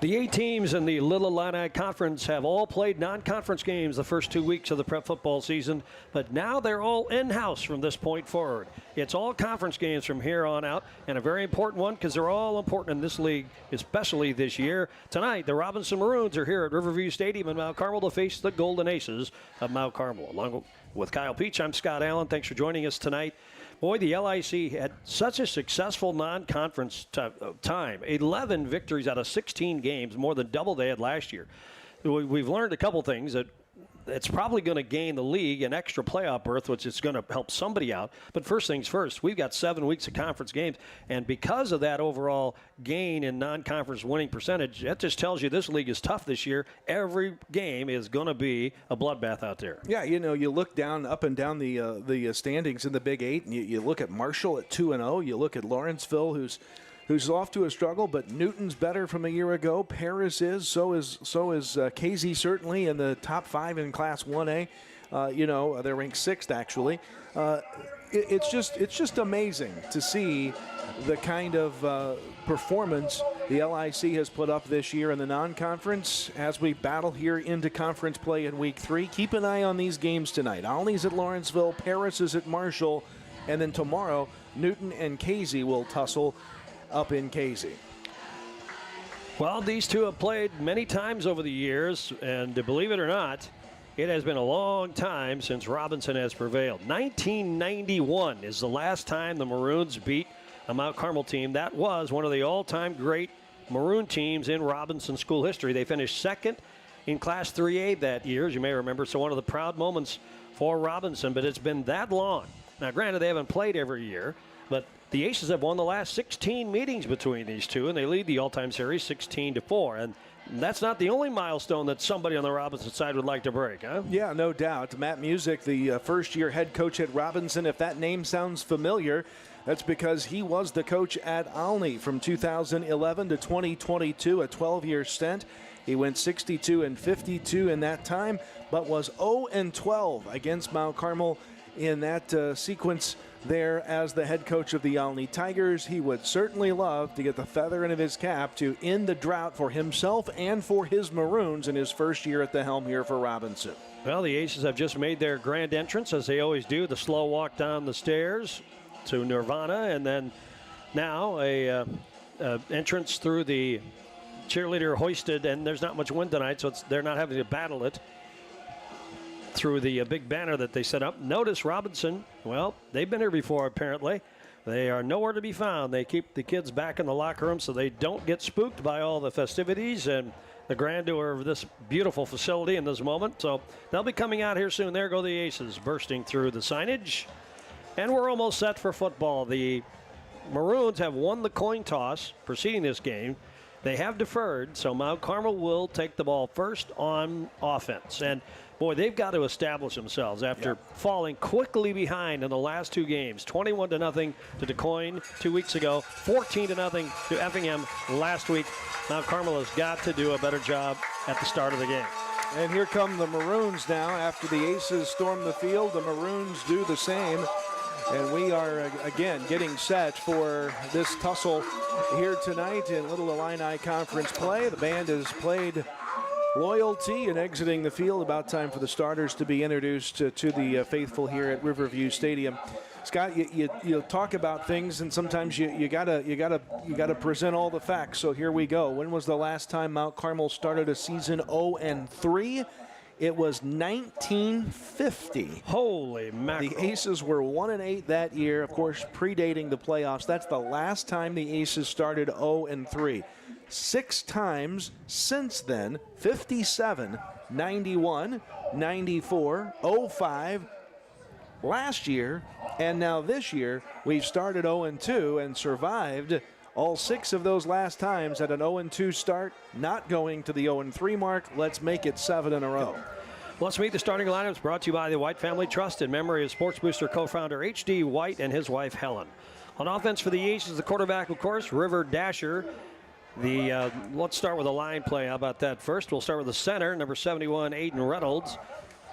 The 8 teams in the Little Illini Conference have all played non-conference games the first 2 weeks of the prep football season, but now they're all in-house from this point forward. It's all conference games from here on out, and a very important one because they're all important in this league, especially this year. Tonight, the Robinson Maroons are here at Riverview Stadium in Mount Carmel to face the Golden Aces of Mount Carmel. Along with Kyle Peach, I'm Scott Allen. Thanks for joining us tonight. Boy, the LIC had such a successful non-conference time. 11 victories out of 16 games, more than double they had last year. We've learned a couple things that it's probably going to gain the league an extra playoff berth, which is going to help somebody out. But first things first, we've got 7 weeks of conference games, and because of that overall gain in non-conference winning percentage, that just tells you this league is tough this year. Every game is going to be a bloodbath out there. Yeah, you look up and down the standings in the Big Eight, and you look at Marshall at 2-0. You look at Lawrenceville, who's off to a struggle, but Newton's better from a year ago. Paris is, so is Casey, certainly in the top 5 in Class 1A. They're ranked 6th actually. It's just amazing to see the kind of performance the LIC has put up this year in the non-conference as we battle here into conference play in Week 3. Keep an eye on these games tonight. Olney's at Lawrenceville, Paris is at Marshall, and then tomorrow Newton and Casey will tussle up in Casey. Well, these two have played many times over the years, and believe it or not, it has been a long time since Robinson has prevailed. 1991 is the last time the Maroons beat a Mount Carmel team. That was one of the all-time great Maroon teams in Robinson school history. They finished second in Class 3A that year, as you may remember, so one of the proud moments for Robinson, but it's been that long. Now, granted, they haven't played every year, but the Aces have won the last 16 meetings between these two, and they lead the all-time series 16-4. And that's not the only milestone that somebody on the Robinson side would like to break, huh? Yeah, no doubt. Matt Music, the first-year head coach at Robinson, if that name sounds familiar, that's because he was the coach at Olney from 2011 to 2022, a 12-year stint. He went 62-52 in that time, but was 0-12 against Mount Carmel in that sequence there as the head coach of the Olney Tigers. He would certainly love to get the feather in his cap to end the drought for himself and for his Maroons in his first year at the helm here for Robinson. Well, the Aces have just made their grand entrance, as they always do, the slow walk down the stairs to Nirvana, and then now a entrance through the cheerleader hoisted, and there's not much wind tonight, so they're not having to battle it through the big banner that they set up. Notice Robinson, well, they've been here before apparently. They are nowhere to be found. They keep the kids back in the locker room so they don't get spooked by all the festivities and the grandeur of this beautiful facility in this moment. So they'll be coming out here soon. There go the Aces bursting through the signage. And we're almost set for football. The Maroons have won the coin toss preceding this game. They have deferred, so Mount Carmel will take the ball first on offense. And, boy, they've got to establish themselves after falling quickly behind in the last 2 games. 21-0 to DeCoin 2 weeks ago, 14-0 to Effingham last week. Mount Carmel has got to do a better job at the start of the game. And here come the Maroons now. After the Aces storm the field, the Maroons do the same. And we are, again, getting set for this tussle here tonight in Little Illini Conference play. The band has played Loyalty and exiting the field. About time for the starters to be introduced to the faithful here at Riverview Stadium. Scott, you talk about things, and sometimes you gotta present all the facts. So here we go. When was the last time Mount Carmel started a season 0-3? It was 1950. Holy mackerel. The Aces were 1-8 that year, of course, predating the playoffs. That's the last time the Aces started 0-3. 6 times since then: 57, 91, 94, 05, last year, and now this year. We've started 0-2 and survived all 6 of those last times at an 0-2 start, not going to the 0-3 mark. Let's make it 7 in a row. Let's meet the starting lineups, brought to you by the White Family Trust in memory of Sports Booster co-founder H.D. White and his wife Helen. On offense for the Aces, the quarterback, of course, River Dasher. Let's start with a line play. How about that first? We'll start with the center, number 71, Aiden Reynolds.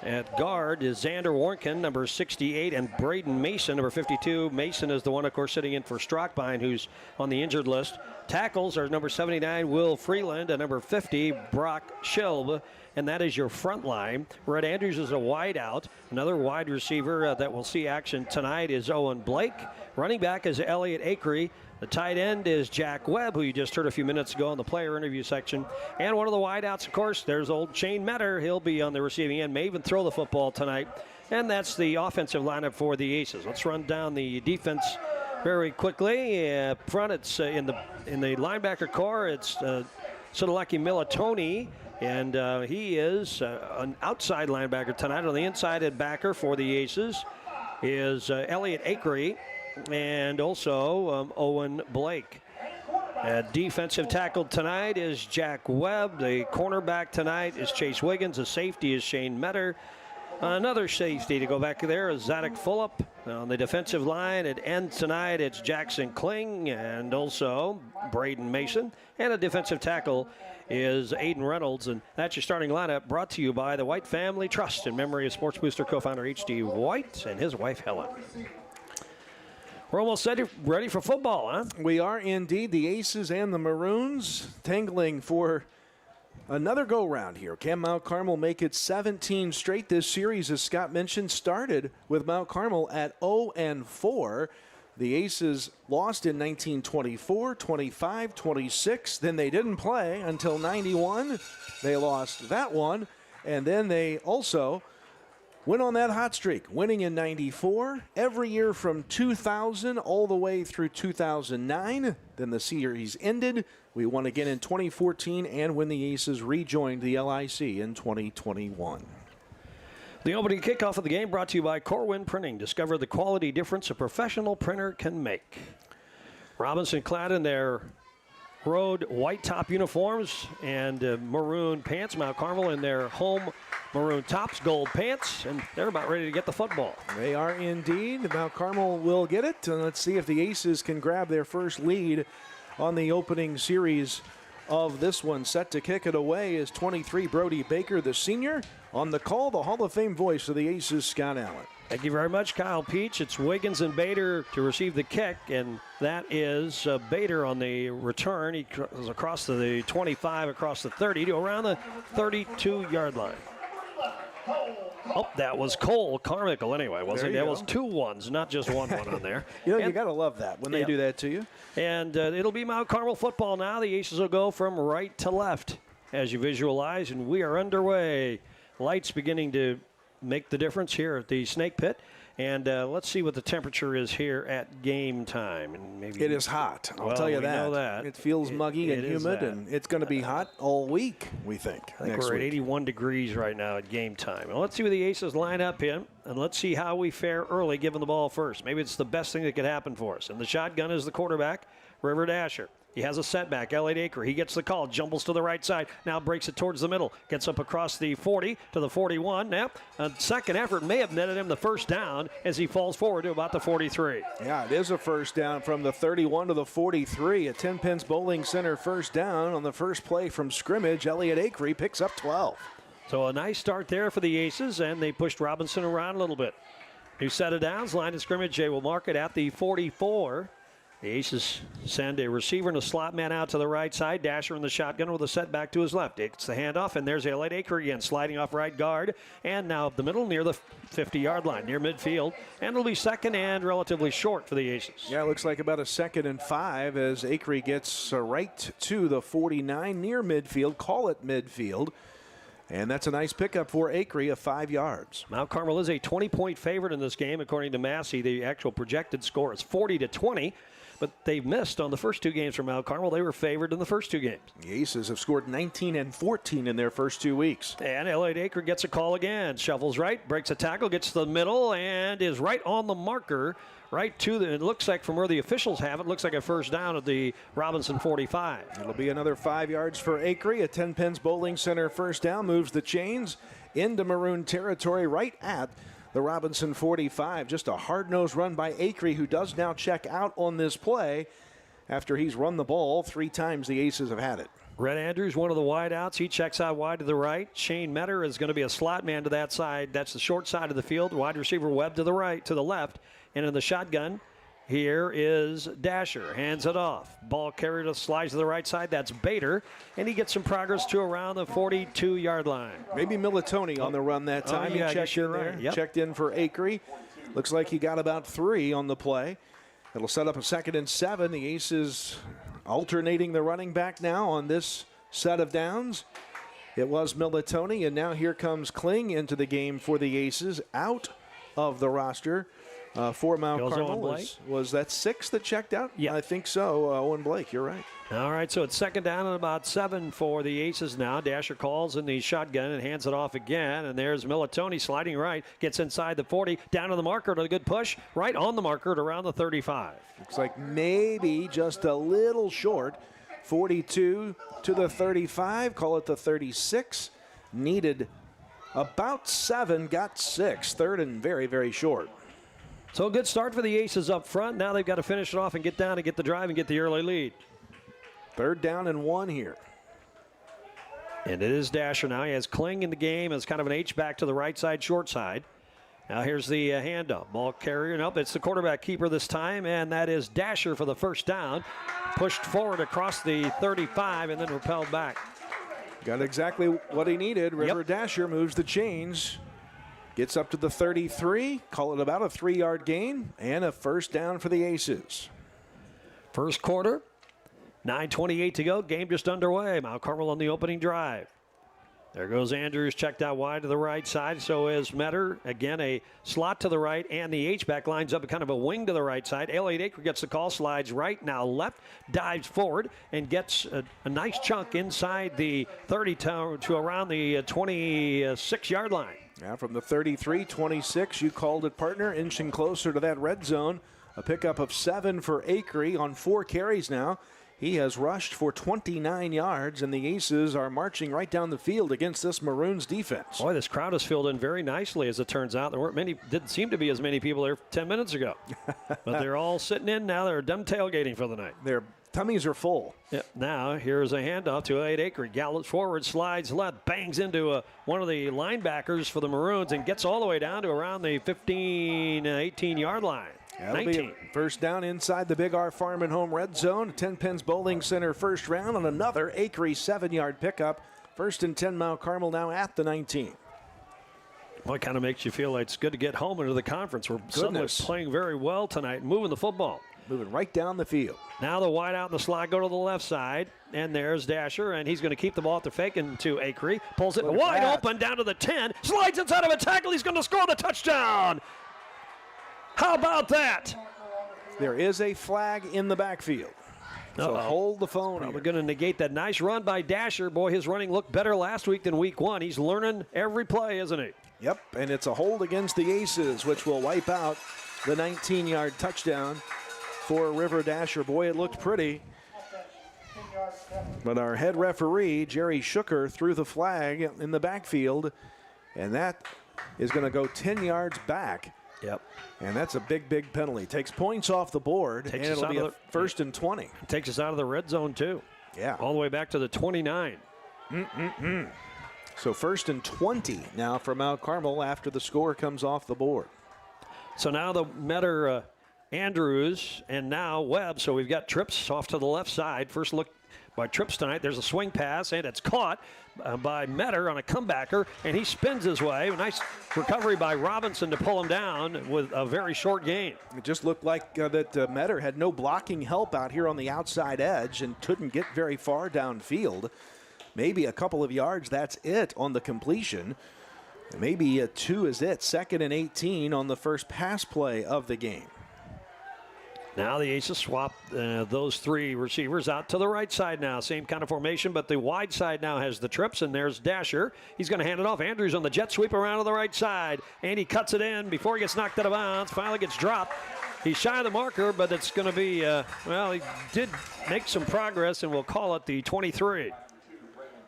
At guard is Xander Warnken, number 68, and Braden Mason, number 52. Mason is the one, of course, sitting in for Strockbine, who's on the injured list. Tackles are number 79, Will Freeland, and number 50, Brock Schilb. And that is your front line. Red Andrews is a wide out. Another wide receiver that will see action tonight is Owen Blake. Running back is Elliot Akery. The tight end is Jack Webb, who you just heard a few minutes ago in the player interview section. And one of the wideouts, of course, there's old Shane Metter. He'll be on the receiving end, may even throw the football tonight. And that's the offensive lineup for the Aces. Let's run down the defense very quickly. Up front, it's in the linebacker core, it's Sodoleki Militoni. And he is an outside linebacker tonight. On the inside backer for the Aces is Elliot Akery and also Owen Blake. Defensive tackle tonight is Jack Webb. The cornerback tonight is Chase Wiggins. The safety is Shane Metter. Another safety to go back there is Zadok Fulop. On the defensive line at end tonight, it's Jackson Kling and also Braden Mason. And a defensive tackle is Aiden Reynolds. And that's your starting lineup, brought to you by the White Family Trust in memory of Sports Booster co-founder H.D. White and his wife Helen. We're almost ready for football, huh? We are indeed. The Aces and the Maroons tangling for another go-round here. Can Mount Carmel make it 17 straight? This series, as Scott mentioned, started with Mount Carmel at 0-4. The Aces lost in 1924, 25, 26. Then they didn't play until 91. They lost that one. And then they also went on that hot streak, winning in 94, every year from 2000 all the way through 2009. Then the series ended. We won again in 2014, and when the Aces rejoined the LIC in 2021. The opening kickoff of the game brought to you by Corwin Printing. Discover the quality difference a professional printer can make. Robinson clad in their road white top uniforms and maroon pants. Mount Carmel in their home maroon tops, gold pants, and they're about ready to get the football. They are indeed. Mount Carmel will get it, and let's see if the Aces can grab their first lead on the opening series of this one. Set to kick it away is 23, Brody Baker, the senior. On the call, the Hall of Fame voice of the Aces, Scott Allen. Thank you very much, Kyle Peach. It's Wiggins and Bader to receive the kick, and that is Bader on the return. He goes across to the 25, across the 30, to around the 32-yard line. Oh, that was Cole Carmichael anyway, wasn't it? That was 2 1s, not just 1 on there. You got to love that when they do that to you. And it'll be Mount Carmel football now. The Aces will go from right to left as you visualize, and we are underway. Lights beginning to make the difference here at the Snake Pit. And let's see what the temperature is here at game time. And maybe it is hot. I'll tell you that. Know that. It feels muggy and humid, and it's going to be hot all week, we think. I think we're at 81 degrees right now at game time. Well, let's see where the Aces line up in, and let's see how we fare early giving the ball first. Maybe it's the best thing that could happen for us. And the shotgun is the quarterback, River Dasher. He has a setback, Elliot Akery. He gets the call, jumbles to the right side, now breaks it towards the middle, gets up across the 40 to the 41. Now, a second effort may have netted him the first down as he falls forward to about the 43. Yeah, it is a first down from the 31 to the 43. A 10 Pence Bowling Center first down on the first play from scrimmage. Elliot Akery picks up 12. So a nice start there for the Aces, and they pushed Robinson around a little bit. New set of downs, line of scrimmage, they will mark it at the 44. The Aces send a receiver and a slot man out to the right side. Dasher in the shotgun with a setback to his left. It's the handoff, and there's Elliot Akery again, sliding off right guard. And now up the middle near the 50-yard line, near midfield. And it'll be second and relatively short for the Aces. Yeah, it looks like about a 2nd and 5 as Akery gets right to the 49 near midfield. Call it midfield. And that's a nice pickup for Akery of 5 yards. Mount Carmel is a 20-point favorite in this game. According to Massey, the actual projected score is 40-20. But they've missed on the first 2 games for Mount Carmel. They were favored in the first 2 games. The Aces have scored 19 and 14 in their first 2 weeks. And Elliot Akery gets a call again. Shuffles right, breaks a tackle, gets to the middle, and is right on the marker. Right to the, it looks like from where the officials have it, looks like a first down at the Robinson 45. It'll be another 5 yards for Akery. A 10 Pence Bowling Center first down moves the chains into Maroon territory right at the Robinson 45. Just a hard-nosed run by Akery, who does now check out on this play. after he's run the ball 3 times the Aces have had it. Red Andrews, one of the wideouts. He checks out wide to the right. Shane Metter is going to be a slot man to that side. That's the short side of the field. Wide receiver Webb to the right, to the left. And in the shotgun, here is Dasher. Hands it off. Ball carried, slides to the right side. That's Bader. And he gets some progress to around the 42-yard line. Maybe Militoni on the run that time. Yeah, he checked in there. right. Yep. Checked in for Acree. Looks like he got about 3 on the play. It'll set up a 2nd and 7. The Aces alternating the running back now on this set of downs. It was Militoni, and now here comes Kling into the game for the Aces, out of the roster for Mount Carmel. Was that 6 that checked out? Yeah. I think so. Owen Blake, you're right. All right, so it's 2nd down and about 7 for the Aces now. Dasher calls in the shotgun and hands it off again. And there's Militoni sliding right, gets inside the 40, down to the marker to a good push, right on the marker at around the 35. Looks like maybe just a little short. 42 to the 35, call it the 36. Needed about 7, got 6. 3rd and very, very short. So a good start for the Aces up front. Now they've got to finish it off and get down and get the drive and get the early lead. 3rd down and 1 here. And it is Dasher now. He has Kling in the game as kind of an H-back to the right side, short side. Now here's the handoff. Ball carrier. Nope, it's the quarterback keeper this time, and that is Dasher for the 1st down. Pushed forward across the 35 and then repelled back. Got exactly what he needed. River Dasher moves the chains. Gets up to the 33. Call it about a 3-yard gain and a 1st down for the Aces. First quarter. 9:28 to go. Game just underway. Mount Carmel on the opening drive. There goes Andrews, checked out wide to the right side. So is Metter. Again, a slot to the right, and the H-back lines up a kind of a wing to the right side. Elliott Acre gets the call, slides right, now left, dives forward, and gets a nice chunk inside the 30 to around the 26-yard line. Now from the 33, 26, you called it, partner, inching closer to that red zone. A pickup of 7 for Acree on 4 carries now. He has rushed for 29 yards, and the Aces are marching right down the field against this Maroons defense. Boy, this crowd has filled in very nicely, as it turns out. There weren't many, didn't seem to be as many people there 10 minutes ago. But they're all sitting in now. They're done tailgating for the night. Their tummies are full. Yep. Now, here's a handoff to Elliott Acre. Gallops forward, slides left, bangs into one of the linebackers for the Maroons, and gets all the way down to around the 15, 18-yard line. That'll be a 1st down inside the Big R Farm and Home red zone. 10 Pins Bowling Center 1st round, and another Acree 7-yard pickup. 1st and 10 Mount Carmel now at the 19. Well, it kind of makes you feel like it's good to get home into the conference. We're suddenly playing very well tonight, moving the football. Moving right down the field. Now the wide out in the slot go to the left side, and there's Dasher, and he's going to keep the ball after faking to Acree. Pulls it wide open down to the 10, slides inside of a tackle. He's going to score the touchdown. How about that? There is a flag in the backfield. So hold the phone. We're going to negate that nice run by Dasher. Boy, his running looked better last week than week 1. He's learning every play, isn't he? Yep, and it's a hold against the Aces, which will wipe out the 19-yard touchdown for River Dasher. Boy, it looked pretty. But our head referee, Jerry Shooker, threw the flag in the backfield, and that is going to go 10 yards back. Yep. And that's a big, big penalty. Takes points off the board, and it'll be a 1st and 20. Takes us out of the red zone, too. Yeah. All the way back to the 29. So 1st and 20 now for Mount Carmel after the score comes off the board. So now the Metter, Andrews, and now Webb. So we've got trips off to the left side. First look by trips tonight. There's a swing pass, and it's caught by Metter on a comebacker, and he spins his way. A nice recovery by Robinson to pull him down with a very short gain. It just looked like that Metter had no blocking help out here on the outside edge and couldn't get very far downfield. Maybe a couple of yards, that's it on the completion. Maybe a 2 is it. 2nd and 18 on the first pass play of the game. Now the Aces swap those 3 receivers out to the right side now. Same kind of formation, but the wide side now has the trips, and there's Dasher. He's going to hand it off. Andrews on the jet sweep around to the right side, and he cuts it in before he gets knocked out of bounds. Finally gets dropped. He's shy of the marker, but it's going to be, well, he did make some progress, and we'll call it the 23.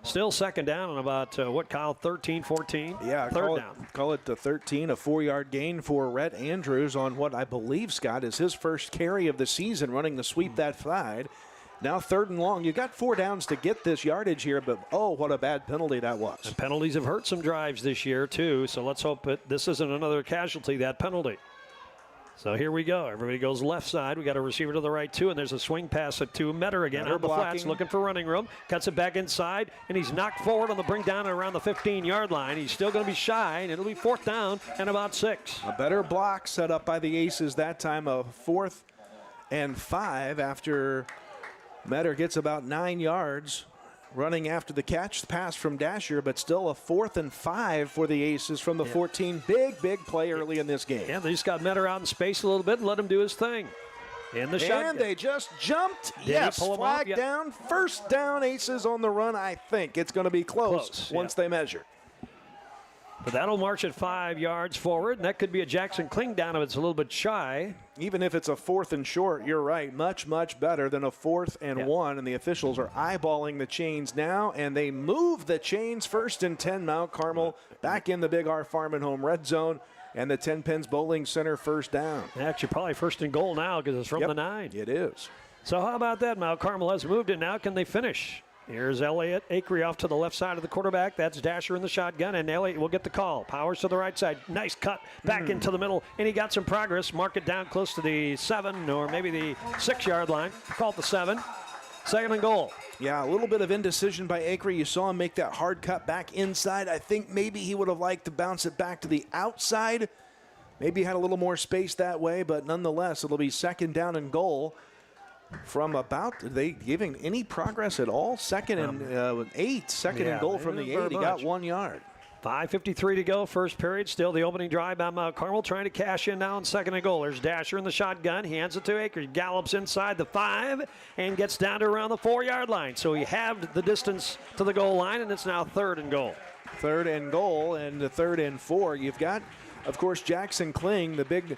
Still second down on about, Kyle, 13, 14? Yeah, third down. Call it the 13, a 4-yard gain for Rhett Andrews on what I believe, Scott, is his first carry of the season running the sweep that side. Now 3rd and long. You got 4 downs to get this yardage here, but oh, what a bad penalty that was. And penalties have hurt some drives this year, too, so let's hope that this isn't another casualty, that penalty. So here we go. Everybody goes left side. We got a receiver to the right, too, and there's a swing pass to Metter again on the flats, looking for running room. Cuts it back inside, and he's knocked forward on the bring down around the 15-yard line. He's still going to be shy, and it'll be 4th down and about 6. A better block set up by the Aces that time, a 4th and 5 after Metter gets about 9 yards. Running after the catch, the pass from Dasher, but still a 4th and 5 for the Aces from the 14. Big play early in this game. Yeah, they just got Metter out in space a little bit and let him do his thing. In the shot. And they just jumped. Did Flag down. 1st down, Aces on the run. I think it's going to be close once they measure. But that'll march at 5 yards forward, and that could be a Jackson Kling down if it's a little bit shy. Even if it's a 4th and short, you're right. Much better than a 4th and 1. And the officials are eyeballing the chains now, and they move the chains. 1st and 10, Mount Carmel back in the Big R Farm and Home red zone. And the 10 Pins Bowling Center 1st down. Actually, probably 1st and goal now because it's from the 9. It is. So how about that? Mount Carmel has moved it now. Can they finish? Here's Elliott Acree off to the left side of the quarterback. That's Dasher in the shotgun, and Elliott will get the call. Powers to the right side. Nice cut back into the middle, and he got some progress. Mark it down close to the 7 or maybe the 6-yard line. Call it the 7. 2nd and goal. Yeah, a little bit of indecision by Acree. You saw him make that hard cut back inside. I think maybe he would have liked to bounce it back to the outside. Maybe had a little more space that way, but nonetheless, it'll be 2nd down and goal. From about, are they giving any progress at all? 2nd and 8. 2nd and goal from the 8. He got 1 yard. 5:53 to go, first period. Still the opening drive by Mount Carmel, trying to cash in now on 2nd and goal. There's Dasher in the shotgun. He hands it to Acree. Gallops inside the 5 and gets down to around the 4-yard line. So he halved the distance to the goal line, and it's now 3rd and goal. 3rd and goal, and the 3rd and 4. You've got, of course, Jackson Kling, the big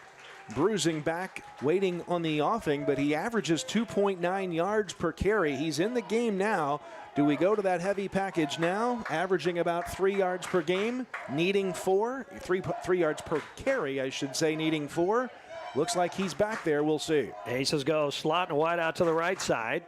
bruising back, waiting on the offing, but he averages 2.9 yards per carry. He's in the game now. Do we go to that heavy package now? Averaging about 3 yards per game, needing 4. 3 yards per carry, I should say, needing 4. Looks like he's back there. We'll see. Aces go slot and wide out to the right side.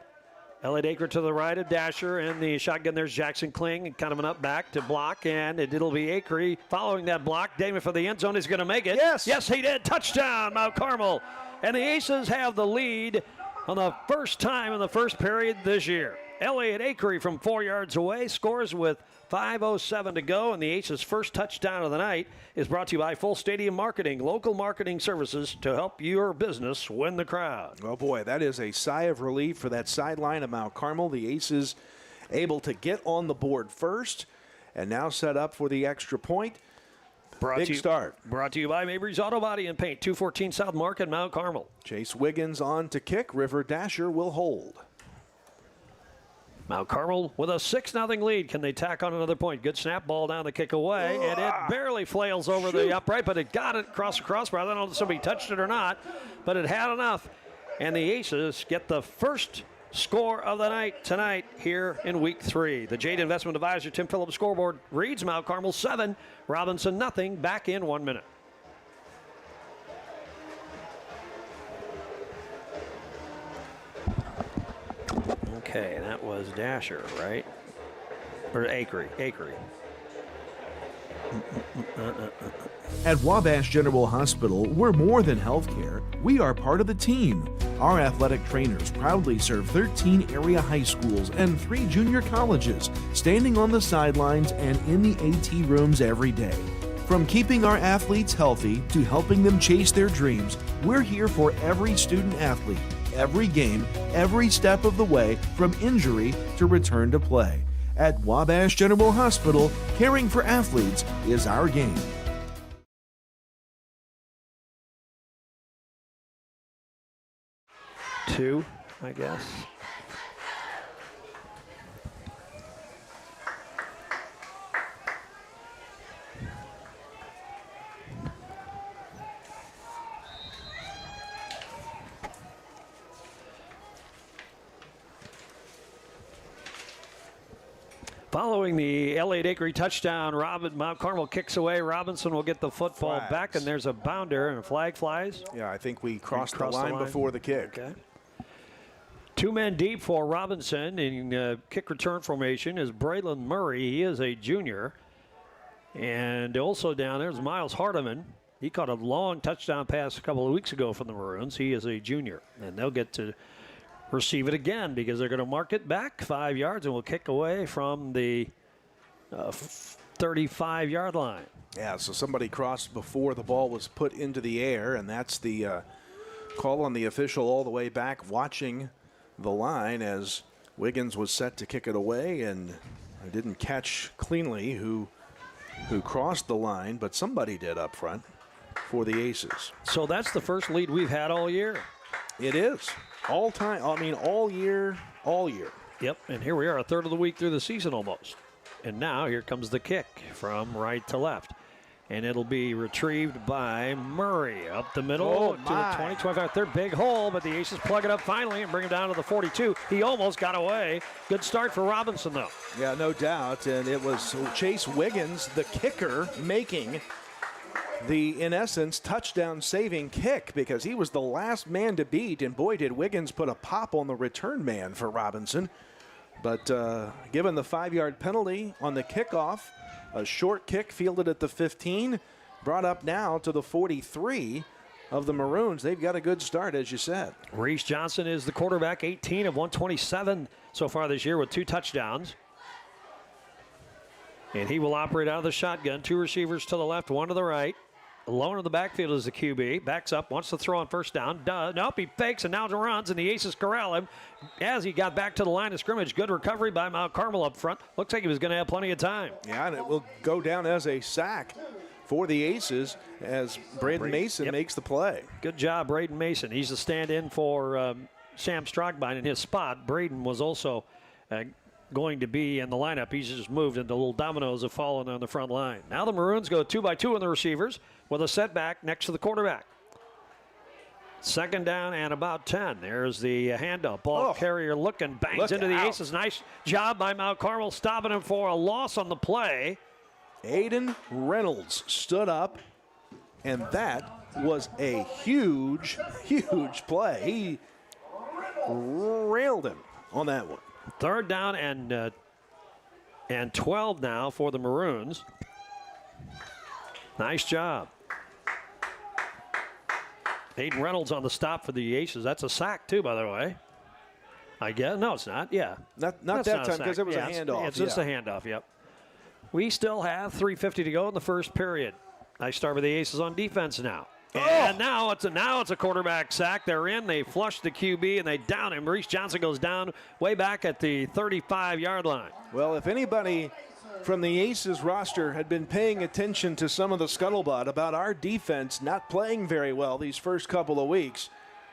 Elliott Acree to the right of Dasher, and the shotgun there's Jackson Kling, kind of an up back to block, and it'll be Acree following that block. Damon for the end zone is going to make it. Yes, he did. Touchdown, Mount Carmel. And the Aces have the lead on the first time in the first period this year. Elliott Acree from 4 yards away scores with 5:07 to go, and the Aces' first touchdown of the night is brought to you by Full Stadium Marketing, local marketing services to help your business win the crowd. Oh boy, that is a sigh of relief for that sideline of Mount Carmel. The Aces able to get on the board first and now set up for the extra point. Big start. Brought to you by Mabry's Auto Body and Paint, 214 South Market, Mount Carmel. Chase Wiggins on to kick. River Dasher will hold. Mount Carmel with a 6-0 lead. Can they tack on another point? Good snap, ball down the kick away, and it barely flails over the upright, but it got it across the crossbar. I don't know if somebody touched it or not, but it had enough. And the Aces get the first score of the night tonight here in week 3. The Jade Investment Advisor Tim Phillips scoreboard reads Mount Carmel 7, Robinson nothing. Back in 1 minute. Okay, that was Dasher, right? Or Acree. At Wabash General Hospital, we're more than healthcare. We are part of the team. Our athletic trainers proudly serve 13 area high schools and 3 junior colleges, standing on the sidelines and in the AT rooms every day. From keeping our athletes healthy to helping them chase their dreams, we're here for every student athlete, every game, every step of the way, from injury to return to play. At Wabash General Hospital, caring for athletes is our game. Two, I guess. Following the L.A. Bakery touchdown, Mount Carmel kicks away. Robinson will get the football back, and there's a bounder, and a flag flies. Yeah, I think we crossed the line before the kick. Okay. 2 men deep for Robinson in kick return formation is Braylon Murray. He is a junior. And also down there is Miles Hardiman. He caught a long touchdown pass a couple of weeks ago from the Maroons. He is a junior. And they'll get to receive it again because they're going to mark it back 5 yards and will kick away from the 35-yard line. Yeah, so somebody crossed before the ball was put into the air, and that's the call on the official all the way back watching the line as Wiggins was set to kick it away, and I didn't catch cleanly who crossed the line, but somebody did up front for the Aces. So that's the first lead we've had all year. It is. All time, I mean, all year. Yep, and here we are, a third of the week through the season almost. And now here comes the kick from right to left. And it'll be retrieved by Murray up the middle to the 20, 25, third big hole, but the Aces plug it up finally and bring him down to the 42. He almost got away. Good start for Robinson, though. Yeah, no doubt. And it was Chase Wiggins, the kicker, making the, in essence, touchdown-saving kick because he was the last man to beat. And boy, did Wiggins put a pop on the return man for Robinson. But given the 5-yard penalty on the kickoff, a short kick fielded at the 15, brought up now to the 43 of the Maroons. They've got a good start, as you said. Reese Johnson is the quarterback, 18 of 127 so far this year with 2 touchdowns. And he will operate out of the shotgun. 2 receivers to the left, 1 to the right. Alone in the backfield is the QB. Backs up, wants to throw on first down. Nope, he fakes and now runs, and the Aces corral him as he got back to the line of scrimmage. Good recovery by Mount Carmel up front. Looks like he was going to have plenty of time. Yeah, and it will go down as a sack for the Aces as Braden Mason makes the play. Good job, Braden Mason. He's the stand-in for Sam Strockbine in his spot. Braden was also going to be in the lineup. He's just moved, and the little dominoes have fallen on the front line. Now the Maroons go 2 by 2 on the receivers with a setback next to the quarterback. Second down and about 10. There's the handoff. Ball carrier looking, bangs into the Aces. Nice job by Mount Carmel, stopping him for a loss on the play. Aiden Reynolds stood up, and that was a huge, huge play. He railed him on that one. Third down and 12 now for the Maroons. Nice job. Aiden Reynolds on the stop for the Aces. That's a sack, too, by the way. I guess. No, it's not. Yeah. Not that time because it was a handoff. It's just a handoff, yep. We still have 3:50 to go in the first period. Nice start with the Aces on defense now. And now it's a quarterback sack. They're in. They flush the QB, and they down him. Reese Johnson goes down way back at the 35-yard line. Well, if anybody from the Aces roster had been paying attention to some of the scuttlebutt about our defense not playing very well these first couple of weeks,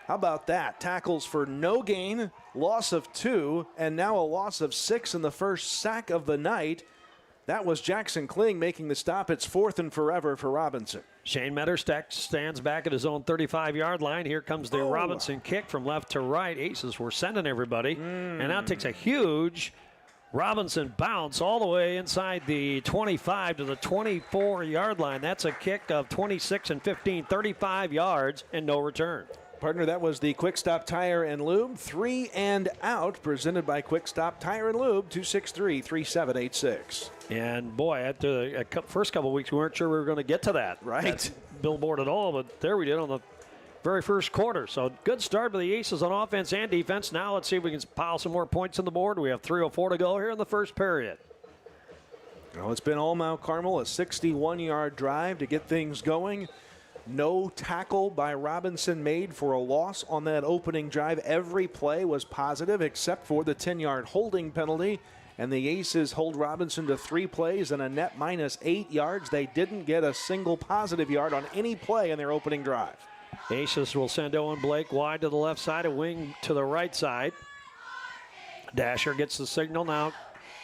how about that? Tackles for no gain, loss of 2, and now a loss of 6 in the first sack of the night. That was Jackson Kling making the stop. It's 4th and forever for Robinson. Shane Metterstack stands back at his own 35-yard line. Here comes the Robinson kick from left to right. Aces were sending everybody. And now takes a huge Robinson bounce all the way inside the 25 to the 24-yard line. That's a kick of 26 and 15, 35 yards and no return. Partner, that was the Quick Stop Tire and Lube 3 and out, presented by Quick Stop Tire and Lube, 263-3786. And boy, after the first couple of weeks, we weren't sure we were going to get to that billboard at all, but there we did on the very first quarter. So good start by the Aces on offense and defense. Now let's see if we can pile some more points on the board. We have 3:04 to go here in the first period. Well, it's been all Mount Carmel, a 61-yard drive to get things going. No tackle by Robinson made for a loss on that opening drive. Every play was positive except for the 10-yard holding penalty. And the Aces hold Robinson to 3 plays and a net minus 8 yards. They didn't get a single positive yard on any play in their opening drive. Aces will send Owen Blake wide to the left side, a wing to the right side. Dasher gets the signal now.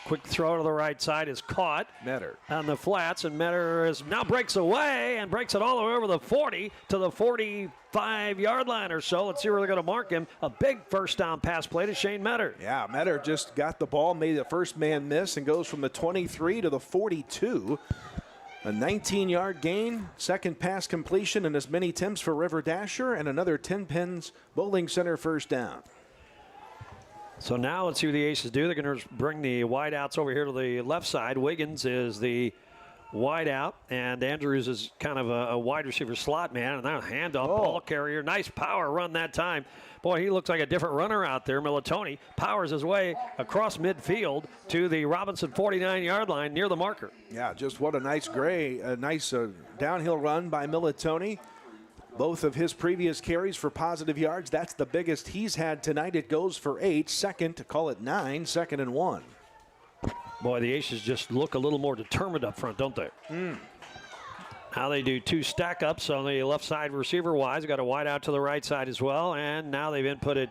Quick throw to the right side is caught. Metter. On the flats, and Metter now breaks away and breaks it all the way over the 40 to the 45-yard line or so. Let's see where they're going to mark him. A big first down pass play to Shane Metter. Yeah, Metter just got the ball, made the first man miss, and goes from the 23 to the 42. A 19-yard gain, second pass completion, and as many attempts for River Dasher, and another 10 pins Bowling Center first down. So now let's see what the Aces do. They're going to bring the wideouts over here to the left side. Wiggins is the wideout, and Andrews is kind of a wide receiver slot man. And that handoff, ball carrier. Nice power run that time. Boy, he looks like a different runner out there. Militoni powers his way across midfield to the Robinson 49-yard line near the marker. Yeah, just what a nice downhill run by Militoni. Both of his previous carries for positive yards. That's the biggest he's had tonight. It goes for 8. Second, to call it 9. Second and 1. Boy, the Aces just look a little more determined up front, don't they? Now they do 2 stack-ups on the left side receiver-wise. Got a wide out to the right side as well. And now they've inputted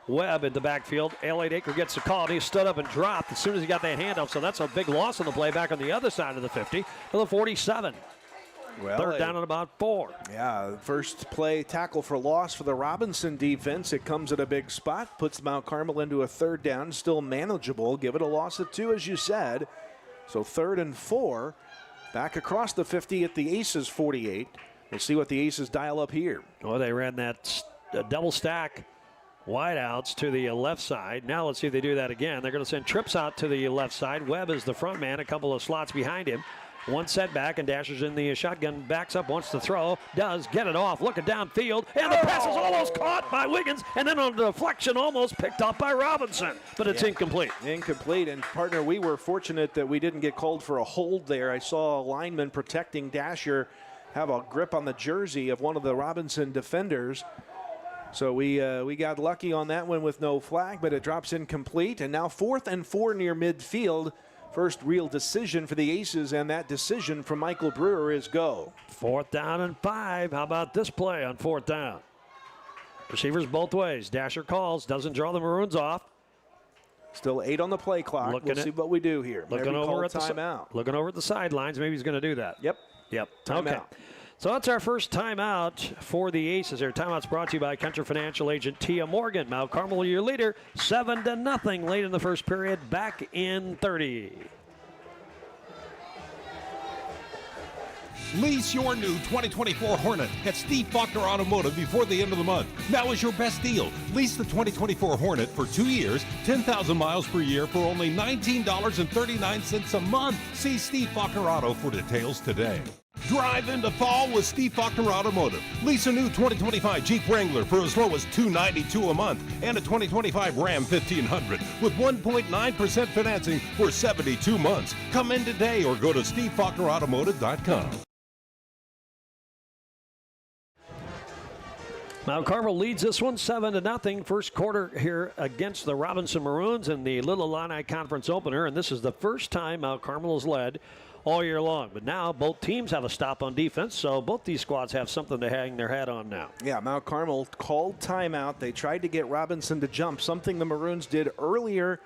Webb in the backfield. Elliott Aker gets the call, and he stood up and dropped as soon as he got that handoff. So that's a big loss on the play back on the other side of the 50 to the 47. Well, third down at about 4. Yeah, first play tackle for loss for the Robinson defense. It comes at a big spot, puts Mount Carmel into a third down, still manageable. Give it a loss of 2, as you said. So 3rd and 4, back across the 50 at the Aces 48. We'll see what the Aces dial up here. Well, they ran that double stack wideouts to the left side. Now let's see if they do that again. They're going to send trips out to the left side. Webb is the front man, a couple of slots behind him. One setback, and Dasher's in the shotgun, backs up, wants to throw, does get it off, looking downfield, and the pass is almost caught by Wiggins, and then on the deflection, almost picked up by Robinson, but it's incomplete. Incomplete, and partner, we were fortunate that we didn't get called for a hold there. I saw a lineman protecting Dasher have a grip on the jersey of one of the Robinson defenders. So we got lucky on that one with no flag, but it drops incomplete, and now 4th and 4 near midfield. First real decision for the Aces, and that decision from Michael Brewer is go. 4th down and 5. How about this play on 4th down? Receivers both ways. Dasher calls, doesn't draw the Maroons off. Still 8 on the play clock. We'll see what we do here. Looking over at the sidelines. Maybe he's going to do that. Yep. Timeout. Okay. So that's our first timeout for the Aces. Our timeout's brought to you by Country Financial Agent Tia Morgan. Mount Carmel, your leader, 7-0 late in the first period. Back in 30. Lease your new 2024 Hornet at Steve Faulkner Automotive before the end of the month. Now is your best deal. Lease the 2024 Hornet for 2 years, 10,000 miles per year for only $19.39 a month. See Steve Faulkner Auto for details today. Drive into fall with Steve Faulkner Automotive. Lease a new 2025 Jeep Wrangler for as low as $292 a month and a 2025 Ram 1500 with 1.9% financing for 72 months. Come in today or go to stevefaulknerautomotive.com. Mount Carmel leads this one 7-0. First quarter here against the Robinson Maroons in the Little Illini Conference opener, and this is the first time Mount Carmel has led all year long. But now both teams have a stop on defense, so both these squads have something to hang their hat on now. Yeah, Mount Carmel called timeout. They tried to get Robinson to jump, something the Maroons did earlier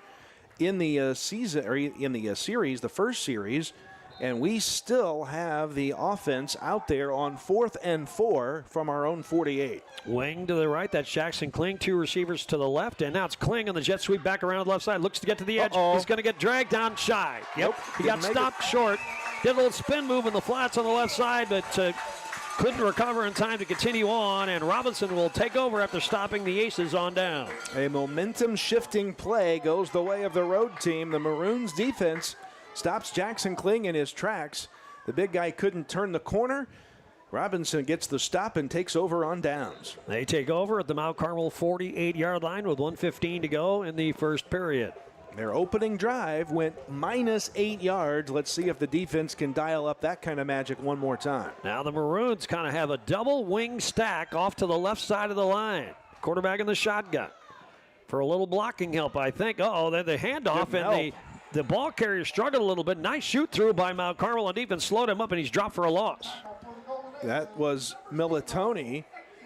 in the season, or in the series, the first series. And we still have the offense out there on 4th and 4 from our own 48. Wing to the right. That's Jackson Kling. 2 receivers to the left. And now it's Kling on the jet sweep back around the left side. Looks to get to the edge. He's going to get dragged down shy. Yep. He got stopped short. Did a little spin move in the flats on the left side, but couldn't recover in time to continue on. And Robinson will take over after stopping the Aces on down. A momentum shifting play goes the way of the road team. The Maroons defense stops Jackson Kling in his tracks. The big guy couldn't turn the corner. Robinson gets the stop and takes over on downs. They take over at the Mount Carmel 48-yard line with 1:15 to go in the first period. Their opening drive went -8 yards. Let's see if the defense can dial up that kind of magic one more time. Now the Maroons kind of have a double wing stack off to the left side of the line. Quarterback in the shotgun for a little blocking help, I think. Then the handoff and the ball carrier struggled a little bit. Nice shoot through by Mount Carmel on defense. Slowed him up, and he's dropped for a loss. That was Militoni,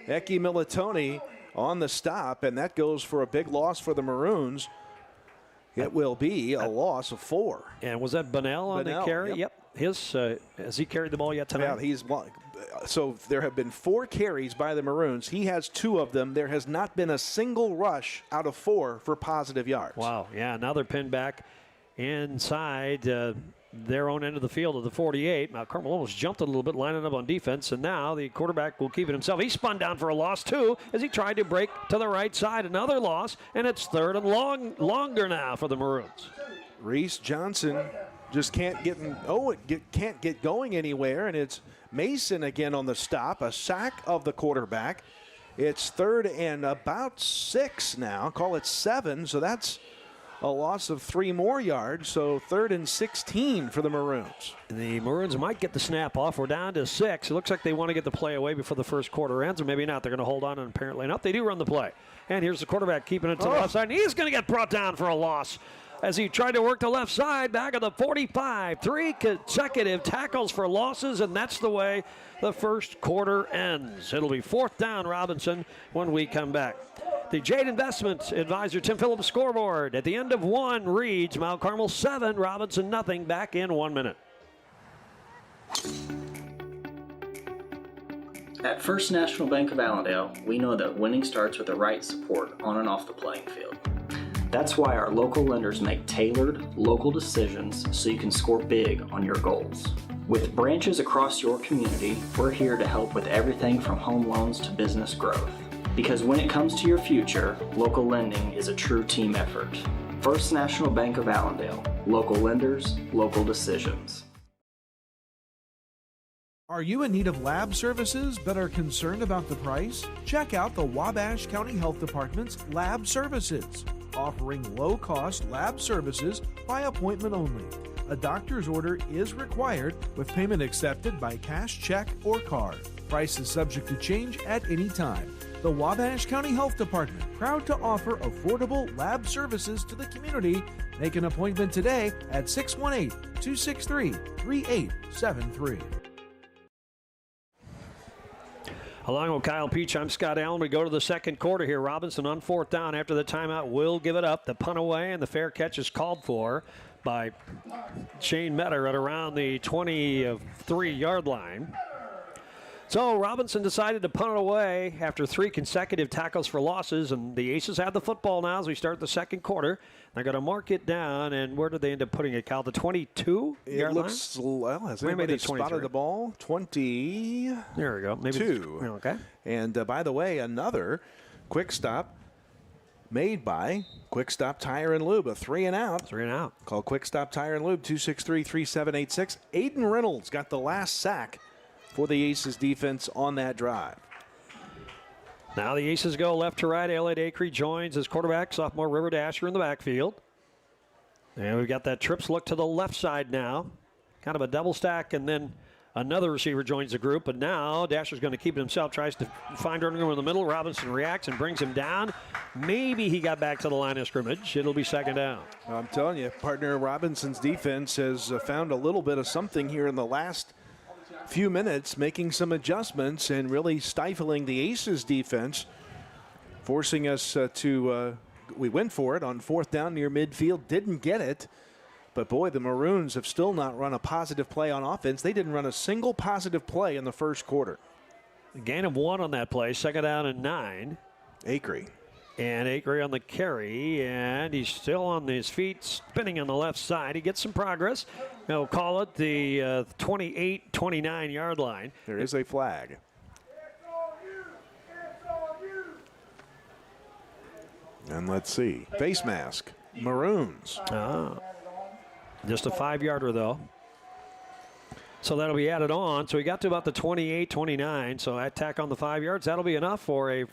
Eki Militoni on the stop, and that goes for a big loss for the Maroons. It will be a loss of 4. And was that Bunnell on the carry? Yep. His has he carried the ball yet tonight? Yeah, so there have been 4 carries by the Maroons. He has 2 of them. There has not been a single rush out of 4 for positive yards. Wow. Yeah. Now they're pinned back inside their own end of the field at the 48. Now Carmel almost jumped a little bit, lining up on defense, and now the quarterback will keep it himself. He spun down for a loss too as he tried to break to the right side. Another loss, and it's 3rd and longer now for the Maroons. Reese Johnson just can't can't get going anywhere, and it's Mason again on the stop, a sack of the quarterback. It's 3rd and about 6 now, call it 7, so that's a loss of 3 more yards, so 3rd and 16 for the Maroons. The Maroons might get the snap off. We're down to 6. It looks like they want to get the play away before the first quarter ends, or maybe not. They're going to hold on, and apparently not. They do run the play. And here's the quarterback keeping it to the left side, and he's going to get brought down for a loss as he tried to work the left side back at the 45. 3 consecutive tackles for losses, and that's the way the first quarter ends. It'll be 4th down, Robinson, when we come back. The Jade Investment Advisor Tim Phillips scoreboard at the end of 1 reads Mount Carmel 7, Robinson nothing. Back in 1 minute. At First National Bank of Allendale, we know that winning starts with the right support on and off the playing field. That's why our local lenders make tailored, local decisions so you can score big on your goals. With branches across your community, we're here to help with everything from home loans to business growth. Because when it comes to your future, local lending is a true team effort. First National Bank of Allendale. Local lenders, local decisions. Are you in need of lab services but are concerned about the price? Check out the Wabash County Health Department's Lab Services, offering low-cost lab services by appointment only. A doctor's order is required with payment accepted by cash, check, or card. Price is subject to change at any time. The Wabash County Health Department, proud to offer affordable lab services to the community. Make an appointment today at 618-263-3873. Along with Kyle Peach, I'm Scott Allen. We go to the second quarter here. Robinson on 4th down after the timeout will give it up. The punt away, and the fair catch is called for by Shane Metter at around the 23-yard line. So Robinson decided to punt it away after 3 consecutive tackles for losses, and the Aces have the football now as we start the second quarter. They're going to mark it down, and where did they end up putting it, Cal? The 22-yard line? It looks, well, has anybody spotted the ball? 20. There we go. Maybe 2. Okay. And by the way, another quick stop made by Quick Stop Tire and Lube, a 3 and out. 3 and out. Call Quick Stop Tire and Lube, 263-3786. Aiden Reynolds got the last sack for the Aces defense on that drive. Now the Aces go left to right. Elliott Acree joins as quarterback, sophomore River Dasher in the backfield. And we've got that trips look to the left side now. Kind of a double stack, and then another receiver joins the group. But now Dasher's going to keep it himself, tries to find running room in the middle. Robinson reacts and brings him down. Maybe he got back to the line of scrimmage. It'll be 2nd down. I'm telling you, partner Robinson's defense has found a little bit of something here in the last few minutes, making some adjustments and really stifling the Aces defense, forcing us we went for it on 4th down near midfield, didn't get it, but boy, the Maroons have still not run a positive play on offense. They didn't run a single positive play in the first quarter. A gain of 1 on that play, 2nd down and 9. Acree. And Acree on the carry, and he's still on his feet, spinning on the left side. He gets some progress. They'll call it the 28-29-yard line. There is a flag. And let's see. Face mask. Maroons. Just a 5-yarder, though. So that'll be added on. So he got to about the 28-29. So I tack on the 5 yards. That'll be enough for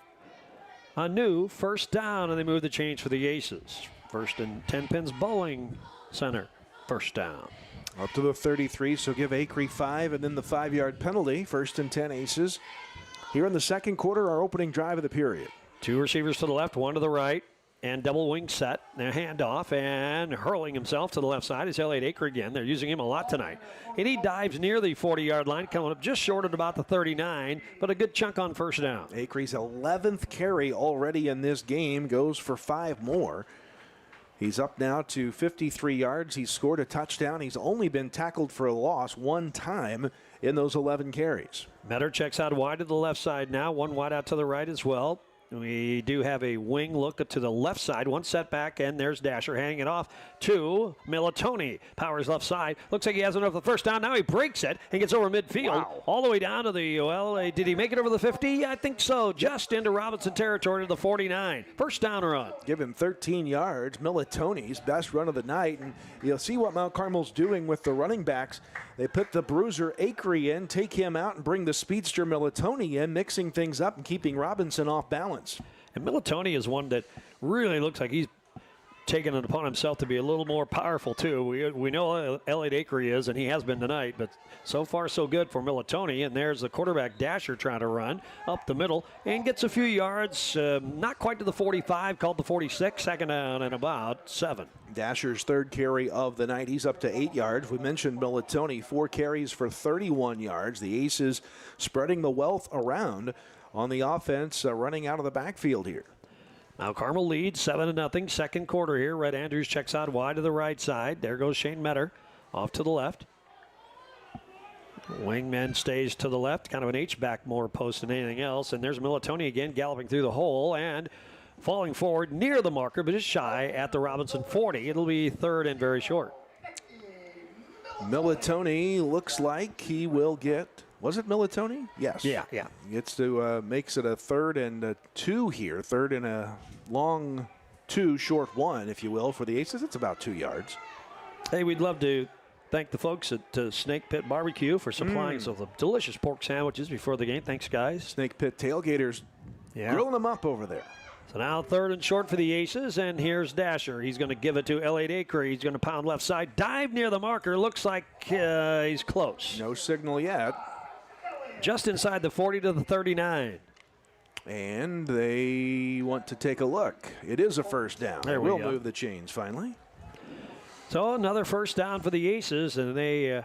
a new 1st down, and they move the chains for the Aces. 1st and 10 pins bowling center. 1st down. Up to the 33, so give Acree 5 and then the 5-yard penalty. 1st and 10 Aces. Here in the second quarter, our opening drive of the period. 2 receivers to the left, 1 to the right, and double wing set. Their handoff, and hurling himself to the left side is Elliott Acree again. They're using him a lot tonight. And he dives near the 40-yard line, coming up just short at about the 39, but a good chunk on 1st down. Acree's 11th carry already in this game, goes for 5 more. He's up now to 53 yards. He's scored a touchdown. He's only been tackled for a loss one time in those 11 carries. Metter checks out wide to the left side now. One wide out to the right as well. We do have a wing look to the left side. One setback, and there's Dasher handing it off to Militoni. Powers left side. Looks like he has enough for the first down. Now he breaks it and gets over midfield. Wow. All the way down to the, did he make it over the 50? I think so. Just into Robinson territory to the 49. First down run. Give him 13 yards. Militoni's best run of the night. And you'll see what Mount Carmel's doing with the running backs. They put the bruiser Acree in, take him out, and bring the speedster Militoni in, mixing things up and keeping Robinson off balance. And Militoni is one that really looks like he's taken it upon himself to be a little more powerful, too. We know Elliot Acree is, and he has been tonight, but so far so good for Militoni. And there's the quarterback Dasher trying to run up the middle and gets a few yards, not quite to the 45, called the 46, second down and about 7. Dasher's third carry of the night. He's up to 8 yards. We mentioned Militoni, 4 carries for 31 yards. The Aces spreading the wealth around on the offense, running out of the backfield here. Now Carmel leads 7-0, second quarter here. Red Andrews checks out wide to the right side. There goes Shane Metter off to the left. Wingman stays to the left, kind of an H-back more post than anything else. And there's Militoni again galloping through the hole and falling forward near the marker, but just shy at the Robinson 40. It'll be third and very short. Militoni looks like he will get, was it Militoni? Yes. Yeah. Gets to, makes it a 3rd and 2 here. 3rd and a long 2, short 1, if you will, for the Aces. It's about 2 yards. Hey, we'd love to thank the folks at Snake Pit Barbecue for supplying some of the delicious pork sandwiches before the game. Thanks, guys. Snake Pit tailgaters grilling them up over there. So now third and short for the Aces, and here's Dasher. He's going to give it to Elliot Acree. He's going to pound left side, dive near the marker. Looks like he's close. No signal yet. Just inside the 40 to the 39. And they want to take a look. It is a first down. There we will go. Move the chains finally. So another first down for the Aces, and they,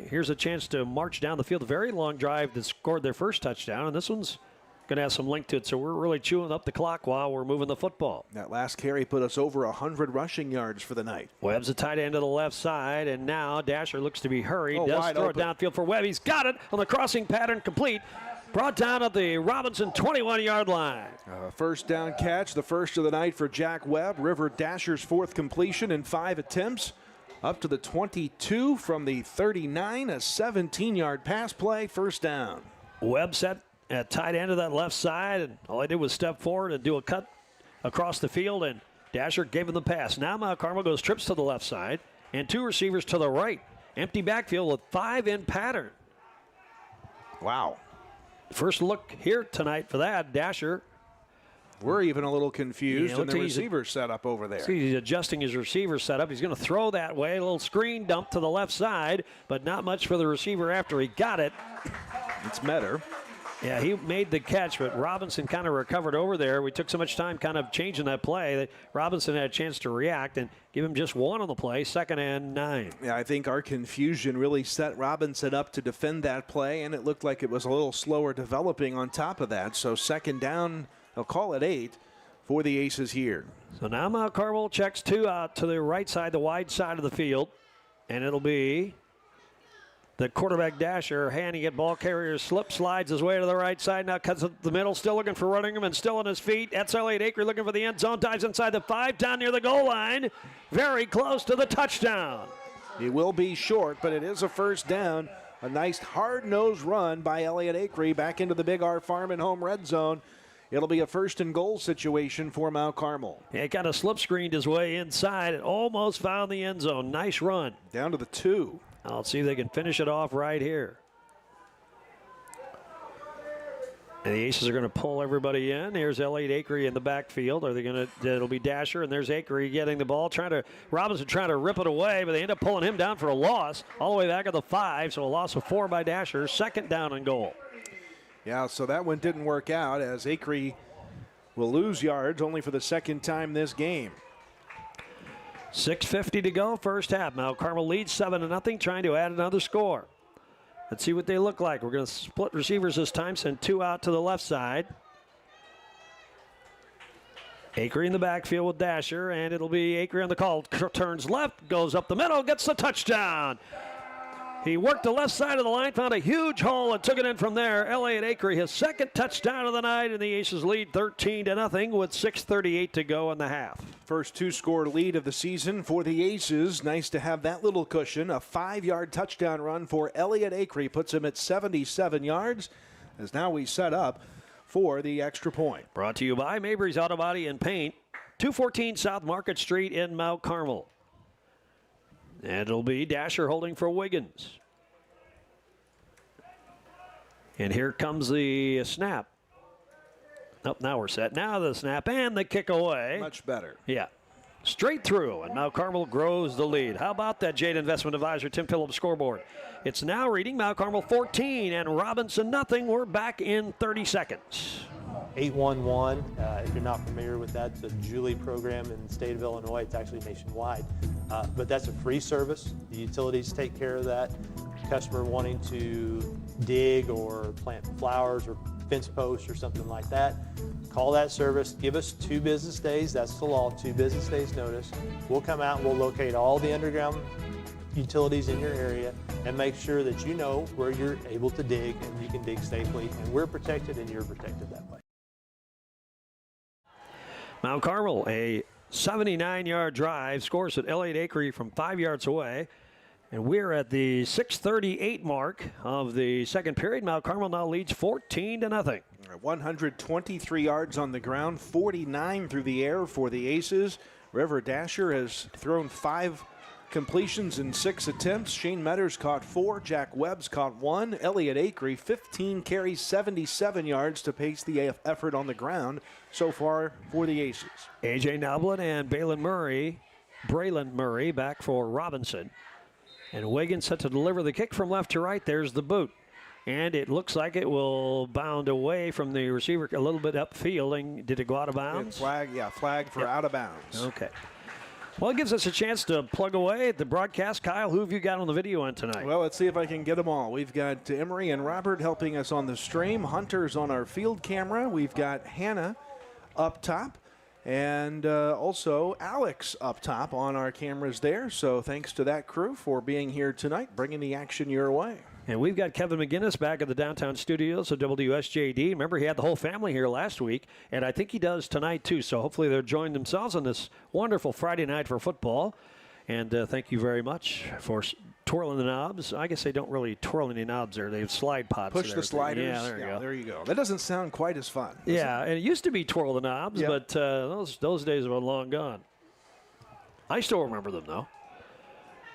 here's a chance to march down the field. A very long drive that scored their first touchdown, and this one's going to have some length to it, so we're really chewing up the clock while we're moving the football. That last carry put us over 100 rushing yards for the night. Webb's a tight end to the left side, and now Dasher looks to be hurried. Does throw open. it downfield for Webb. He's got it on the crossing pattern, complete. Brought down at the Robinson 21-yard line. First down catch, the first of the night for Jack Webb. River Dasher's 4th completion in 5 attempts. Up to the 22 from the 39, a 17-yard pass play, first down. Webb set at tight end of that left side, and all he did was step forward and do a cut across the field, and Dasher gave him the pass. Now Mount Carmel goes trips to the left side and 2 receivers to the right. Empty backfield with 5 in pattern. Wow. First look here tonight for that. Dasher. We're even a little confused in the like receiver setup over there. He's adjusting his receiver setup. He's going to throw that way. A little screen dump to the left side, but not much for the receiver after he got it. It's Metter. Yeah, he made the catch, but Robinson kind of recovered over there. We took so much time kind of changing that play that Robinson had a chance to react and give him just 1 on the play, 2nd and 9. Yeah, I think our confusion really set Robinson up to defend that play, and it looked like it was a little slower developing on top of that. So 2nd down, they'll call it 8 for the Aces here. So now Mount Carmel checks 2 out to the right side, the wide side of the field, and it'll be the quarterback Dasher handing it. Ball carrier slides his way to the right side. Now cuts up the middle, still looking for running him and still on his feet. That's Elliot Acree looking for the end zone. Dives inside the 5, down near the goal line. Very close to the touchdown. It will be short, but it is a first down. A nice hard-nosed run by Elliot Acree back into the Big R Farm and Home red zone. It'll be a 1st and goal situation for Mount Carmel. Yeah, he kind of slip screened his way inside and almost found the end zone. Nice run. Down to the 2. I'll see if they can finish it off right here. And the Aces are going to pull everybody in. Here's Elliot Acree in the backfield. Are they going to? It'll be Dasher, and there's Acree getting the ball. Robinson trying to rip it away, but they end up pulling him down for a loss all the way back at the 5. So a loss of 4 by Dasher. 2nd down and goal. Yeah, so that one didn't work out as Acree will lose yards only for the 2nd time this game. 6:50 to go, first half. Now Carmel leads 7-0, trying to add another score. Let's see what they look like. We're going to split receivers this time, send 2 out to the left side. Acree in the backfield with Dasher, and it'll be Acree on the call. Turns left, goes up the middle, gets the touchdown. He worked the left side of the line, found a huge hole, and took it in from there. Elliott Acree, his second touchdown of the night, and the Aces lead 13-0 with 6:38 to go in the half. First two-score lead of the season for the Aces. Nice to have that little cushion. A 5-yard touchdown run for Elliott Acree puts him at 77 yards, as now we set up for the extra point. Brought to you by Mabry's Auto Body and Paint, 214 South Market Street in Mount Carmel. And it'll be Dasher holding for Wiggins. And here comes the snap. Oh, now we're set. Now the snap and the kick away. Much better. Yeah. Straight through, and Mount Carmel grows the lead. How about that, Jade Investment Advisor Tim Phillips scoreboard? It's now reading Mount Carmel 14 and Robinson nothing. We're back in 30 seconds. 811, if you're not familiar with that, it's a Julie program in the state of Illinois. It's actually nationwide, but that's a free service. The utilities take care of that. Customer wanting to dig or plant flowers or fence posts or something like that, call that service, give us 2 business days, that's the law, 2 business days notice. We'll come out and we'll locate all the underground utilities in your area and make sure that you know where you're able to dig and you can dig safely, and we're protected and you're protected that way. Mount Carmel, a 79-yard drive, scores at Elliott Acree from 5 yards away. And we're at the 6:38 mark of the second period. Mount Carmel now leads 14-0. 123 yards on the ground, 49 through the air for the Aces. River Dasher has thrown 5 completions in 6 attempts. Shane Metters caught 4. Jack Webb's caught 1. Elliott Acree, 15 carries, 77 yards to pace the effort on the ground so far for the Aces. A.J. Noblin and Braylon Murray back for Robinson. And Wiggins set to deliver the kick from left to right. There's the boot. And it looks like it will bound away from the receiver a little bit upfield. And did it go out of bounds? Flag for out of bounds. Okay. Well, it gives us a chance to plug away at the broadcast. Kyle, who have you got on the video on tonight? Well, let's see if I can get them all. We've got Emery and Robert helping us on the stream. Hunter's on our field camera. We've got Hannah up top. And also Alex up top on our cameras there. So thanks to that crew for being here tonight, bringing the action your way. And we've got Kevin McGinnis back at the downtown studios of WSJD. Remember, he had the whole family here last week, and I think he does tonight too. So hopefully they're joining themselves on this wonderful Friday night for football. And thank you very much for twirling the knobs. I guess they don't really twirl any knobs there. They have slide pods. Push there. the sliders. Yeah, there you go. That doesn't sound quite as fun. Yeah, and it used to be twirl the knobs, yep. But those days are long gone. I still remember them, though.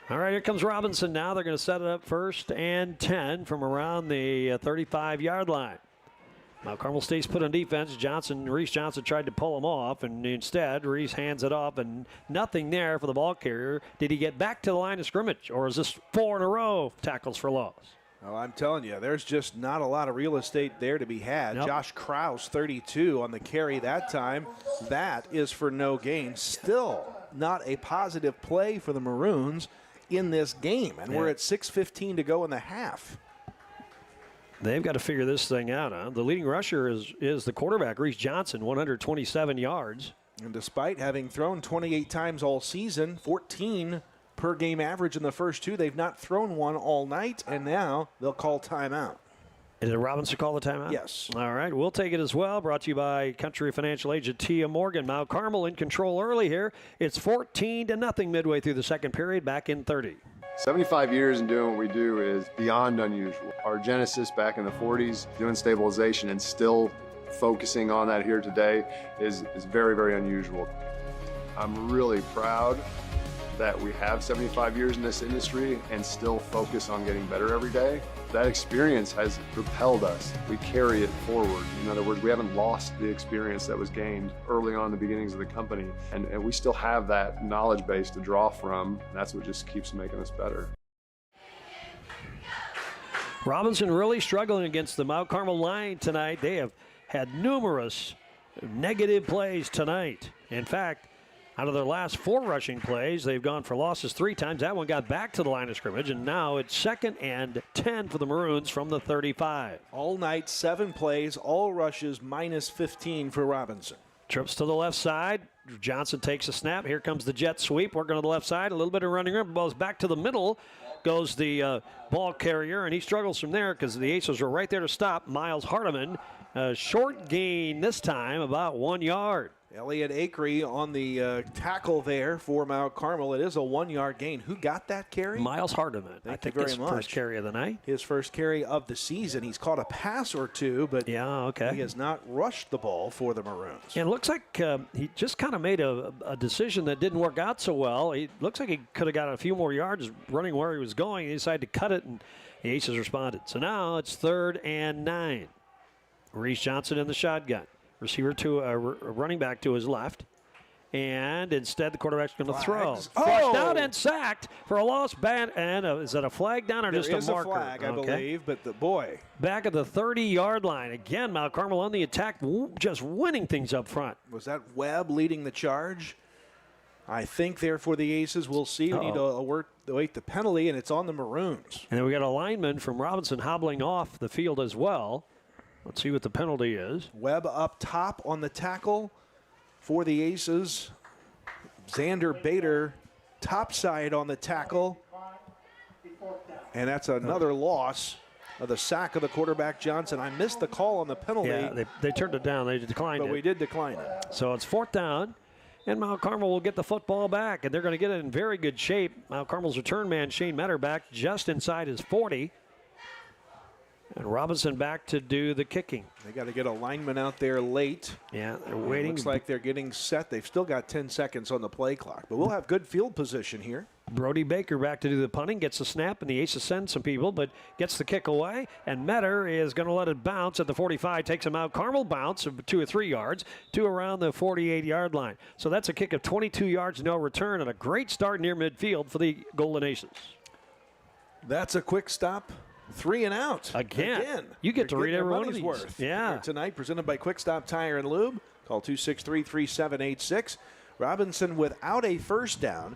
All right, here comes Robinson now. They're going to set it up 1st and 10 from around the 35-yard line. Mount Carmel State's put on defense. Reese Johnson tried to pull him off, and instead Reese hands it off, and nothing there for the ball carrier. Did he get back to the line of scrimmage, or is this 4 in a row tackles for loss? Oh, I'm telling you, there's just not a lot of real estate there to be had. Nope. Josh Krause, 32 on the carry that time. That is for no gain. Still not a positive play for the Maroons in this game, and we're at 6:15 to go in the half. They've got to figure this thing out, huh? The leading rusher is the quarterback, Reese Johnson, 127 yards. And despite having thrown 28 times all season, 14 per game average in the first 2, they've not thrown one all night, and now they'll call timeout. Is it Robinson call the timeout? Yes. All right, we'll take it as well. Brought to you by Country Financial agent Tia Morgan. Mount Carmel in control early here. It's 14-0 midway through the second period, back in 30. 75 years in doing what we do is beyond unusual. Our genesis back in the 40s, doing stabilization and still focusing on that here today is very, very unusual. I'm really proud that we have 75 years in this industry and still focus on getting better every day. That experience has propelled us. We carry it forward. In other words, we haven't lost the experience that was gained early on in the beginnings of the company. And we still have that knowledge base to draw from. And that's what just keeps making us better. Robinson really struggling against the Mount Carmel line tonight. They have had numerous negative plays tonight. In fact, out of their last 4 rushing plays, they've gone for losses 3 times. That one got back to the line of scrimmage, and now it's 2nd and 10 for the Maroons from the 35. All night, 7 plays, all rushes, minus 15 for Robinson. Trips to the left side. Johnson takes a snap. Here comes the jet sweep. Working on the left side. A little bit of running room. Ball's back to the middle. Goes the ball carrier, and he struggles from there because the Aces were right there to stop. Miles Hardiman, short gain this time, about 1 yard. Elliott Akery on the tackle there for Mount Carmel. It is a 1 yard gain. Who got that carry? Miles Hardiman. Thank I think you very his much. first carry of the night. His first carry of the season. He's caught a pass or two, but Yeah, okay. he has not rushed the ball for the Maroons. And it looks like he just kind of made a decision that didn't work out so well. He looks like he could have got a few more yards running where he was going. He decided to cut it, and the Aces responded. So now it's 3rd and 9. Reese Johnson in the shotgun. Receiver to running back to his left. And instead, the quarterback's going to throw. Flushed out and sacked for a lost bat. And is that a flag down or just a marker? There is a flag, I believe, but the boy. Back at the 30-yard line. Again, Mount Carmel on the attack, just winning things up front. Was that Webb leading the charge? I think there for the Aces. We'll see. We need to await the penalty, and it's on the Maroons. And then we got a lineman from Robinson hobbling off the field as well. Let's see what the penalty is. Webb up top on the tackle for the Aces. Xander Bader topside on the tackle. And that's another loss of the sack of the quarterback, Johnson. I missed the call on the penalty. Yeah, they turned it down. They declined it. But we did decline it. So it's 4th down, and Mount Carmel will get the football back, and they're going to get it in very good shape. Mount Carmel's return man, Shane Metter, back just inside his 40. And Robinson back to do the kicking. They got to get a lineman out there late. Yeah, they're waiting. Looks like they're getting set. They've still got 10 seconds on the play clock, but we'll have good field position here. Brody Baker back to do the punting, gets the snap, and the Aces send some people, but gets the kick away. And Metter is going to let it bounce at the 45, takes a Mount Carmel bounce of 2 or 3 yards to around the 48-yard line. So that's a kick of 22 yards, no return, and a great start near midfield for the Golden Aces. That's a quick stop. 3 and out. Again. You get to read every one of these. Worth. Yeah. Tonight, presented by Quick Stop Tire and Lube. Call 263-3786. Robinson without a first down.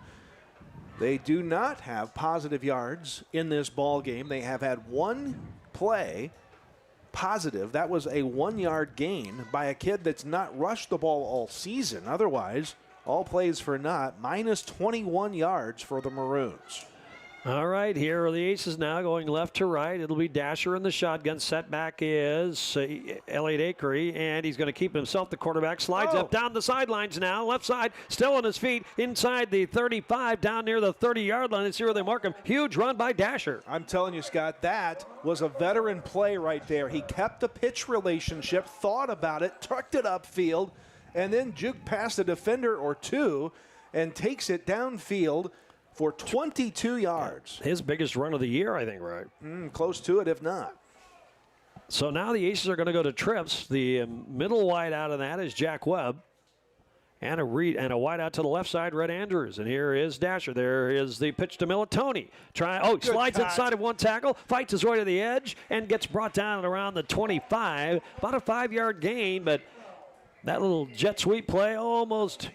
They do not have positive yards in this ball game. They have had one play positive. That was a 1 yard gain by a kid that's not rushed the ball all season. Otherwise, all plays for naught. Minus 21 yards for the Maroons. All right, here are the Aces now going left to right. It'll be Dasher in the shotgun. Setback is Elliott Akery, and he's going to keep himself. The quarterback slides up down the sidelines now. Left side, still on his feet, inside the 35, down near the 30-yard line. Let's see where they mark him. Huge run by Dasher. I'm telling you, Scott, that was a veteran play right there. He kept the pitch relationship, thought about it, tucked it upfield, and then juked past a defender or two and takes it downfield for 22 yards. His biggest run of the year, I think, right? Close to it, if not. So now the Aces are going to go to trips. The middle wide out of that is Jack Webb. And a wide out to the left side, Red Andrews. And here is Dasher. There is the pitch to Militoni. Slides inside of one tackle, fights his way to the edge, and gets brought down at around the 25. About a 5-yard gain, but that little jet sweep play almost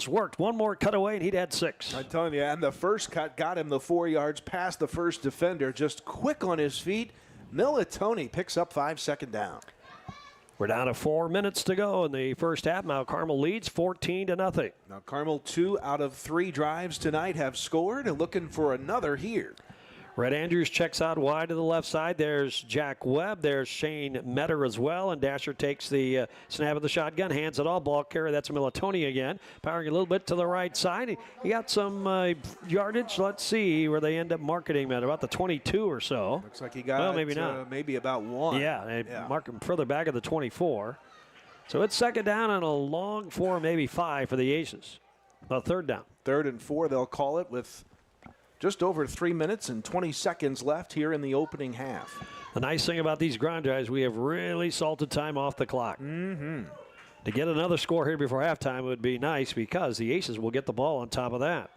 worked. One more cutaway, and he'd had 6. I'm telling you, and the first cut got him the 4 yards past the first defender. Just quick on his feet. Militoni picks up 5 second down. We're down to 4 minutes to go in the first half. Mount Carmel leads 14-0. Now Carmel 2 out of 3 drives tonight have scored and looking for another here. Red Andrews checks out wide to the left side. There's Jack Webb. There's Shane Metter as well. And Dasher takes the snap of the shotgun, hands it all. Ball carrier, that's Militoni again. Powering a little bit to the right side. He got some yardage. Let's see where they end up marketing him at. About the 22 or so. Looks like he got maybe not. Maybe about 1. Yeah, they mark him further back at the 24. So it's second down and a long 4, maybe 5 for the Aces. Well, third down. 3rd and 4, they'll call it with just over 3 minutes and 20 seconds left here in the opening half. The nice thing about these ground drives, we have really salted time off the clock. To get another score here before halftime would be nice because the Aces will get the ball on top of that.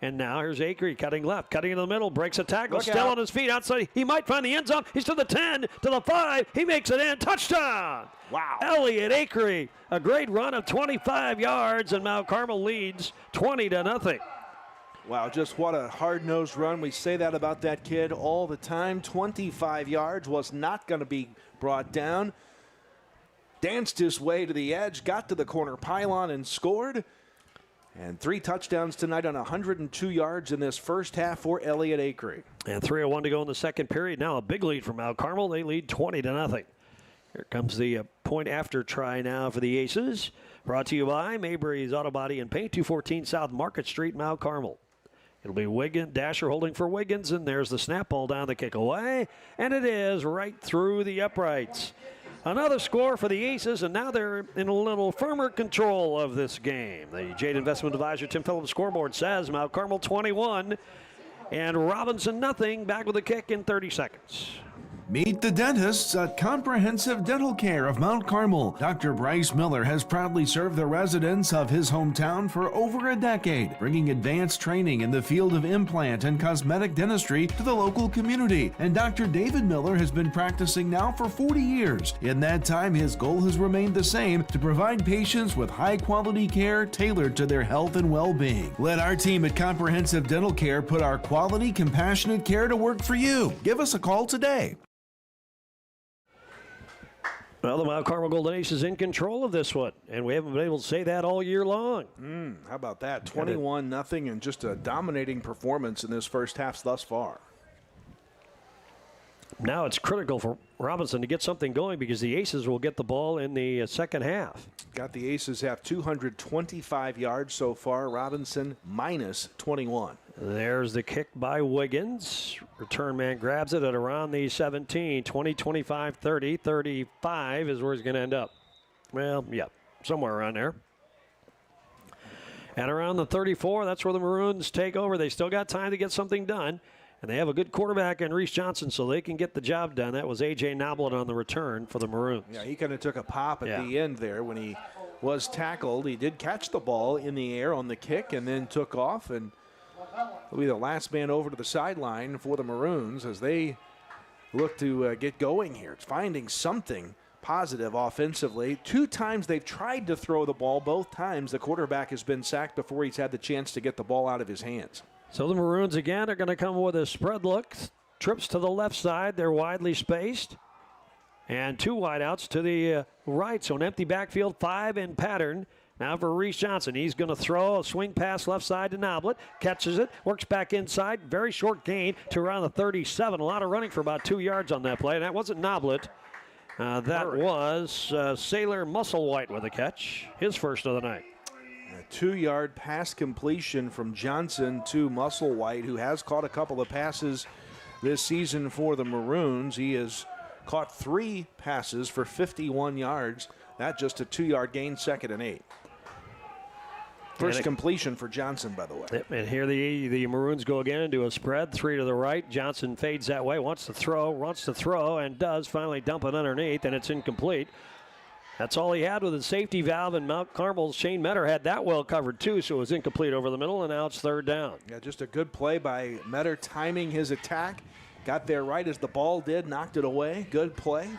And now here's Akery cutting left, cutting into the middle, breaks a tackle, still on his feet outside. He might find the end zone. He's to the 10, to the 5. He makes it in. Touchdown! Wow. Elliott Akery, a great run of 25 yards, and Mount Carmel leads 20-0. Wow, just what a hard-nosed run. We say that about that kid all the time. 25 yards was not going to be brought down. danced his way to the edge, got to the corner pylon and scored. And 3 touchdowns tonight on 102 yards in this first half for Elliott Acree. And 3:01 to go in the second period. Now a big lead for Mount Carmel. They lead 20-0. Here comes the point after try now for the Aces. Brought to you by Mabry's Auto Body and Paint, 214 South Market Street, Mount Carmel. It'll be Wiggins, Dasher holding for Wiggins, and there's the snap ball down the kick away. And it is right through the uprights. Another score for the Aces, and now they're in a little firmer control of this game. The Jade Investment Advisor Tim Phillips scoreboard says Mount Carmel 21 and Robinson nothing. Back with the kick in 30 seconds. Meet the dentists at Comprehensive Dental Care of Mount Carmel. Dr. Bryce Miller has proudly served the residents of his hometown for over a decade, bringing advanced training in the field of implant and cosmetic dentistry to the local community. And Dr. David Miller has been practicing now for 40 years. In that time, his goal has remained the same, to provide patients with high-quality care tailored to their health and well-being. Let our team at Comprehensive Dental Care put our quality, compassionate care to work for you. Give us a call today. Well, the Mount Carmel Golden Ace is in control of this one, and we haven't been able to say that all year long. How about that? 21-0, and just a dominating performance in this first half thus far. Now it's critical for Robinson to get something going because the Aces will get the ball in the second half. Got the Aces have 225 yards so far. Robinson minus 21. There's the kick by Wiggins. Return man grabs it at around the 17, 20, 25, 30, 35 is where he's going to end up. Well, yeah, somewhere around there. And around the 34, that's where the Maroons take over. They still got time to get something done. And they have a good quarterback in Reese Johnson, so they can get the job done. That was A.J. Noblet on the return for the Maroons. Yeah, he kind of took a pop at the end there when he was tackled. He did catch the ball in the air on the kick and then took off, and will be the last man over to the sideline for the Maroons as they look to get going here. It's finding something positive offensively. 2 times they've tried to throw the ball. Both times the quarterback has been sacked before he's had the chance to get the ball out of his hands. So the Maroons again are going to come with a spread look. Trips to the left side. They're widely spaced. And 2 wideouts to the right. So an empty backfield, 5 in pattern. Now for Reese Johnson. He's going to throw a swing pass left side to Noblet. Catches it. Works back inside. Very short gain to around the 37. A lot of running for about 2 yards on that play. And that wasn't Noblet. That was Sailor Musselwhite with a catch. His first of the night. A 2-yard pass completion from Johnson to Musselwhite, who has caught a couple of passes this season for the Maroons. He has caught 3 passes for 51 yards. That just a 2-yard gain, 2nd and 8. First completion for Johnson, by the way. And here the Maroons go again and do a spread. 3 to the right. Johnson fades that way, wants to throw, and does finally dump it underneath, and it's incomplete. That's all he had with his safety valve, and Mount Carmel's Shane Metter had that well covered too, so it was incomplete over the middle, and now it's 3rd down. Yeah, just a good play by Metter, timing his attack. Got there right as the ball did, knocked it away. Good play.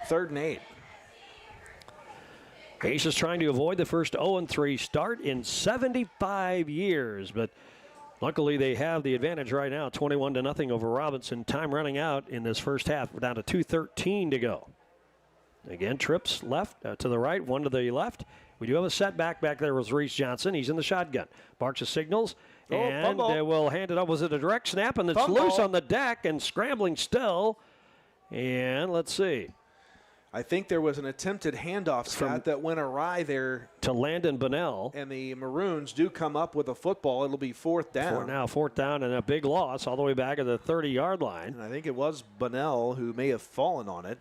3rd and 8. Ace is trying to avoid the first 0-3 start in 75 years, but luckily they have the advantage right now, 21-0 over Robinson. Time running out in this first half. We're down to 2:13 to go. Again, trips left to the right, 1 to the left. We do have a setback back there with Reese Johnson. He's in the shotgun. Barks his signals, and they will hand it up. Was it a direct snap? And it's loose on the deck and scrambling still. And let's see. I think there was an attempted handoff, Scott, that went awry there. To Landon Bunnell. And the Maroons do come up with a football. It'll be 4th down. Fourth down and a big loss all the way back at the 30-yard line. And I think it was Bunnell who may have fallen on it.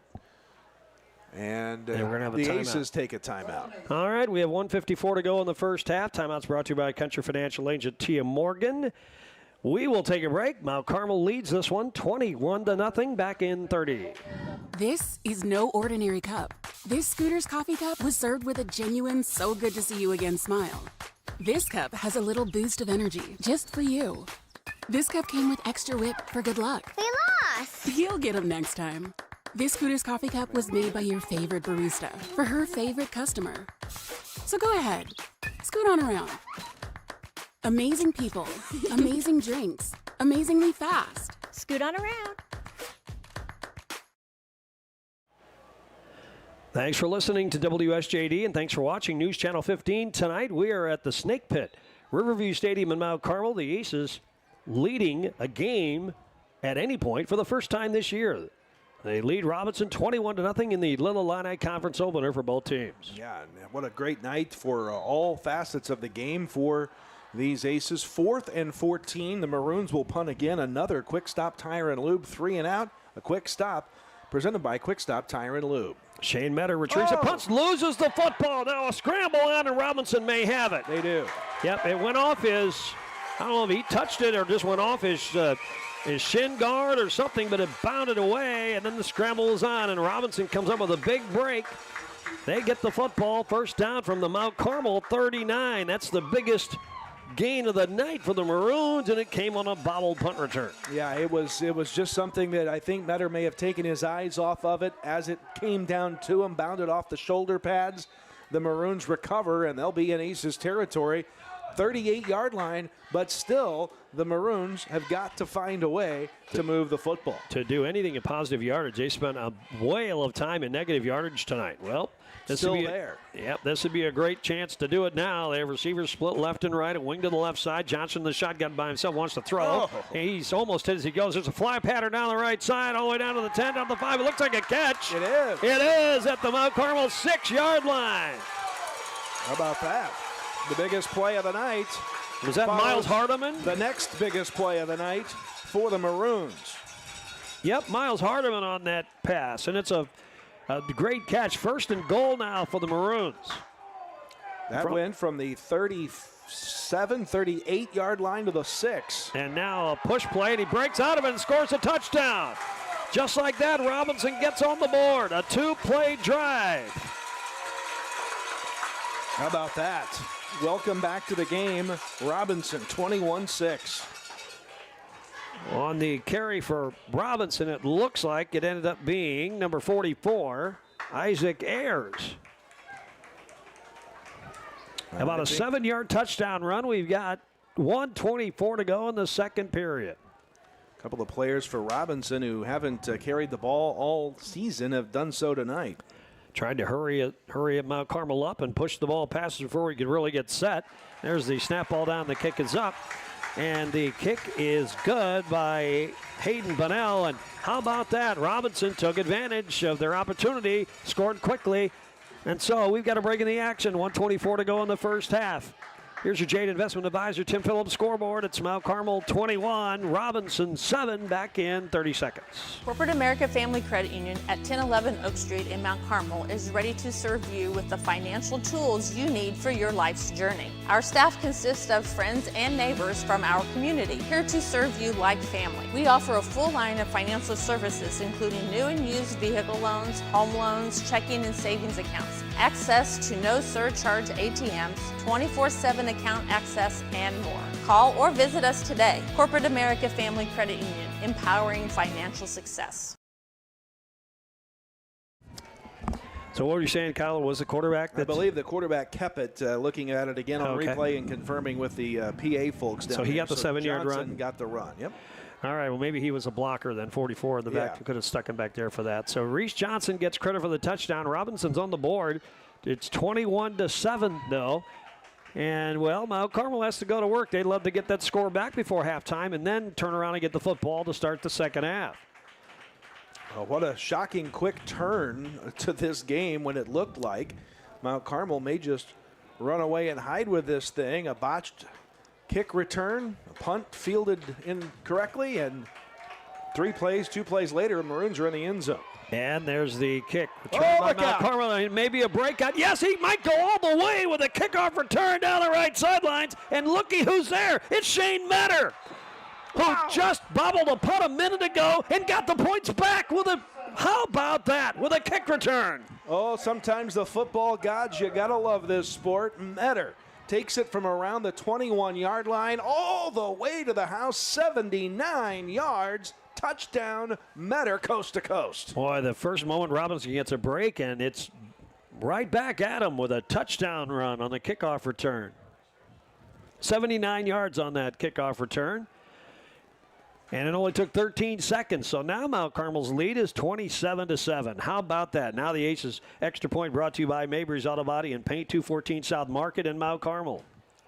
And we're gonna have a the timeout. Aces take a timeout. All right, we have 1:54 to go in the first half. Timeout's brought to you by Country Financial Agent Tia Morgan. We will take a break. Mount Carmel leads this one 21-0 back in 30. This is no ordinary cup. This Scooter's coffee cup was served with a genuine so good to see you again smile. This cup has a little boost of energy just for you. This cup came with extra whip for good luck. We lost! You'll get them next time. This Scooter's coffee cup was made by your favorite barista for her favorite customer. So go ahead, scoot on around. Amazing people, amazing drinks, amazingly fast. Scoot on around. Thanks for listening to WSJD, and thanks for watching News Channel 15. Tonight, we are at the Snake Pit, Riverview Stadium in Mount Carmel. The Aces leading a game at any point for the first time this year. They lead Robinson 21-0 in the Little Illini Conference opener for both teams. Yeah, what a great night for all facets of the game for these Aces. 4th and 14. The Maroons will punt again. Another Quick Stop Tire and Lube, 3 and out. A quick stop presented by Quick Stop Tire and Lube. Shane Metter retrieves the punts, loses the football. Now a scramble on, and Robinson may have it. They do. Yep, it went off his, I don't know if he touched it or just went off his shin guard or something, but it bounded away, and then the scramble was on, and Robinson comes up with a big break. They get the football, first down from the Mount Carmel 39. That's the biggest gain of the night for the Maroons, and it came on a bobbled punt return. Yeah, it was just something that I think Metter may have taken his eyes off of it as it came down to him, bounded off the shoulder pads. The Maroons recover, and they'll be in Aces territory. 38-yard line, but still the Maroons have got to find a way to move the football. To do anything in positive yardage, they spent a whale of time in negative yardage tonight. Well, this still would be there. Yep, this would be a great chance to do it now. They have receivers split left and right, a wing to the left side. Johnson, the shotgun by himself, wants to throw. He's almost hit as he goes. There's a fly pattern down the right side, all the way down to the 10, down to the 5. It looks like a catch. It is. It is at the Mount Carmel 6-yard line. How about that? The biggest play of the night. Was that Miles Hardiman? The next biggest play of the night for the Maroons. Yep, Miles Hardiman on that pass, and it's a great catch. First and goal now for the Maroons. That went from the 37, 38-yard line to the 6. And now a push play, and he breaks out of it and scores a touchdown. Just like that, Robinson gets on the board. A 2-play drive. How about that? Welcome back to the game. Robinson, 21-6. On the carry for Robinson, it looks like it ended up being number 44, Isaac Ayers. About a 7-yard touchdown run. We've got 1:24 to go in the second period. A couple of players for Robinson who haven't carried the ball all season have done so tonight. Tried to hurry Mount Carmel up and push the ball past before we could really get set. There's the snap ball down. The kick is up. And the kick is good by Hayden Bunnell. And how about that? Robinson took advantage of their opportunity, scored quickly. And so we've got a break in the action. 1:24 to go in the first half. Here's your Jade Investment Advisor, Tim Phillips scoreboard. It's Mount Carmel 21, Robinson 7, back in 30 seconds. Corporate America Family Credit Union at 1011 Oak Street in Mount Carmel is ready to serve you with the financial tools you need for your life's journey. Our staff consists of friends and neighbors from our community, here to serve you like family. We offer a full line of financial services, including new and used vehicle loans, home loans, checking and savings accounts, access to no surcharge ATMs, 24/7 account access, and more. Call or visit us today. Corporate America Family Credit Union, empowering financial success. So what were you saying, Kyle? Was the quarterback? I believe the quarterback kept it, looking at it again on replay and confirming with the PA folks down So he got the 7-yard run? Johnson got the run, yep. All right, well, maybe he was a blocker then, 44 in the back. We could have stuck him back there for that. So Reese Johnson gets credit for the touchdown. Robinson's on the board. It's 21-7, though. And, well, Mount Carmel has to go to work. They'd love to get that score back before halftime and then turn around and get the football to start the second half. Well, what a shocking quick turn to this game when it looked like Mount Carmel may just run away and hide with this thing. A botched kick return, a punt fielded incorrectly, and 2 plays later, Maroons are in the end zone. And there's the kick. Return by Mount Carmel. Maybe a breakout. Yes, he might go all the way with a kickoff return down the right sidelines. And looky who's there. It's Shane Metter, who just bobbled a punt a minute ago and got the points back with a, how about that, with a kick return. Oh, sometimes the football gods, you got to love this sport. Metter takes it from around the 21-yard line all the way to the house, 79 yards. Touchdown, Metter, coast to coast. Boy, the first moment Robinson gets a break, and it's right back at him with a touchdown run on the kickoff return. 79 yards on that kickoff return. And it only took 13 seconds. So now Mount Carmel's lead is 27-7. How about that? Now the Aces extra point brought to you by Mabry's Auto Body and Paint, 214 South Market in Mount Carmel.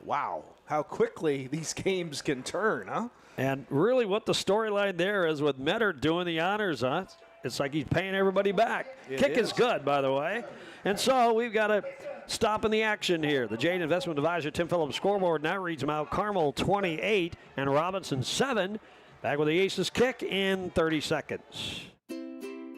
Wow, how quickly these games can turn, huh? And really what the storyline there is with Metter doing the honors, huh? It's like he's paying everybody back. Kick is good, by the way. And so we've got to stop in the action here. The Jade Investment Advisor Tim Phillips scoreboard now reads Mount Carmel 28 and Robinson 7. Back with the Aces kick in 30 seconds.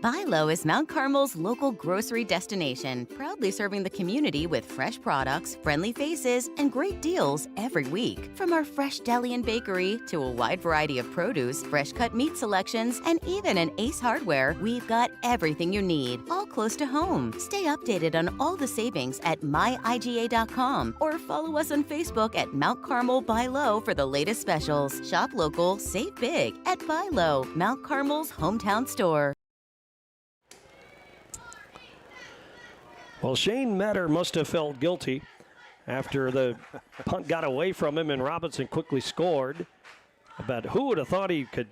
Buy Low is Mount Carmel's local grocery destination, proudly serving the community with fresh products, friendly faces, and great deals every week. From our fresh deli and bakery to a wide variety of produce, fresh cut meat selections, and even an Ace Hardware, we've got everything you need, all close to home. Stay updated on all the savings at myiga.com or follow us on Facebook at Mount Carmel Buy Low for the latest specials. Shop local, save big at Buy Low, Mount Carmel's hometown store. Well, Shane Metter must have felt guilty after the punt got away from him and Robinson quickly scored. But who would have thought he could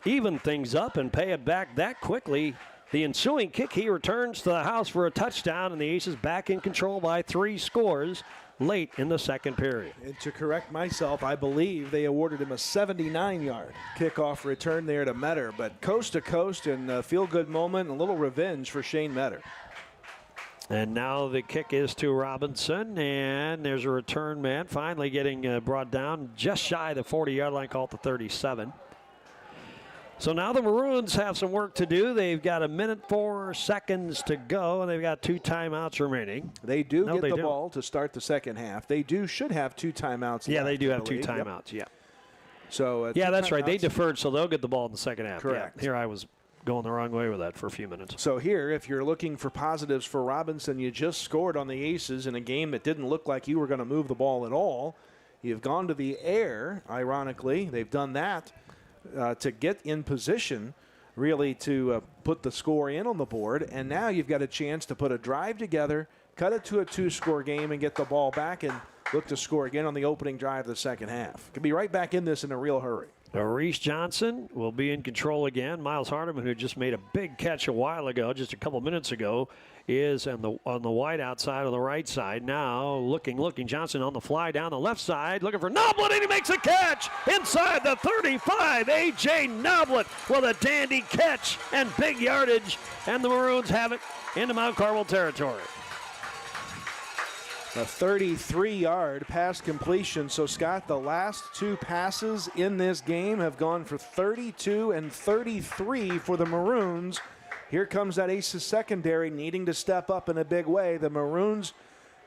even things up and pay it back that quickly? The ensuing kick, he returns to the house for a touchdown, and the Aces back in control by 3 scores late in the second period. And to correct myself, I believe they awarded him a 79-yard kickoff return there to Metter. But coast to coast and a feel-good moment, and a little revenge for Shane Metter. And now the kick is to Robinson, and there's a return man finally getting brought down just shy of the 40-yard line, called the 37. So now the Maroons have some work to do. They've got 1:04 seconds to go, and they've got 2 timeouts remaining. They do get the ball to start the second half. They should have 2 timeouts. Yeah, left, they do have I 2 timeouts, yep. So yeah, that's right. They deferred, so they'll get the ball in the second half. Correct. Yeah, here I was going the wrong way with that for a few minutes. So here, if you're looking for positives for Robinson, you just scored on the Aces in a game that didn't look like you were going to move the ball at all. You've gone to the air, ironically. They've done that to get in position, really, to put the score in on the board. And now you've got a chance to put a drive together, cut it to a 2-score game, and get the ball back and look to score again on the opening drive of the second half. Could be right back in this in a real hurry. Reese Johnson will be in control again. Miles Hardeman, who just made a big catch a while ago, just a couple minutes ago, is on the wide outside on the right side. Now looking. Johnson on the fly down the left side, looking for Noblet, and he makes a catch inside the 35. A.J. Noblet with a dandy catch and big yardage, and the Maroons have it into Mount Carmel territory. A 33-yard pass completion. So, Scott, the last 2 passes in this game have gone for 32 and 33 for the Maroons. Here comes that Aces secondary needing to step up in a big way. The Maroons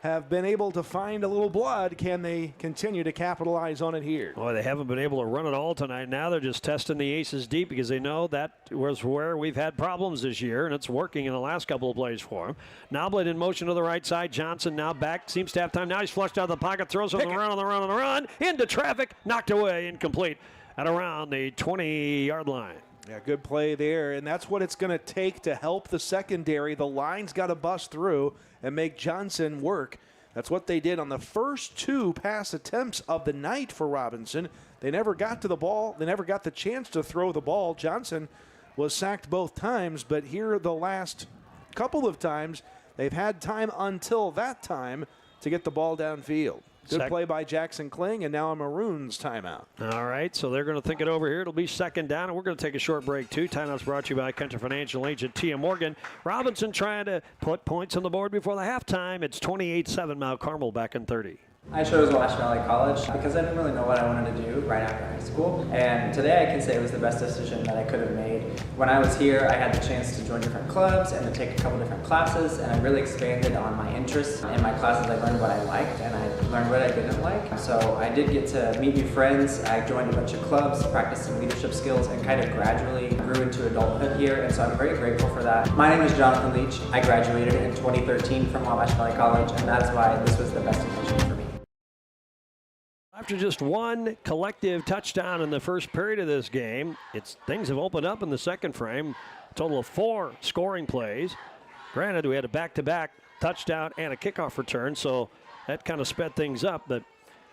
have been able to find a little blood. Can they continue to capitalize on it here? Boy, they haven't been able to run it all tonight. Now they're just testing the Aces deep because they know that was where we've had problems this year, and it's working in the last couple of plays for them. Noblet in motion to the right side. Johnson now back. Seems to have time. Now he's flushed out of the pocket. Throws on the run. Into traffic. Knocked away. Incomplete at around the 20-yard line. Yeah, good play there, and that's what it's going to take to help the secondary. The line's got to bust through and make Johnson work. That's what they did on the first 2 pass attempts of the night for Robinson. They never got to the ball. They never got the chance to throw the ball. Johnson was sacked both times, but here the last couple of times, they've had time until that time to get the ball downfield. Good play by Jackson Kling, and now a Maroons timeout. All right, so they're going to think it over here. It'll be second down, and we're going to take a short break, too. Timeout's brought to you by Country Financial Agent Tia Morgan. Robinson trying to put points on the board before the halftime. It's 28-7, Mount Carmel back in 30. I chose Wabash Valley College because I didn't really know what I wanted to do right after high school. And today I can say it was the best decision that I could have made. When I was here, I had the chance to join different clubs and to take a couple different classes, and I really expanded on my interests. In my classes, I learned what I liked and I learned what I didn't like. So I did get to meet new friends. I joined a bunch of clubs, practiced some leadership skills, and kind of gradually grew into adulthood here. And so I'm very grateful for that. My name is Jonathan Leach. I graduated in 2013 from Wabash Valley College, and that's why this was the best decision for me. After just 1 collective touchdown in the first period of this game, things have opened up in the second frame. A total of 4 scoring plays. Granted, we had a back-to-back touchdown and a kickoff return, so that kind of sped things up. But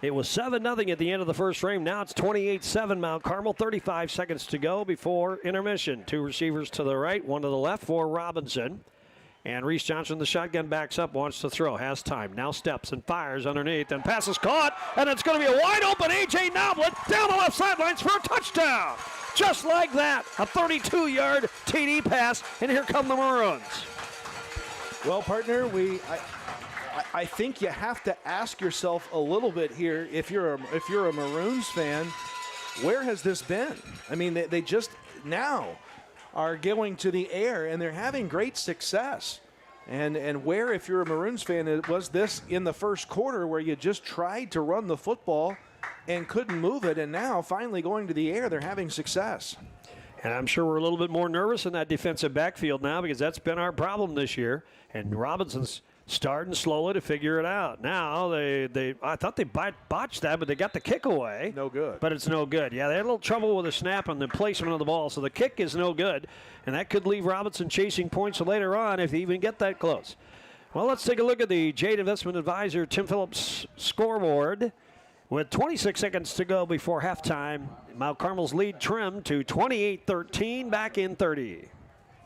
It was 7-0 at the end of the first frame. Now it's 28-7 Mount Carmel. 35 seconds to go before intermission. 2 receivers to the right, 1 to the left for Robinson. And Reese Johnson, the shotgun, backs up, wants to throw, has time. Now steps and fires underneath, and pass is caught, and it's going to be a wide open A.J. Noblet down the left sidelines for a touchdown. Just like that, a 32-yard TD pass, and here come the Maroons. Well, partner, I think you have to ask yourself a little bit here, if you're a Maroons fan, where has this been? I mean, they just now are going to the air, and they're having great success. And where, if you're a Maroons fan, was this in the first quarter where you just tried to run the football and couldn't move it, and now finally going to the air, they're having success. And I'm sure we're a little bit more nervous in that defensive backfield now because that's been our problem this year. And Robinson's starting slowly to figure it out. Now, I thought they botched that, but they got the kick away. No good. But it's no good. Yeah, they had a little trouble with the snap and the placement of the ball, so the kick is no good. And that could leave Robinson chasing points later on if they even get that close. Well, let's take a look at the Jade Investment Advisor Tim Phillips scoreboard. With 26 seconds to go before halftime, Mount Carmel's lead trimmed to 28-13 back in 30.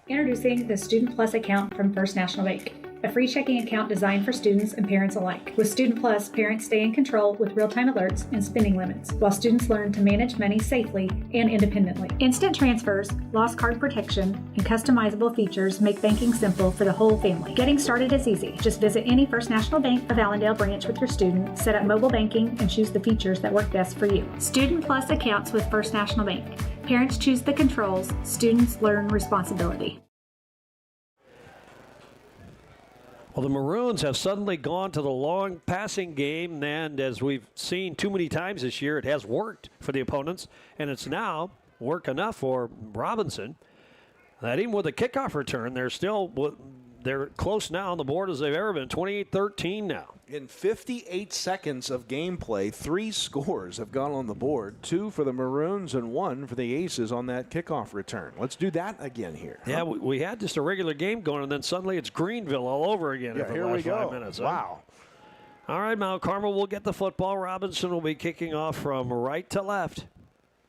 Introducing the Student Plus account from First National Bank, a free checking account designed for students and parents alike. With Student Plus, parents stay in control with real-time alerts and spending limits, while students learn to manage money safely and independently. Instant transfers, lost card protection, and customizable features make banking simple for the whole family. Getting started is easy. Just visit any First National Bank of Allendale branch with your student, set up mobile banking, and choose the features that work best for you. Student Plus accounts with First National Bank. Parents choose the controls, students learn responsibility. Well, the Maroons have suddenly gone to the long passing game, and as we've seen too many times this year, it has worked for the opponents, and it's now work enough for Robinson that even with a kickoff return, they're close now on the board as they've ever been, 28-13 now. In 58 seconds of gameplay, 3 scores have gone on the board, 2 for the Maroons and 1 for the Aces on that kickoff return. Let's do that again here. Yeah, we had just a regular game going, and then suddenly it's Greenville all over again. Yeah, here we go. 5 minutes. Wow. All right, Mount Carmel will get the football. Robinson will be kicking off from right to left.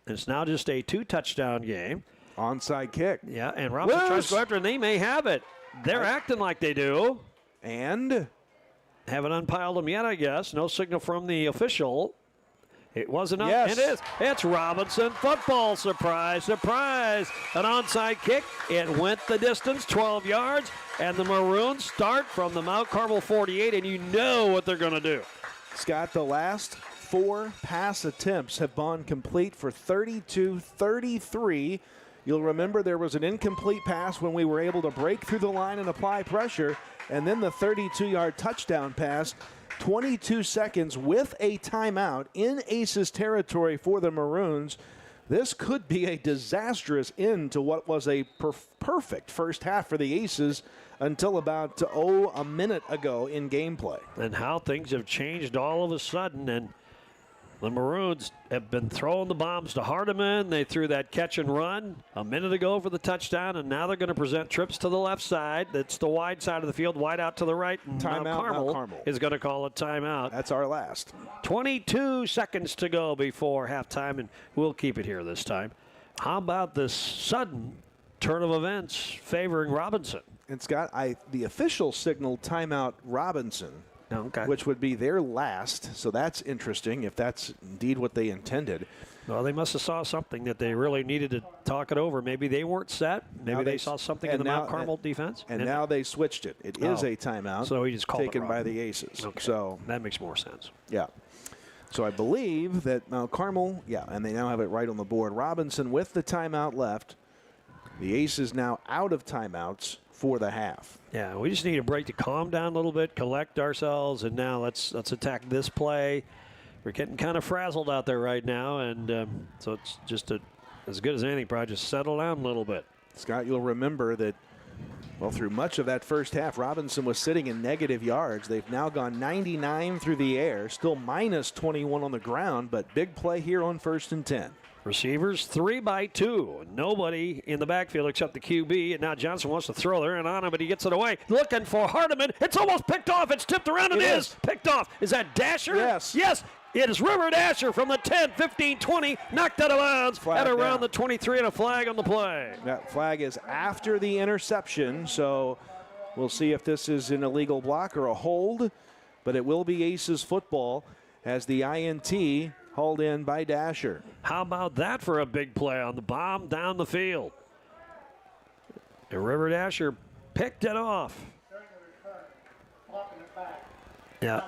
It's now just a 2-touchdown game. Onside kick. Yeah, and Robinson tries to go after, and they may have it. They're acting like they do. And haven't unpiled them yet, I guess. No signal from the official. It wasn't up. Yes. It is. It's Robinson football. Surprise, surprise. An onside kick. It went the distance, 12 yards. And the Maroons start from the Mount Carmel 48, and you know what they're going to do. Scott, the last 4 pass attempts have gone complete for 32-33. You'll remember there was an incomplete pass when we were able to break through the line and apply pressure, and then the 32-yard touchdown pass, 22 seconds with a timeout in Aces territory for the Maroons. This could be a disastrous end to what was a perfect first half for the Aces until about a minute ago in gameplay. And how things have changed all of a sudden, and the Maroons have been throwing the bombs to Hardiman. They threw that catch and run a minute ago for the touchdown, and now they're going to present trips to the left side. That's the wide side of the field, wide out to the right. Timeout, Mount Carmel is going to call a timeout. That's our last. 22 seconds to go before halftime, and we'll keep it here this time. How about this sudden turn of events favoring Robinson? And Scott, the official signaled timeout Robinson. Okay. Which would be their last, so that's interesting if that's indeed what they intended. Well, they must have saw something that they really needed to talk it over. Maybe they weren't set. Maybe they saw something in the Mount Carmel defense. And now they switched it. It is a timeout so he just called taken by the Aces. Okay. So that makes more sense. Yeah. So I believe that Mount Carmel, and they now have it right on the board. Robinson with the timeout left. The Aces now out of timeouts for the half. Yeah, we just need a break to calm down a little bit, collect ourselves, and now let's attack this play. We're getting kind of frazzled out there right now, and so it's just as good as anything, probably just settle down a little bit. Scott, you'll remember that, well, through much of that first half, Robinson was sitting in negative yards. They've now gone 99 through the air, still minus 21 on the ground, but big play here on 1st and 10. Receivers 3 by 2. Nobody in the backfield except the QB. And now Johnson wants to throw there and on him, but he gets it away. Looking for Hardiman. It's almost picked off. It's tipped around. It is picked off. Is that Dasher? Yes. Yes. It is River Dasher from the 10, 15, 20, knocked out of bounds at around the 23 and a flag on the play. That flag is after the interception, so we'll see if this is an illegal block or a hold, but it will be Aces football as the INT hauled in by Dasher. How about that for a big play on the bomb down the field? And River Dasher picked it off. Yeah,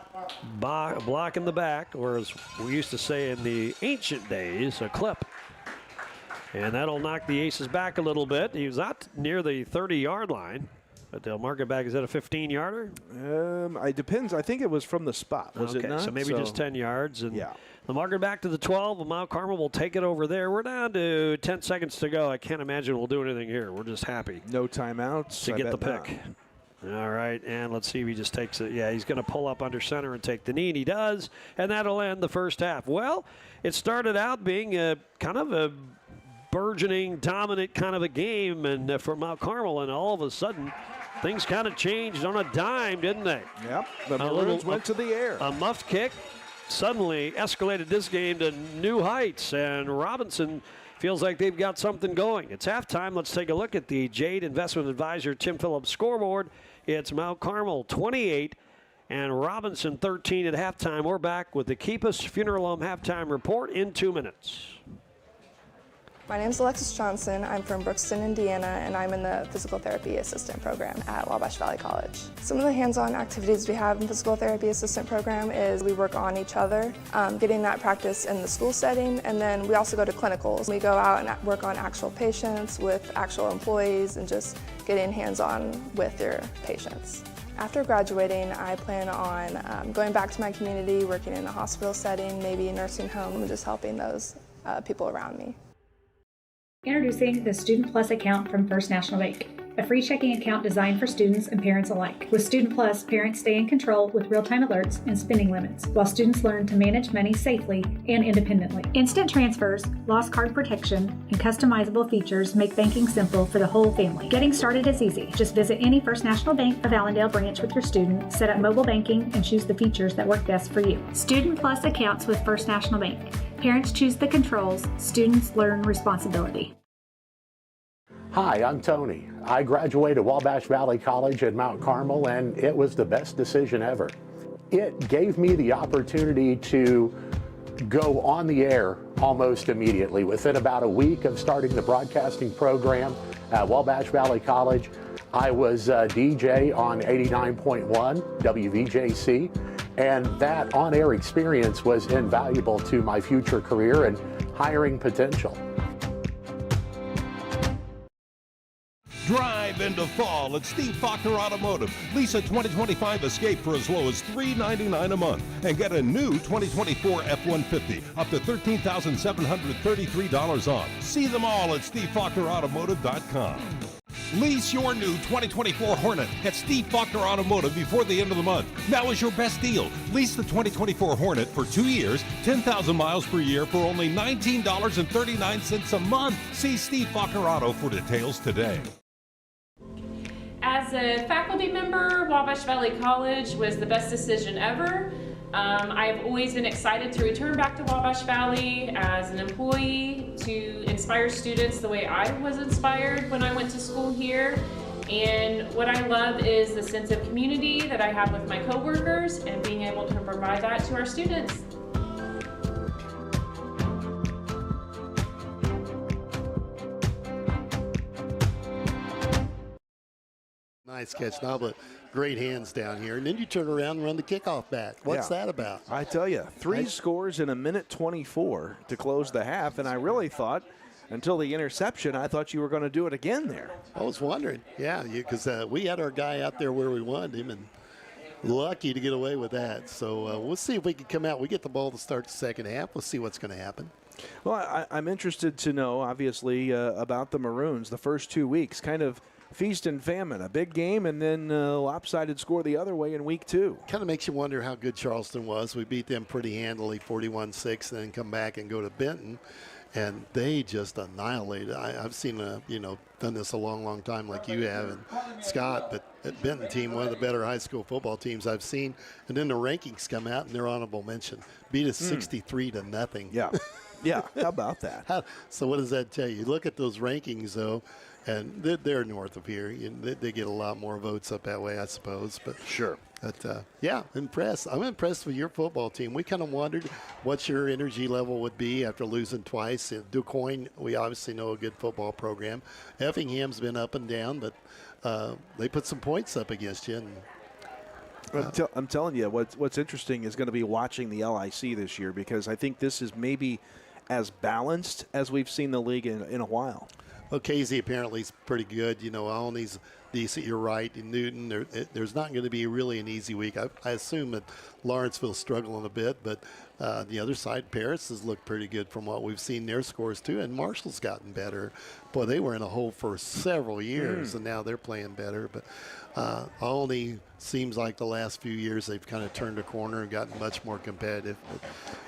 block in the back, or as we used to say in the ancient days, a clip. And that'll knock the Aces back a little bit. He was not near the 30-yard line, but they'll mark it back. Is that a 15-yarder? It depends. I think it was from the spot, was it not? So maybe just 10 yards. And yeah. They'll mark it back to the 12. Mount Carmel will take it over there. We're down to 10 seconds to go. I can't imagine we'll do anything here. We're just happy. No timeouts. To get the pick. All right, and let's see if he just takes it. Yeah, he's going to pull up under center and take the knee, and he does, and that'll end the first half. Well, it started out being a kind of a burgeoning, dominant kind of a game and for Mount Carmel, and all of a sudden, things kind of changed on a dime, didn't they? Yep, the Maroons went to the air. A muffed kick suddenly escalated this game to new heights, and Robinson feels like they've got something going. It's halftime. Let's take a look at the Jade Investment Advisor Tim Phillips scoreboard. It's Mount Carmel 28 and Robinson 13 at halftime. We're back with the Keepus Funeral Home halftime report in 2 minutes. My name is Alexis Johnson. I'm from Brookston, Indiana, and I'm in the Physical Therapy Assistant Program at Wabash Valley College. Some of the hands-on activities we have in the Physical Therapy Assistant Program is we work on each other, getting that practice in the school setting, and then we also go to clinicals. We go out and work on actual patients with actual employees and just getting hands-on with your patients. After graduating, I plan on going back to my community, working in a hospital setting, maybe a nursing home, and just helping those people around me. Introducing the Student Plus account from First National Bank, a free checking account designed for students and parents alike. With Student Plus, parents stay in control with real-time alerts and spending limits, while students learn to manage money safely and independently. Instant transfers, lost card protection, and customizable features make banking simple for the whole family. Getting started is easy. Just visit any First National Bank of Allendale branch with your student, set up mobile banking, and choose the features that work best for you. Student Plus accounts with First National Bank. Parents choose the controls, students learn responsibility. Hi, I'm Tony. I graduated Wabash Valley College at Mount Carmel, and it was the best decision ever. It gave me the opportunity to go on the air almost immediately. Within about a week of starting the broadcasting program at Wabash Valley College, I was a DJ on 89.1 WVJC, and that on-air experience was invaluable to my future career and hiring potential. Drive into fall at Steve Faulkner Automotive. Lease a 2025 Escape for as low as $399 a month and get a new 2024 F-150 up to $13,733 off. See them all at SteveFaulknerAutomotive.com. Lease your new 2024 Hornet at Steve Faulkner Automotive before the end of the month. Now is your best deal. Lease the 2024 Hornet for 2 years, 10,000 miles per year for only $19.39 a month. See Steve Faulkner Auto for details today. As a faculty member, Wabash Valley College was the best decision ever. I've always been excited to return back to Wabash Valley as an employee to inspire students the way I was inspired when I went to school here. And what I love is the sense of community that I have with my coworkers and being able to provide that to our students. Nice catch now, but great hands down here. And then you turn around and run the kickoff back. What's that about? I tell you, three scores in a minute 24 to close the half, and I really thought, until the interception, I thought you were going to do it again there. I was wondering, yeah, because we had our guy out there where we wanted him, and lucky to get away with that. So we'll see if we can come out. We get the ball to start the second half. We'll see what's going to happen. Well, I'm interested to know, obviously, about the Maroons. The first 2 weeks, kind of feast and famine, a big game, and then lopsided score the other way in week 2. Kind of makes you wonder how good Charleston was. We beat them pretty handily, 41-6, then come back and go to Benton. and they just annihilated. I've seen done this a long time like you have, and Scott, but at Benton team, one of the better high school football teams I've seen. And then the rankings come out, and they're honorable mention. Beat us 63-0. Yeah. Yeah, how about that? So what does that tell you? Look at those rankings, though, and they're north of here. They get a lot more votes up that way, I suppose. But sure. But, yeah, impressed. I'm impressed with your football team. We kind of wondered what your energy level would be after losing twice. DuQuoin, we obviously know a good football program. Effingham's been up and down, but they put some points up against you. And, I'm telling you, what's interesting is going to be watching the LIC this year, because I think this is maybe as balanced as we've seen the league in a while. Well, Casey apparently is pretty good. Alney's decent. You're right. In Newton, there's not going to be really an easy week. I assume that Lawrenceville's struggling a bit, but the other side, Paris has looked pretty good from what we've seen their scores too, and Marshall's gotten better. Boy, they were in a hole for several years, and now they're playing better. But Olney seems like the last few years they've kind of turned a corner and gotten much more competitive.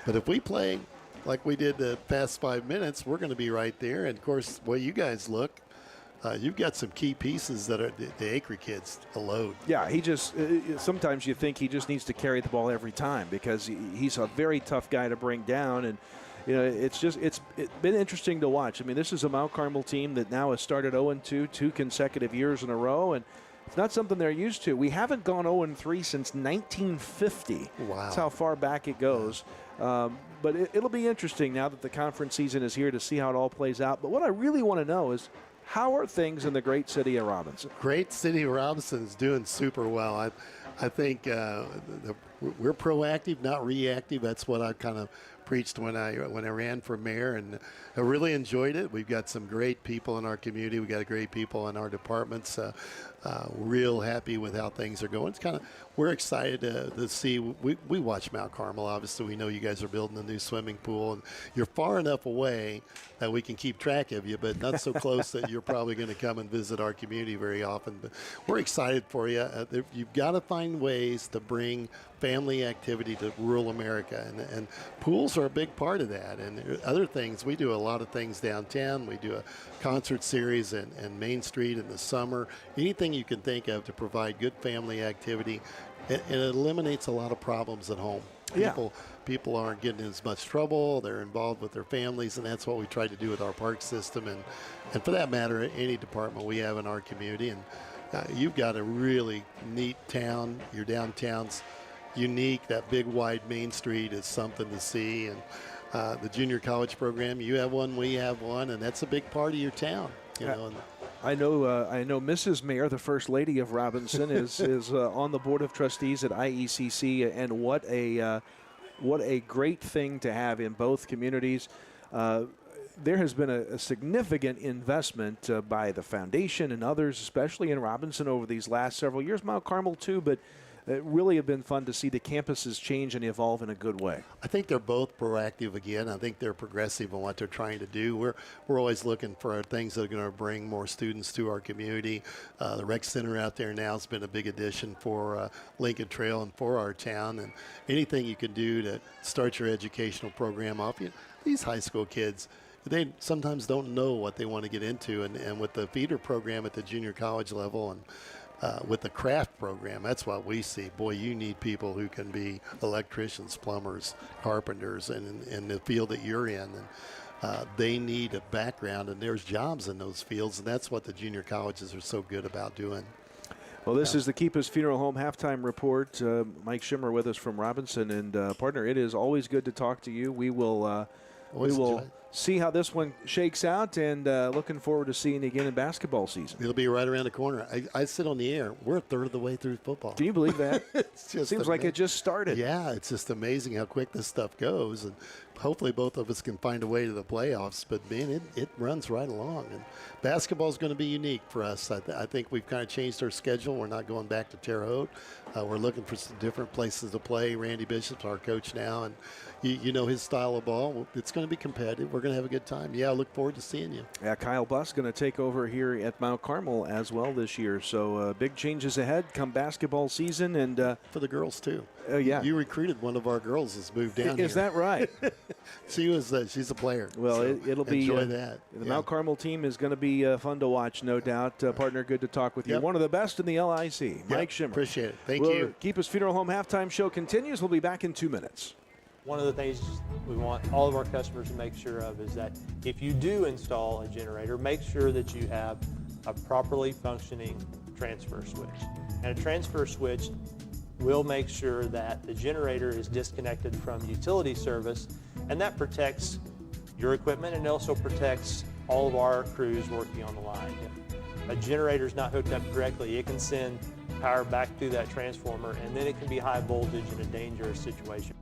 But if we play like we did the past 5 minutes, we're going to be right there. And, of course, the way you guys look, you've got some key pieces that are the Acre kid's a load. Yeah, he just sometimes you think he just needs to carry the ball every time, because he's a very tough guy to bring down. And it's been interesting to watch. I mean, this is a Mount Carmel team that now has started 0-2 2 consecutive years in a row, and it's not something they're used to. We haven't gone 0-3 since 1950. Wow. That's how far back it goes. But it'll be interesting now that the conference season is here to see how it all plays out. But what I really want to know is, how are things in the great city of Robinson? Great city of Robinson is doing super well. I think we're proactive, not reactive. That's what I kind of preached when I ran for mayor, and I really enjoyed it. We've got some great people in our community. We've got great people in our departments. Real happy with how things are going. We're excited to see. We watch Mount Carmel. Obviously, we know you guys are building a new swimming pool, and you're far enough away that we can keep track of you, but not so close that you're probably going to come and visit our community very often. But we're excited for you. You've got to find ways to bring family activity to rural America, and pools are a big part of that. And other things, we do a lot of things downtown. We do a concert series in Main Street in the summer. Anything you can think of to provide good family activity, and it eliminates a lot of problems at home. People aren't getting in as much trouble. They're involved with their families, and that's what we try to do with our park system, and for that matter, any department we have in our community. And you've got a really neat town. Your downtown's unique. That big wide Main Street is something to see. And the junior college program, you have one, we have one, and that's a big part of your town. I know Mrs. Mayor, the First Lady of Robinson, is on the Board of Trustees at IECC, and what a great thing to have in both communities. There has been a significant investment by the foundation and others, especially in Robinson, over these last several years. Mount Carmel too, but it really have been fun to see the campuses change and evolve in a good way. I think they're both proactive again. I think they're progressive in what they're trying to do. We're always looking for things that are going to bring more students to our community. The rec center out there now has been a big addition for Lincoln Trail and for our town. And anything you can do to start your educational program off. These high school kids, they sometimes don't know what they want to get into. And with the feeder program at the junior college level, and with the craft program, that's what we see. Boy, you need people who can be electricians, plumbers, carpenters, and in the field that you're in. And they need a background, and there's jobs in those fields, and that's what the junior colleges are so good about doing. Well, this is the Keepus Funeral Home halftime report. Mike Schimmer with us from Robinson, and partner, it is always good to talk to you. We will see how this one shakes out, and looking forward to seeing you again in basketball season. It'll be right around the corner. I sit on the air. We're a third of the way through football. Can you believe that? It seems like it just started. Yeah, it's just amazing how quick this stuff goes, and hopefully both of us can find a way to the playoffs. But, man, it runs right along. And basketball is going to be unique for us. I think we've kind of changed our schedule. We're not going back to Terre Haute. We're looking for some different places to play. Randy Bishop's our coach now, and you know his style of ball. It's going to be competitive. We're going to have a good time. Yeah, I look forward to seeing you. Yeah, Kyle Buss going to take over here at Mount Carmel as well this year. So big changes ahead come basketball season. And for the girls, too. Yeah. You recruited one of our girls that's moved down here. Is that right? She's a player. Well, so it'll be enjoy that. The Mount Carmel team is going to be fun to watch, no doubt. Partner, good to talk with you. Yep. One of the best in the LIC, Mike Schimmer. Appreciate it. Thank you. Keepers Funeral Home halftime show continues. We'll be back in 2 minutes. One of the things we want all of our customers to make sure of is that if you do install a generator, make sure that you have a properly functioning transfer switch. And a transfer switch will make sure that the generator is disconnected from utility service, and that protects your equipment and also protects all of our crews working on the line. If a generator is not hooked up correctly, it can send power back through that transformer, and then it can be high voltage in a dangerous situation.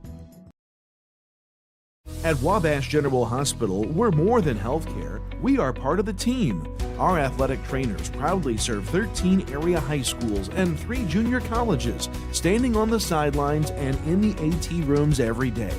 At Wabash General Hospital, we're more than healthcare. We are part of the team. Our athletic trainers proudly serve 13 area high schools and 3 junior colleges, standing on the sidelines and in the AT rooms every day.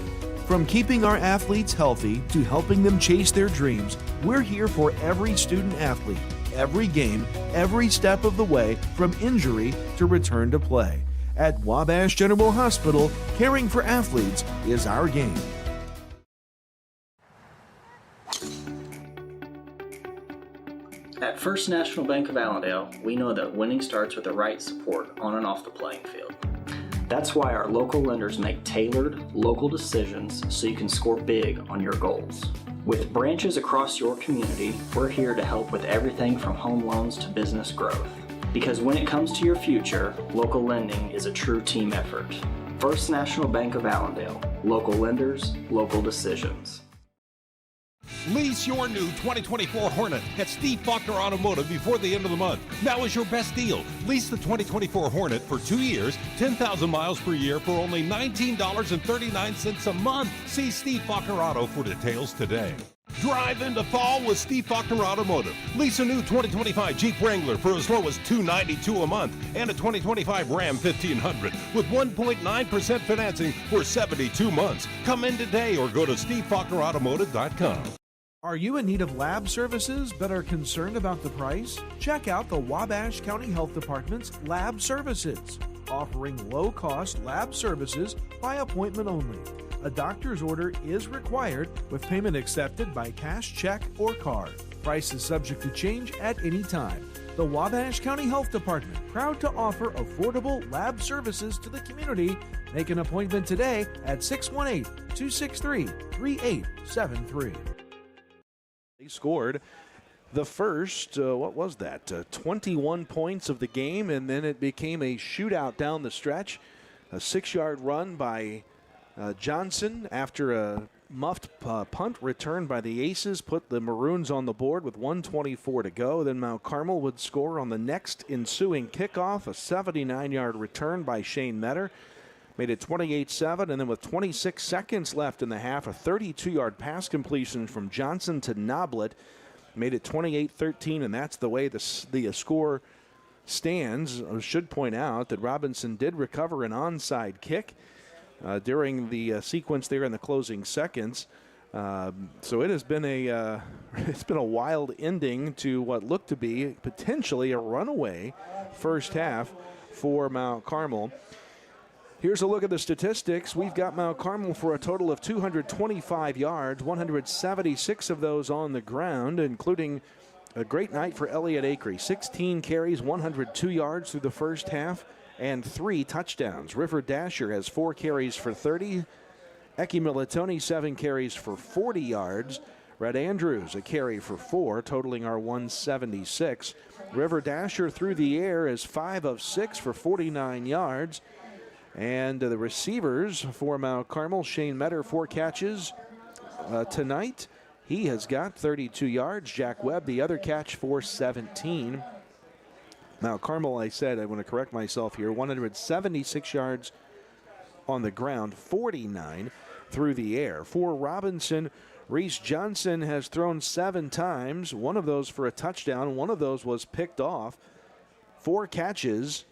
From keeping our athletes healthy to helping them chase their dreams, we're here for every student athlete, every game, every step of the way, from injury to return to play. At Wabash General Hospital, caring for athletes is our game. At First National Bank of Allendale, we know that winning starts with the right support on and off the playing field. That's why our local lenders make tailored, local decisions so you can score big on your goals. With branches across your community, we're here to help with everything from home loans to business growth. Because when it comes to your future, local lending is a true team effort. First National Bank of Allendale, local lenders, local decisions. Lease your new 2024 Hornet at Steve Faulkner Automotive before the end of the month. Now is your best deal. Lease the 2024 Hornet for 2 years, 10,000 miles per year for only $19.39 a month. See Steve Faulkner Auto for details today. Drive into fall with Steve Faulkner Automotive. Lease a new 2025 Jeep Wrangler for as low as $292 a month and a 2025 Ram 1500 with 1.9% financing for 72 months. Come in today or go to stevefaulknerautomotive.com. Are you in need of lab services but are concerned about the price? Check out the Wabash County Health Department's Lab Services, offering low-cost lab services by appointment only. A doctor's order is required with payment accepted by cash, check, or card. Price is subject to change at any time. The Wabash County Health Department, proud to offer affordable lab services to the community. Make an appointment today at 618-263-3873. They scored the first, 21 points of the game, and then it became a shootout down the stretch. A 6-yard run by Johnson after a muffed punt return by the Aces put the Maroons on the board with 1:24 to go. Then Mount Carmel would score on the next ensuing kickoff, a 79-yard return by Shane Metter. Made it 28-7, and then with 26 seconds left in the half, a 32-yard pass completion from Johnson to Noblet made it 28-13, and that's the way the score stands. I should point out that Robinson did recover an onside kick during the sequence there in the closing seconds. So it has been a wild ending to what looked to be potentially a runaway first half for Mount Carmel. Here's a look at the statistics. We've got Mount Carmel for a total of 225 yards, 176 of those on the ground, including a great night for Elliott Acree. 16 carries, 102 yards through the first half, and 3 touchdowns. River Dasher has 4 carries for 30. Eki Militoni, 7 carries for 40 yards. Red Andrews, a carry for 4, totaling our 176. River Dasher through the air is 5 of 6 for 49 yards. And the receivers for Mount Carmel, Shane Metter, 4 catches tonight. He has got 32 yards. Jack Webb, the other catch for 17. Mount Carmel, I want to correct myself here, 176 yards on the ground, 49 through the air. For Robinson, Reese Johnson has thrown 7 times, 1 of those for a touchdown, 1 of those was picked off. 4 catches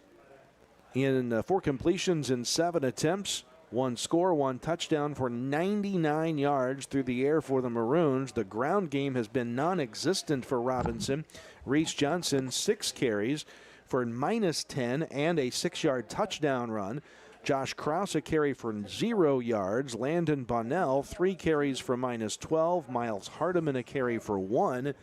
in 4 completions in 7 attempts, 1 score, 1 touchdown for 99 yards through the air for the Maroons. The ground game has been non-existent for Robinson. Reese Johnson, 6 carries for -10 and a 6-yard touchdown run. Josh Krause a carry for 0 yards. Landon Bonnell 3 carries for -12. Miles Hardiman a carry for 1.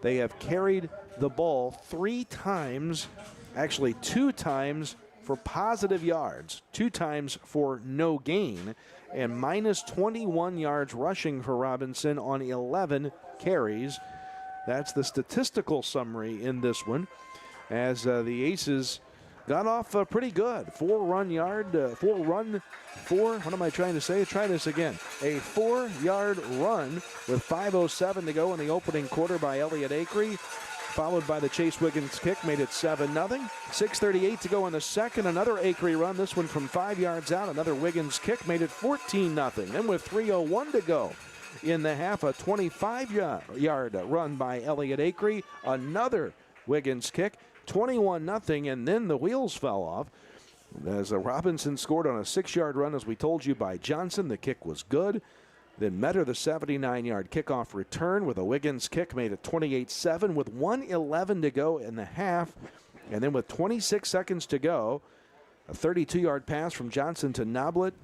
They have carried the ball 3 times, actually 2 times for positive yards, 2 times for no gain, and -21 yards rushing for Robinson on 11 carries. That's the statistical summary in this one, as the Aces got off pretty good. 4-yard run with 5:07 to go in the opening quarter by Elliott Acree, followed by the Chase Wiggins kick, made it 7-0. 6:38 to go in the second, another Acree run, this one from 5 yards out, another Wiggins kick, made it 14-0. And with 3:01 to go in the half, a 25-yard run by Elliott Acree, another Wiggins kick, 21-0, and then the wheels fell off as Robinson scored on a 6-yard run, as we told you, by Johnson. The kick was good. Then Metter, the 79-yard kickoff return with a Wiggins kick, made it 28-7 with 1:11 to go in the half. And then with 26 seconds to go, a 32-yard pass from Johnson to Noblet.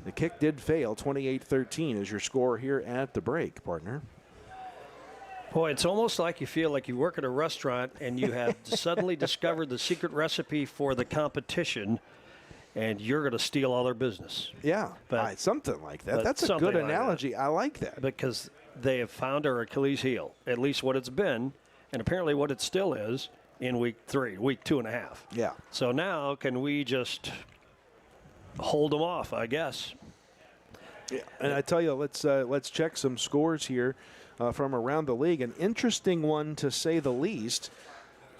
The kick did fail. 28-13 is your score here at the break, partner. Boy, it's almost like you feel like you work at a restaurant and you have suddenly discovered the secret recipe for the competition, and you're going to steal all their business. Yeah, something like that. That's a good analogy. I like that. Because they have found our Achilles heel, at least what it's been, and apparently what it still is in week 3, week 2.5. Yeah. So now can we just hold them off, I guess? Yeah, and I tell you, let's check some scores here from around the league. An interesting one, to say the least,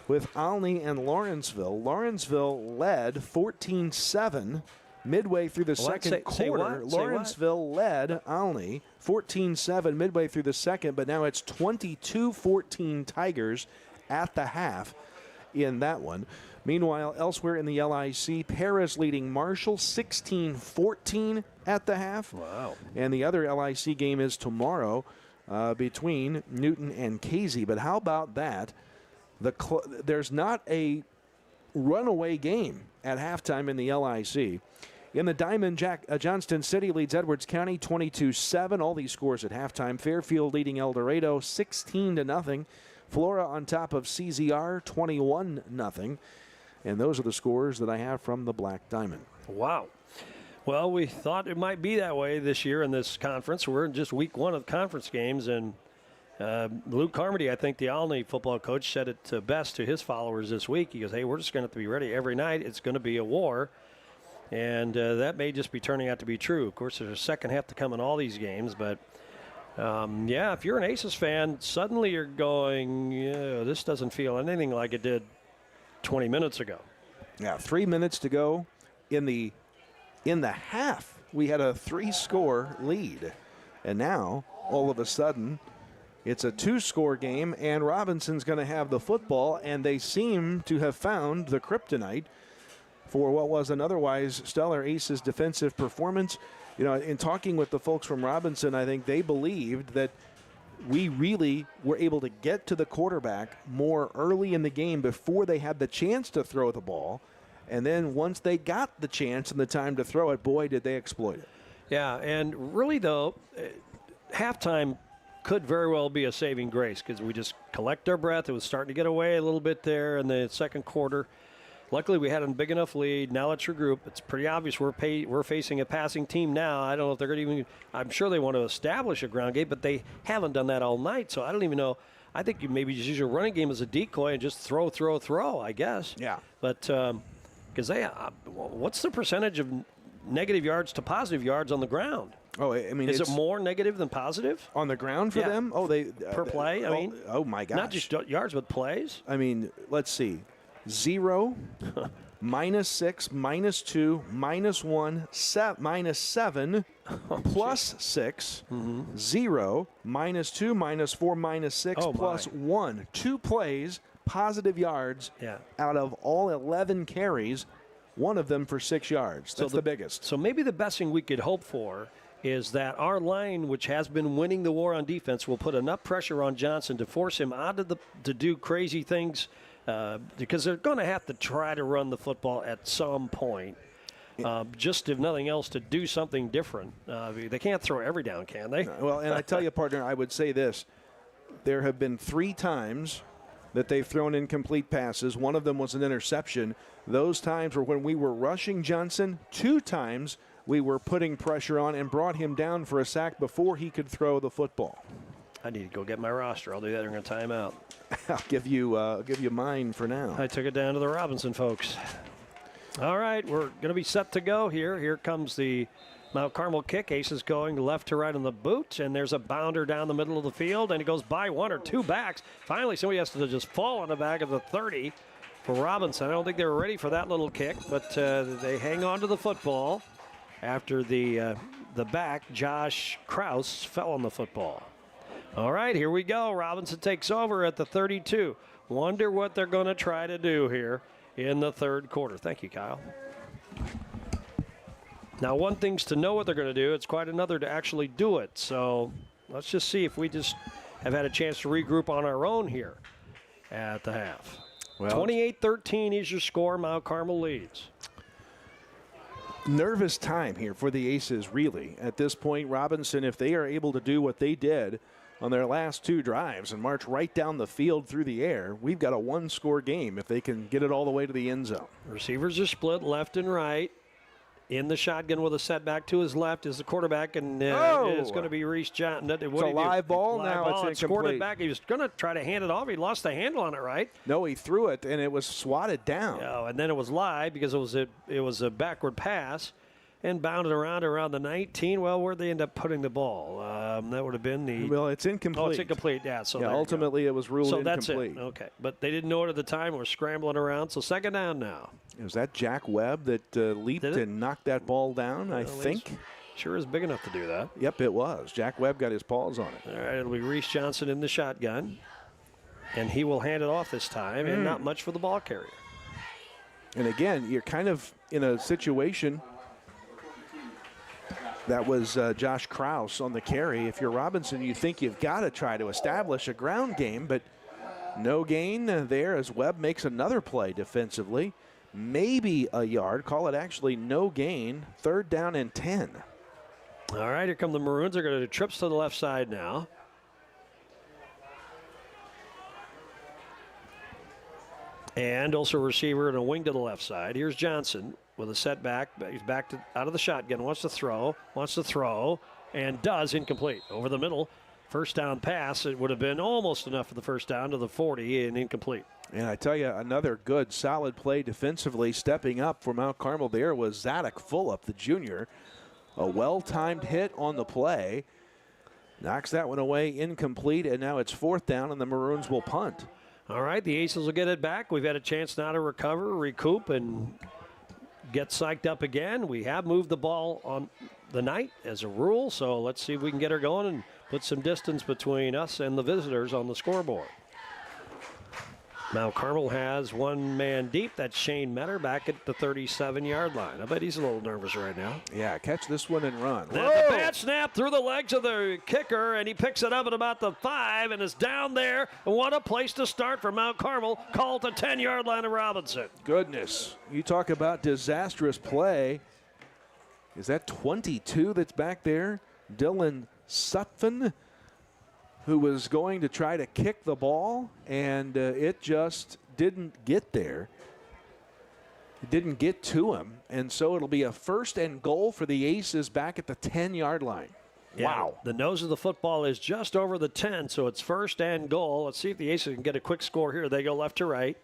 with Olney and Lawrenceville. Lawrenceville led 14-7 midway through the second quarter. Lawrenceville led Olney 14-7 midway through the second, but now it's 22-14 Tigers at the half in that one. Meanwhile, elsewhere in the LIC, Paris leading Marshall 16-14 at the half. Wow. And the other LIC game is tomorrow between Newton and Casey. But how about that? There's not a runaway game at halftime in the LIC. In the Diamond, Johnston City leads Edwards County 22-7. All these scores at halftime. Fairfield leading El Dorado 16-0. Flora on top of CZR 21-0. And those are the scores that I have from the Black Diamond. Wow. Well, we thought it might be that way this year in this conference. We're in just week 1 of conference games, and Luke Carmody, I think the Olney football coach, said it best to his followers this week. He goes, hey, we're just going to have to be ready every night. It's going to be a war. And that may just be turning out to be true. Of course, there's a second half to come in all these games. But, yeah, if you're an Aces fan, suddenly you're going, yeah, this doesn't feel anything like it did 20 minutes ago. Yeah, 3 minutes to go in the half. We had a 3-score lead. And now, all of a sudden, it's a 2-score game, and Robinson's going to have the football, and they seem to have found the kryptonite for what was an otherwise stellar Aces defensive performance. You know, in talking with the folks from Robinson, I think they believed that we really were able to get to the quarterback more early in the game before they had the chance to throw the ball. And then once they got the chance and the time to throw it, boy, did they exploit it. Yeah, and really, though, halftime could very well be a saving grace because we just collect our breath. It was starting to get away a little bit there in the second quarter. Luckily, we had a big enough lead. Now let's regroup. It's pretty obvious we're facing a passing team now. I don't know if they're going to even – I'm sure they want to establish a ground game, but they haven't done that all night, so I don't even know. I think you maybe just use your running game as a decoy and just throw, I guess. Yeah. But because what's the percentage of negative yards to positive yards on the ground? Oh, I mean, is it more negative than positive on the ground for them? Oh, they per play. I mean, oh my gosh, not just yards but plays. I mean, let's see, 0, -6, -2, -1, -7, +6, 0, -2, -4, -6, +1. 2 plays, positive yards out of all 11 carries, one of them for 6 yards. That's the biggest. So maybe the best thing we could hope for is that our line, which has been winning the war on defense, will put enough pressure on Johnson to force him out of to do crazy things because they're going to have to try to run the football at some point. just if nothing else, to do something different. They can't throw every down, can they? Well, and I tell you, partner, I would say this. There have been 3 times that they've thrown incomplete passes. One of them was an interception. Those times were when we were rushing Johnson. 2 times we were putting pressure on and brought him down for a sack before he could throw the football. I need to go get my roster. I'll do that during a timeout. I'll give you mine for now. I took it down to the Robinson folks. All right, we're going to be set to go here. Here comes the Mount Carmel kick. Aces going left to right on the boot, and there's a bounder down the middle of the field, and it goes by 1 or 2 backs. Finally, somebody has to just fall on the back of the 30 for Robinson. I don't think they were ready for that little kick, but they hang on to the football after the back, Josh Krause, fell on the football. All right, here we go. Robinson takes over at the 32. Wonder what they're going to try to do here in the third quarter. Thank you, Kyle. Now, one thing's to know what they're going to do. It's quite another to actually do it. So let's just see if we just have had a chance to regroup on our own here at the half. Well, 28-13 is your score. Mount Carmel leads. Nervous time here for the Aces, really. At this point, Robinson, if they are able to do what they did on their last 2 drives and march right down the field through the air, we've got a 1-score game if they can get it all the way to the end zone. Receivers are split left and right. In the shotgun with a setback to his left is the quarterback, and it's going to be Reese Johnson. It's a live ball. Now it's incomplete. Scored it back. He was going to try to hand it off. He lost the handle on it, right? No, he threw it, and it was swatted down. Oh, and then it was live because it was a backward pass and bounded around the 19. Well, where'd they end up putting the ball? That would have been the... Well, it's incomplete. Oh, it's incomplete, yeah. So ultimately it was ruled incomplete. So that's it. Okay. But they didn't know it at the time. We're scrambling around. So second down now. Was that Jack Webb that leaped and knocked that ball down, I think? Sure is big enough to do that. Yep, it was. Jack Webb got his paws on it. All right, it'll be Reese Johnson in the shotgun. And he will hand it off this time, and not much for the ball carrier. And again, you're kind of in a situation... That was Josh Krause on the carry. If you're Robinson, you think you've got to try to establish a ground game, but no gain there as Webb makes another play defensively. Maybe a yard. Call it actually no gain. 3rd down and 10. All right, here come the Maroons. They're going to do trips to the left side now. And also a receiver and a wing to the left side. Here's Johnson with a setback. He's back out of the shotgun. Wants to throw, and does. Incomplete. Over the middle. First down pass. It would have been almost enough for the first down to the 40 and incomplete. And I tell you, another good, solid play defensively. Stepping up for Mount Carmel there was Zadok Fulop, the junior. A well-timed hit on the play. Knocks that one away, incomplete, and now it's 4th down, and the Maroons will punt. All right, the Aces will get it back. We've had a chance now to recover, recoup, and get psyched up again. We have moved the ball on the night as a rule, so let's see if we can get her going and put some distance between us and the visitors on the scoreboard. Mount Carmel has 1 man deep. That's Shane Metter back at the 37-yard line. I bet he's a little nervous right now. Yeah, catch this one and run. That's a bad snap through the legs of the kicker, and he picks it up at about the 5 and is down there. And what a place to start for Mount Carmel. Call at the 10-yard line of Robinson. Goodness. You talk about disastrous play. Is that 22 that's back there? Dylan Sutphin, who was going to try to kick the ball, and it just didn't get there. It didn't get to him, and so it'll be a 1st and goal for the Aces back at the 10-yard line. Yeah, wow. The nose of the football is just over the 10, so it's 1st and goal. Let's see if the Aces can get a quick score here. They go left to right,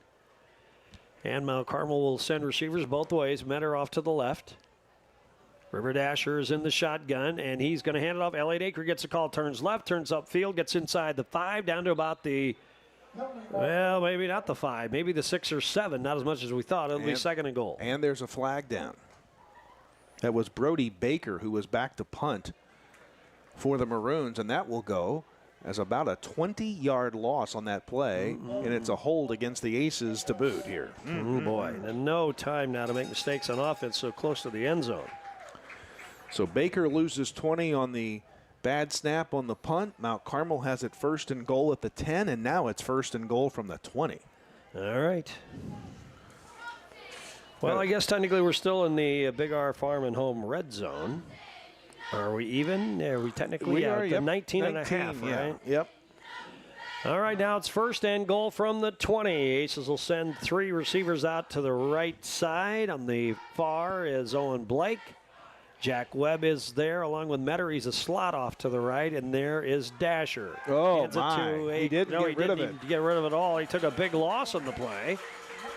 and Mount Carmel will send receivers both ways. Metter off to the left. River Dasher is in the shotgun, and he's going to hand it off. Elliott Acre gets a call, turns left, turns upfield, gets inside the 5, down to about the, well, maybe not the 5, maybe the 6 or 7, not as much as we thought. It'll be 2nd and goal. And there's a flag down. That was Brody Baker, who was back to punt for the Maroons, and that will go as about a 20-yard loss on that play, and it's a hold against the Aces to boot here. Oh, boy. And no time now to make mistakes on offense so close to the end zone. So Baker loses 20 on the bad snap on the punt. Mount Carmel has it 1st and goal at the 10, and now it's 1st and goal from the 20. All right. Well, I guess technically we're still in the Big R Farm and Home red zone. Are we even? Are we technically? We are, the yep. 19 and a half, yeah. right? Yep. All right, now it's first and goal from the 20. Aces will send 3 receivers out to the right side. On the far is Owen Blake. Jack Webb is there along with Metter. He's a slot off to the right, and there is Dasher. Oh, Hands it my. to He didn't get rid of it. Get rid of it all. He took a big loss on the play.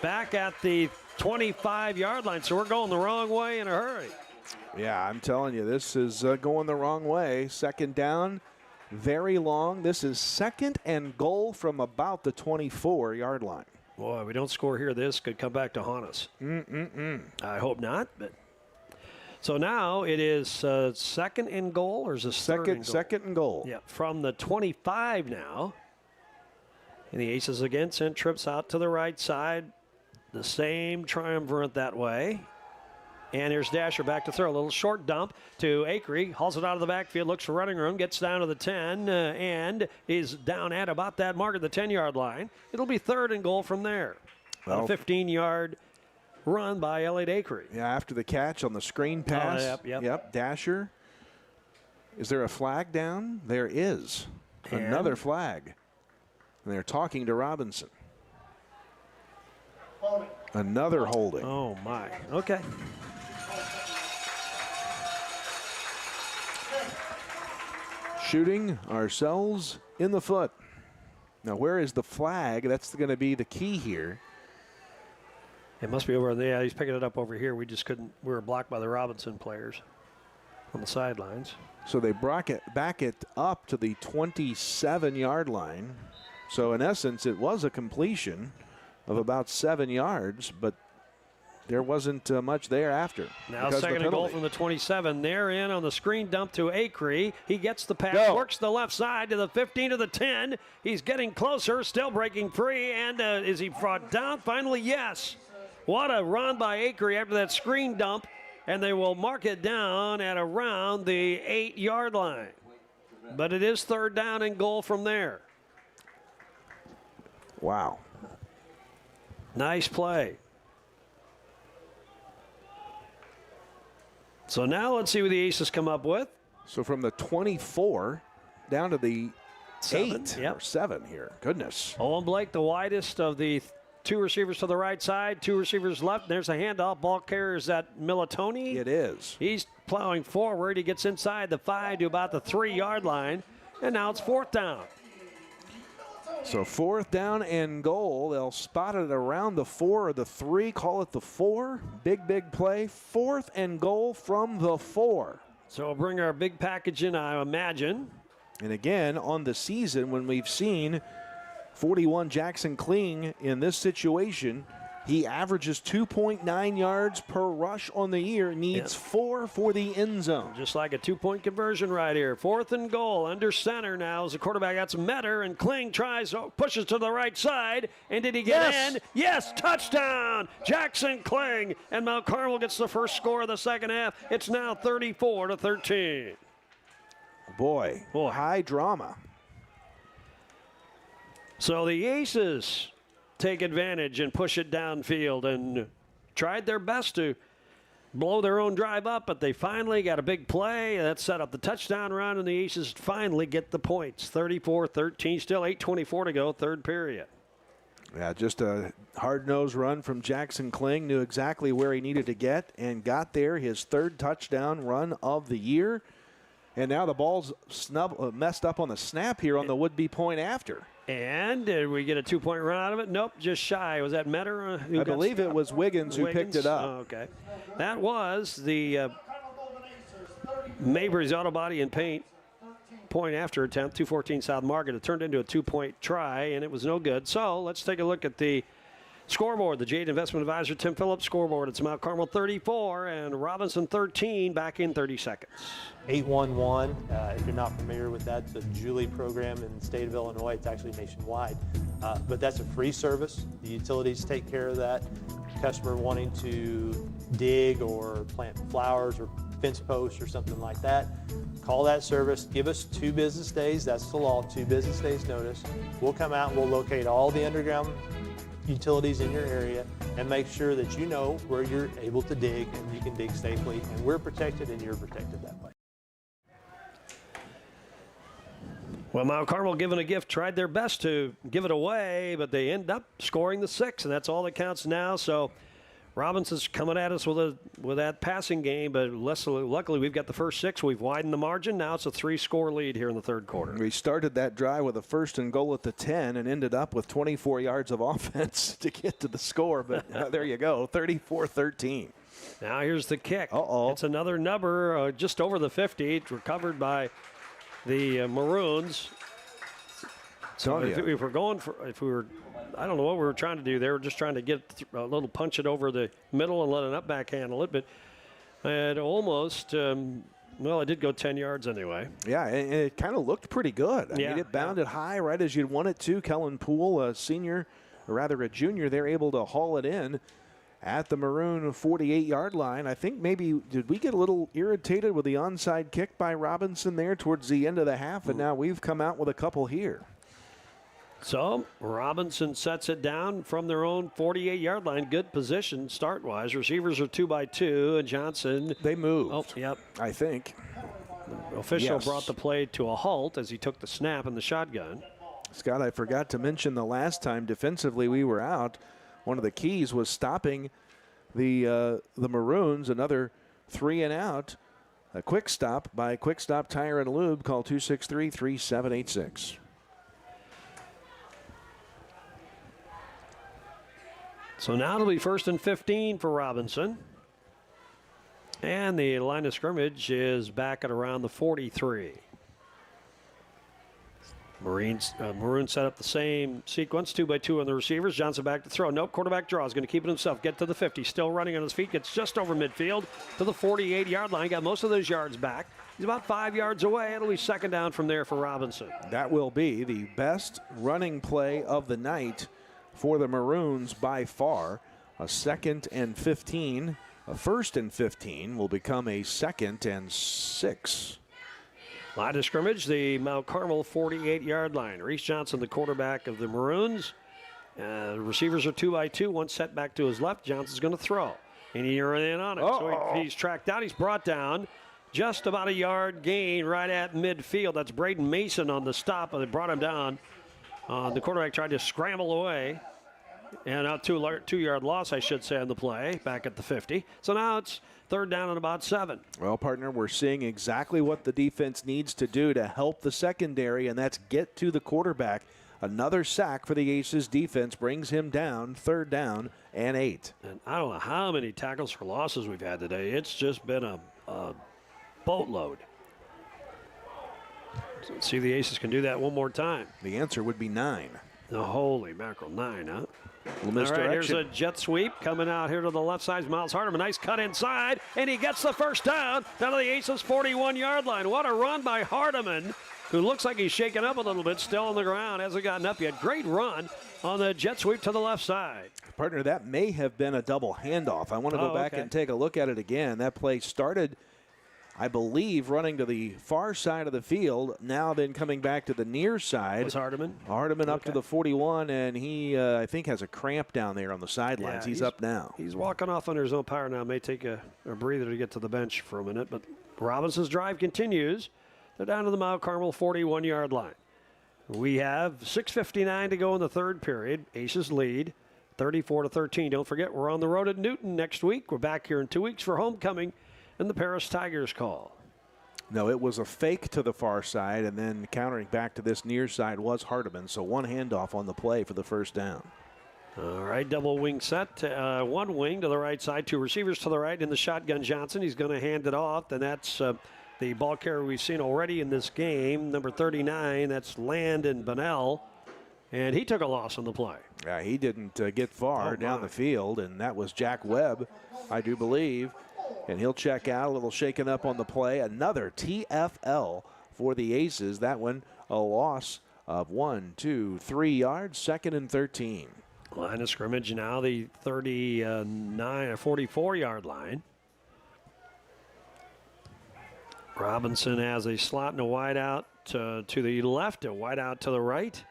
Back at the 25-yard line, so we're going the wrong way in a hurry. Yeah, I'm telling you, this is going the wrong way. Second down, very long. This is second and goal from about the 24-yard line. Boy, we don't score here. This could come back to haunt us. I hope not, but... So now it is second and goal, or is this third and goal? Second and goal. Yeah, from the 25 now. And the Aces again send trips out to the right side. The same triumvirate that way. And here's Dasher back to throw. A little short dump to Acree. Hauls it out of the backfield, looks for running room, gets down to the 10, and is down at about that mark at the 10-yard line. It'll be third and goal from there. Well, a 15-yard run by Elliot Acree. Yeah, after the catch on the screen pass. Yep. Dasher. Is there a flag down? There is. Another flag. And they're talking to Robinson. Another holding. Oh, my. Okay. Shooting ourselves in the foot. Now, where is the flag? That's going to be the key here. It must be over there. Yeah, he's picking it up over here. We just couldn't. We were blocked by the Robinson players on the sidelines. So they back it up to the 27-yard line. So in essence, it was a completion of about 7 yards, but there wasn't much there after. Now second and goal from the 27. They're in on the screen dump to Acree. He gets the pass, works the left side to the 15 to the 10. He's getting closer, still breaking free, and is he brought down? Finally, yes. What a run by Acree after that screen dump, and they will mark it down at around the 8-yard line. But it is third down and goal from there. Wow. Nice play. So now let's see what the Aces come up with. So from the 24 down to the 8 yep. or 7 here. Goodness. Owen Blake, the widest of the 2 receivers to the right side, 2 receivers left. There's a handoff. Ball carrier is that Militoni. It is. He's plowing forward. He gets inside the 5 to about the 3-yard line. And now it's fourth down. So fourth down and goal. They'll spot it around the 4 or the 3. Call it the 4. Big play. Fourth and goal from the 4. So we'll bring our big package in, I imagine. And again, on the season, when we've seen 41 Jackson Kling in this situation, he averages 2.9 yards per rush on the year, needs 4 for the end zone. Just like a 2-point conversion right here. Fourth and goal, under center now as the quarterback. That's Metter, and Kling pushes to the right side. And did he get in? Yes, touchdown! Jackson Kling, and Mount Carmel gets the first score of the second half. It's now 34-13. Boy, high drama. So the Aces take advantage and push it downfield and tried their best to blow their own drive up, but they finally got a big play. That set up the touchdown run, and the Aces finally get the points. 34-13, still 8:24 to go, third period. Yeah, just a hard-nosed run from Jackson Kling. Knew exactly where he needed to get and got there. His third touchdown run of the year. And now the ball's messed up on the snap here on the would-be point after. And did we get a 2-point run out of it? Nope, just shy. Was that Metter? I believe it was Wiggins who picked it up. Oh, okay. That was the Mabry's Auto Body and Paint point after attempt, 214 South Market. It turned into a 2-point try, and it was no good. So let's take a look at the scoreboard. The Jade Investment Advisor Tim Phillips scoreboard. It's Mount Carmel 34 and Robinson 13 back in 30 seconds. 811, if you're not familiar with that, it's a Julie program in the state of Illinois. It's actually nationwide. But that's a free service. The utilities take care of that. Customer wanting to dig or plant flowers or fence posts or something like that, call that service. Give us 2 business days. That's the law, 2 business days notice. We'll come out and we'll locate all the underground utilities in your area and make sure that you know where you're able to dig and you can dig safely, and we're protected and you're protected that way. Well, Mount Carmel, given a gift, tried their best to give it away, but they end up scoring the 6, and that's all that counts now. So Robinson's coming at us with that passing game, but luckily we've got the first 6. We've widened the margin. Now it's a 3-score lead here in the third quarter. We started that drive with a 1st and goal at the 10 and ended up with 24 yards of offense to get to the score, but there you go, 34-13. Now here's the kick. Uh-oh. It's another number just over the 50. It's recovered by the Maroons. So if we were, I don't know what we were trying to do there. We're just trying to get a little punch it over the middle and let an up back handle it. But it almost, it did go 10 yards anyway. Yeah, and it kind of looked pretty good. I mean, it bounded high right as you'd want it to. Kellen Poole, a junior, they're able to haul it in at the Maroon 48-yard line. I think maybe, did we get a little irritated with the onside kick by Robinson there towards the end of the half, and now we've come out with a couple here. So Robinson sets it down from their own 48-yard line. Good position start-wise. Receivers are 2-by-2, and Johnson. They moved. Oh, yep. I think. The official brought the play to a halt as he took the snap in the shotgun. Scott, I forgot to mention the last time defensively we were out, one of the keys was stopping the Maroons, another 3 and out. A quick stop by Quick Stop Tire and Lube. Call 263-3786. So now it'll be 1st and 15 for Robinson. And the line of scrimmage is back at around the 43. Maroons set up the same sequence, 2-by-2 on the receivers. Johnson back to throw. Nope, quarterback draws. Going to keep it himself. Get to the 50. Still running on his feet. Gets just over midfield to the 48-yard line. Got most of those yards back. He's about 5 yards away. It'll be 2nd down from there for Robinson. That will be the best running play of the night for the Maroons by far. A 2nd and 15. A 1st and 15 will become a 2nd and 6. Line of scrimmage, the Mount Carmel 48-yard line. Reese Johnson, the quarterback of the Maroons. Receivers are 2-by-2. One set back to his left. Johnson's going to throw. And he's in on it. So he's tracked down. He's brought down. Just about a yard gain right at midfield. That's Braden Mason on the stop. They brought him down. The quarterback tried to scramble away. And a 2-yard loss, I should say, on the play, back at the 50. So now it's 3rd down and about 7. Well, partner, we're seeing exactly what the defense needs to do to help the secondary, and that's get to the quarterback. Another sack for the Aces defense brings him down, 3rd down and 8. And I don't know how many tackles for losses we've had today. It's just been a boatload. So let's see if the Aces can do that one more time. The answer would be 9. Oh, holy mackerel, 9, huh? All right, here's a jet sweep coming out here to the left side. Miles Hardeman, nice cut inside, and he gets the 1st down to the Aces 41-yard line. What a run by Hardeman, who looks like he's shaken up a little bit, still on the ground, hasn't gotten up yet. Great run on the jet sweep to the left side. Partner, that may have been a double handoff. I want to go back and take a look at it again. That play started, I believe, running to the far side of the field, now then coming back to the near side. Was Hardeman? Hardeman up to the 41, and he, I think, has a cramp down there on the sidelines. He's up now. He's walking off under his own power now. May take a breather to get to the bench for a minute, but Robinson's drive continues. They're down to the Mount Carmel 41-yard line. We have 6:59 to go in the 3rd period. Aces lead 34-13. Don't forget, we're on the road at Newton next week. We're back here in 2 weeks for homecoming and the Paris Tigers call. No, it was a fake to the far side, and then countering back to this near side was Hardeman. So one handoff on the play for the 1st down. All right, double wing set. One wing to the right side, 2 receivers to the right in the shotgun. Johnson, he's going to hand it off, and that's the ball carrier we've seen already in this game, number 39. That's Landon Bunnell, and he took a loss on the play. Yeah, he didn't get far down the field, and that was Jack Webb, I do believe. And he'll check out, a little shaken up on the play. Another TFL for the Aces. That one, a loss of 3 yards, 2nd and 13. Line of scrimmage now, the 44-yard line. Robinson has a slot and a wide out to the left, a wide out to the right.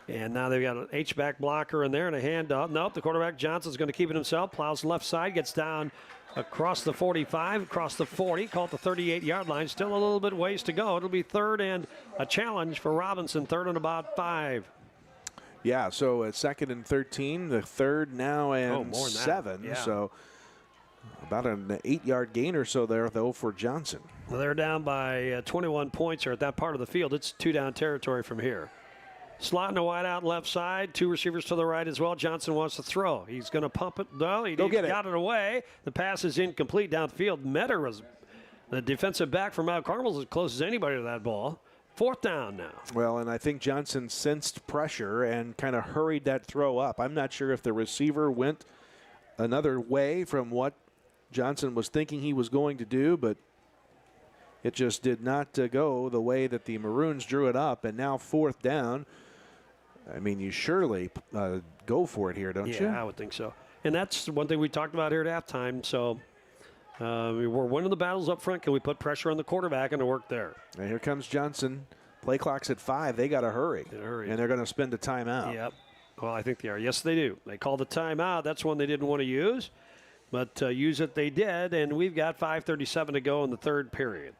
And now they've got an H-back blocker in there and a handoff. Nope, the quarterback Johnson's going to keep it himself. Plows left side, gets down across the 45, across the 40, call it the 38-yard line. Still a little bit ways to go. It'll be third and a challenge for Robinson, third and about 5. Yeah, so at 2nd and 13, the third now and more than 7. Yeah. So about an 8-yard gain or so there, though, for Johnson. Well, they're down by 21 points here at that part of the field. It's 2-down territory from here. Slot in the wide out left side. 2 receivers to the right as well. Johnson wants to throw. He's going to pump it. No, he got it away. The pass is incomplete downfield. Metter was the defensive back from Mount Carmel as close as anybody to that ball. 4th down now. Well, and I think Johnson sensed pressure and kind of hurried that throw up. I'm not sure if the receiver went another way from what Johnson was thinking he was going to do, but it just did not go the way that the Maroons drew it up. And now 4th down. I mean, you surely go for it here, don't you? Yeah, I would think so. And that's one thing we talked about here at halftime. So we're winning the battles up front. Can we put pressure on the quarterback and it worked there? And here comes Johnson. Play clock's at 5. They got to hurry. And they're going to spend a timeout. Yep. Well, I think they are. Yes, they do. They called the timeout. That's one they didn't want to use. But use it they did. And we've got 5:37 to go in the third period.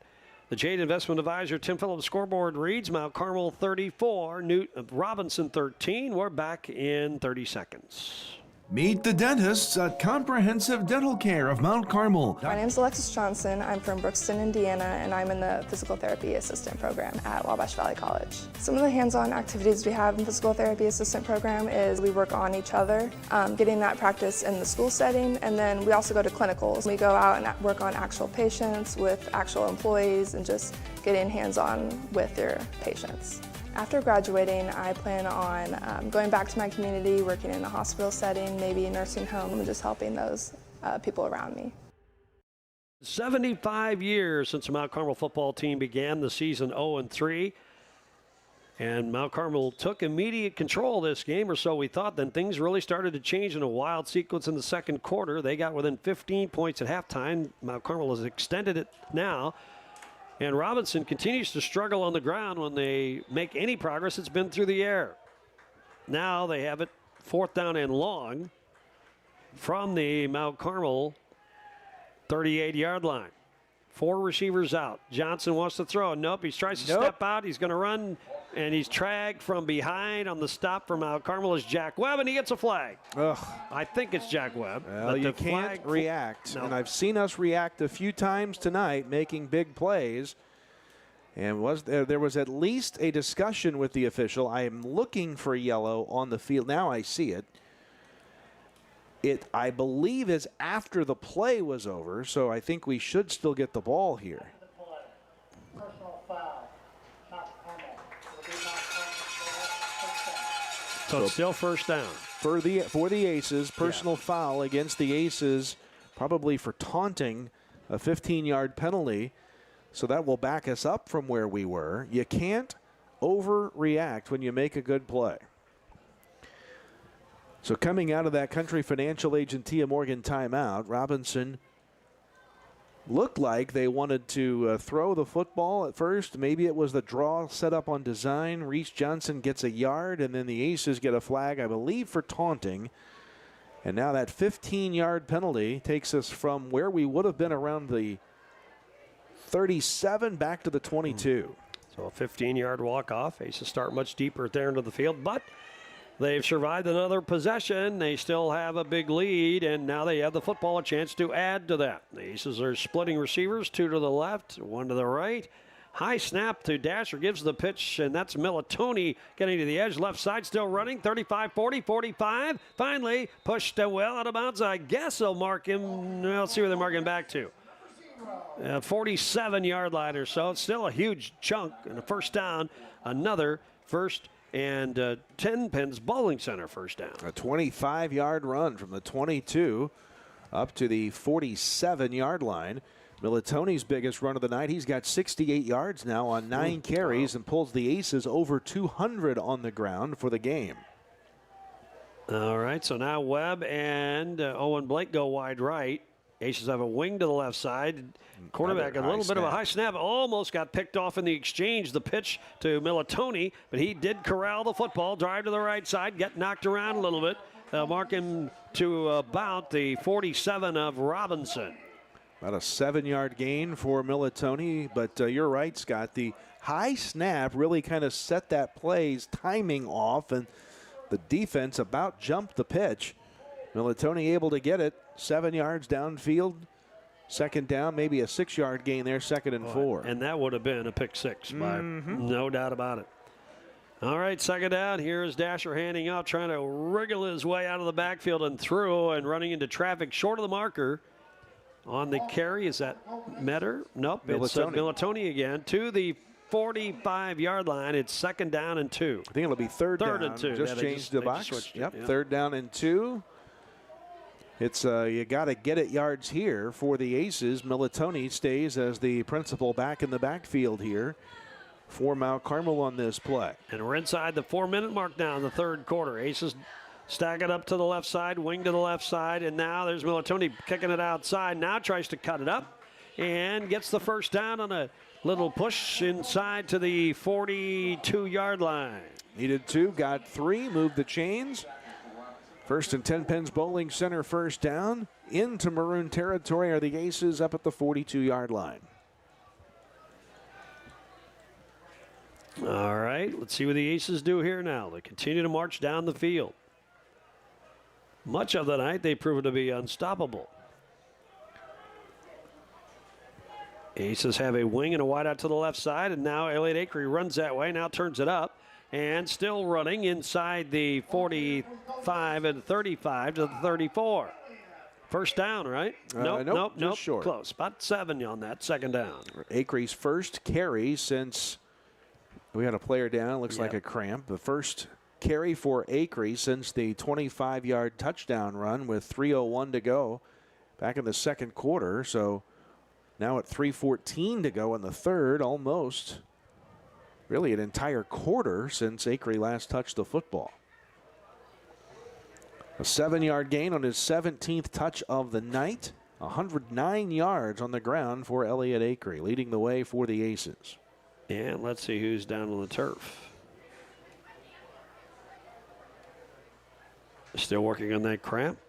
The Jade Investment Advisor Tim Phillips scoreboard reads Mount Carmel 34, Robinson 13. We're back in 30 seconds. Meet the dentists at Comprehensive Dental Care of Mount Carmel. My name is Alexis Johnson. I'm from Brookston, Indiana, and I'm in the Physical Therapy Assistant Program at Wabash Valley College. Some of the hands-on activities we have in the Physical Therapy Assistant Program is we work on each other, getting that practice in the school setting, and then we also go to clinicals. We go out and work on actual patients with actual employees and just getting hands-on with your patients. After graduating, I plan on going back to my community, working in a hospital setting, maybe a nursing home, and just helping those people around me. 75 years since the Mount Carmel football team began the season 0-3. And Mount Carmel took immediate control of this game, or so we thought. Then things really started to change in a wild sequence in the second quarter. They got within 15 points at halftime. Mount Carmel has extended it now. And Robinson continues to struggle on the ground when they make any progress. It's been through the air. Now they have it 4th down and long from the Mount Carmel 38-yard line. 4 receivers out. Johnson wants to throw. Nope, he tries to step out. He's going to run, and he's tragged from behind. On the stop from Mount Carmel is Jack Webb, and he gets a flag. Ugh. I think it's Jack Webb. Well, you can't react. No. And I've seen us react a few times tonight, making big plays. And there was at least a discussion with the official. I am looking for yellow on the field. Now I see it. It, I believe, is after the play was over, so I think we should still get the ball here. So it's still 1st down. For the Aces, personal foul against the Aces, probably for taunting, a 15-yard penalty. So that will back us up from where we were. You can't overreact when you make a good play. So coming out of that Country Financial Agent Tia Morgan timeout, Robinson looked like they wanted to throw the football at first. Maybe it was the draw set up on design. Reese Johnson gets a yard, and then the Aces get a flag, I believe, for taunting. And now that 15-yard penalty takes us from where we would have been around the 37 back to the 22. So a 15-yard walk-off. Aces start much deeper at their end of the field, but they've survived another possession. They still have a big lead, and now they have the football a chance to add to that. The Aces are splitting receivers, 2 to the left, 1 to the right. High snap to Dasher, gives the pitch, and that's Militoni getting to the edge. Left side still running, 35, 40, 45. Finally pushed well out of bounds. I guess they'll mark him. Let's see where they mark him back to. 47-yard line or so. It's still a huge chunk, and a 1st down. Another 1st and 10 Pins Bowling Center 1st down. A 25-yard run from the 22 up to the 47-yard line. Militoni's biggest run of the night. He's got 68 yards now on 9 carries and pulls the Aces over 200 on the ground for the game. All right, so now Webb and Owen Blake go wide right. Aces have a wing to the left side. Quarterback, a little bit of a high snap. Almost got picked off in the exchange. The pitch to Militoni, but he did corral the football. Drive to the right side. Get knocked around a little bit. They'll mark him to about the 47 of Robinson. About a 7-yard gain for Militoni, but you're right, Scott. The high snap really kind of set that play's timing off, and the defense about jumped the pitch. Militoni able to get it 7 yards downfield. Second down, maybe a 6-yard gain there, 2nd and 4. And that would have been a pick six, no doubt about it. All right, second down. Here's Dasher handing off, trying to wriggle his way out of the backfield and through, and running into traffic short of the marker. On the carry, is that Metter? Nope, it's Militoni again to the 45-yard line. It's 2nd down and 2. I think it'll be third down. And 2. Just changed the box. Yep, 3rd down and 2. It's you got to get it yards here for the Aces. Militoni stays as the principal back in the backfield here for Mount Carmel on this play. And we're inside the 4-minute mark now in the third quarter. Aces stack it up to the left side, wing to the left side, and now there's Militoni kicking it outside. Now tries to cut it up and gets the first down on a little push inside to the 42-yard line. Needed 2, got 3, moved the chains. First and 10 Pins Bowling Center first down. Into Maroon territory are the Aces up at the 42-yard line. All right, let's see what the Aces do here now. They continue to march down the field. Much of the night, they proven to be unstoppable. Aces have a wing and a wide out to the left side, and now Elliott Acree runs that way, now turns it up, and still running inside the 45 and 35 to the 34. First down, right? Nope. Short. Close. About 7 on that, 2nd down. Acree's first carry since we had a player down, looks like a cramp. The first carry for Acree since the 25-yard touchdown run with 3:01 to go back in the second quarter. So now at 3:14 to go in the third, almost really an entire quarter since Acree last touched the football. A 7-yard gain on his 17th touch of the night. 109 yards on the ground for Elliott Acree, leading the way for the Aces. And let's see who's down on the turf. Still working on that cramp.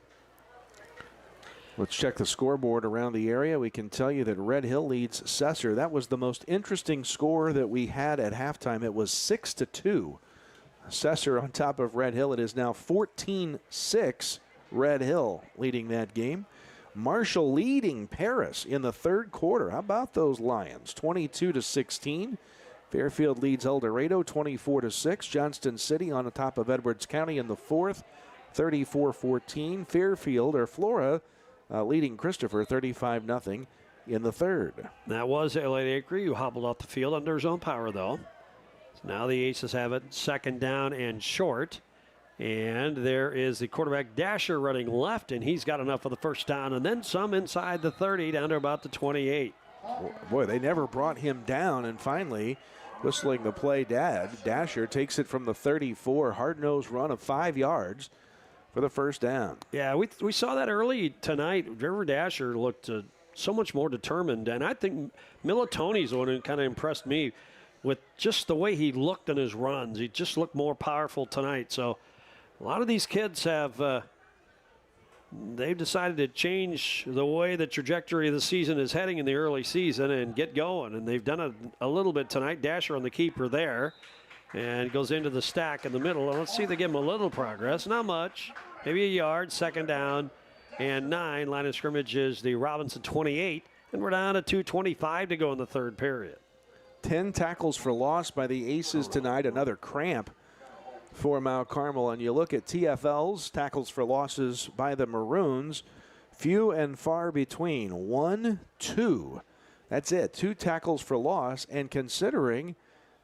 Let's check the scoreboard around the area. We can tell you that Red Hill leads Cesar. That was the most interesting score that we had at halftime. It was 6-2. Cesar on top of Red Hill. It is now 14-6. Red Hill leading that game. Marshall leading Paris in the third quarter. How about those Lions? 22-16. Fairfield leads El Dorado 24-6. Johnston City on the top of Edwards County in the fourth. 34-14. Fairfield, or Flora, leading Christopher 35-0 in the third. That was Elliott Acree, who hobbled off the field under his own power, though. So now the Aces have it 2nd down and short. And there is the quarterback Dasher running left, and he's got enough for the first down, and then some inside the 30 down to about the 28. Boy, they never brought him down, and finally, whistling the play, Dasher takes it from the 34, hard-nosed run of 5 yards for the first down. Yeah, we saw that early tonight. River Dasher looked so much more determined, and I think Militoni's the one who kind of impressed me with just the way he looked in his runs. He just looked more powerful tonight. So a lot of these kids have they've decided to change the way the trajectory of the season is heading in the early season and get going, and they've done it a little bit tonight. Dasher on the keeper there. And goes into the stack in the middle. And let's see if they give him a little progress. Not much. Maybe a yard. 2nd down and 9. Line of scrimmage is the Robinson 28. And we're down to 2:25 to go in the third period. 10 tackles for loss by the Aces tonight. Another cramp for Mount Carmel. And you look at TFL's tackles for losses by the Maroons. Few and far between. 1, 2. That's it. 2 tackles for loss. And considering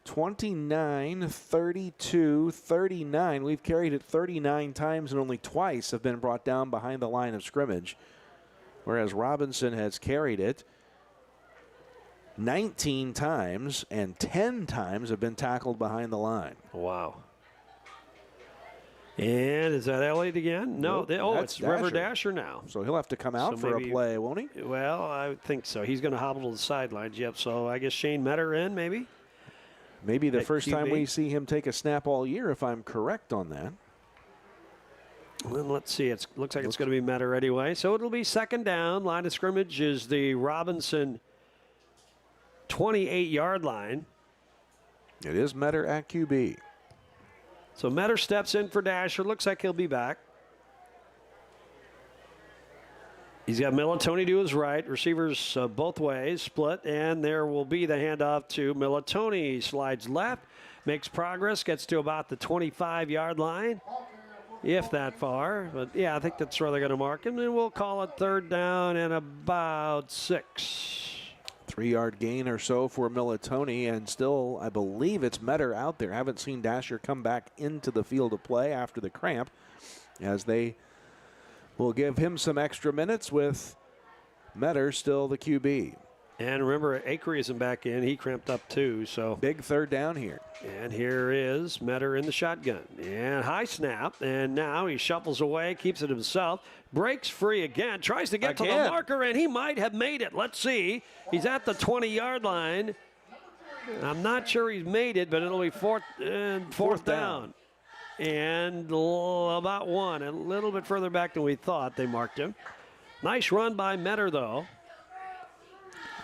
29, 32, 39. We've carried it 39 times and only twice have been brought down behind the line of scrimmage, whereas Robinson has carried it 19 times and 10 times have been tackled behind the line. Wow. And is that Elliott again? No. Nope, It's River Dasher now. So he'll have to come out for a play, won't he? Well, I think so. He's going to hobble to the sidelines. Yep. So I guess Shane Metter in, maybe? Maybe the first QB. time we see him take a snap all year, if I'm correct on that. Well, let's see. It looks like it's going to be Metter anyway. So it'll be second down. Line of scrimmage is the Robinson 28-yard line. It is Metter at QB. So Metter steps in for Dasher. Looks like he'll be back. He's got Militoni to his right. Receivers both ways, split, and there will be the handoff to Militoni. Slides left, makes progress, gets to about the 25-yard line, if that far. But, yeah, I think that's where they're going to mark him, and we'll call it third down and about 6. 3-yard gain or so for Militoni, and still, I believe it's Metter out there. Haven't seen Dasher come back into the field of play after the cramp, as they will give him some extra minutes with Metter still the QB. And remember, Acree isn't back in. He cramped up too. So big third down here. And here is Metter in the shotgun. And high snap. And now he shuffles away, keeps it himself. Breaks free again. Tries to get to the marker, and he might have made it. Let's see. He's at the 20-yard line. I'm not sure he's made it, but it'll be fourth down. And about one. A little bit further back than we thought they marked him. Nice run by Metter, though.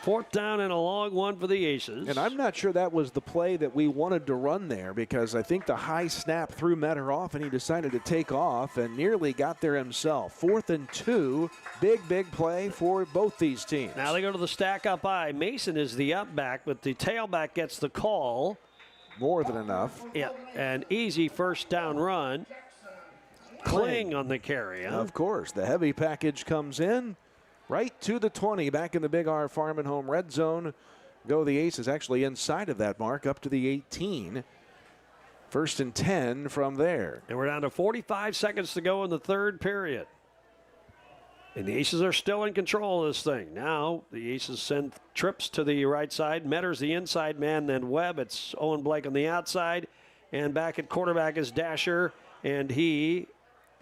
Fourth down and a long one for the Aces. And I'm not sure that was the play that we wanted to run there, because I think the high snap threw Metter off, and he decided to take off and nearly got there himself. 4th and 2, big play for both these teams. Now they go to the stack up eye. Mason is the up back, but the tailback gets the call. More than enough. Yeah, an easy first down run. Kling on the carry. Huh? Of course, the heavy package comes in. Right to the 20, back in the Big R Farm and Home red zone. Go the Aces, actually inside of that mark, up to the 18. 1st and 10 from there. And we're down to 45 seconds to go in the third period. And the Aces are still in control of this thing. Now the Aces send trips to the right side. Metter's the inside man, then Webb. It's Owen Blake on the outside. And back at quarterback is Dasher. And he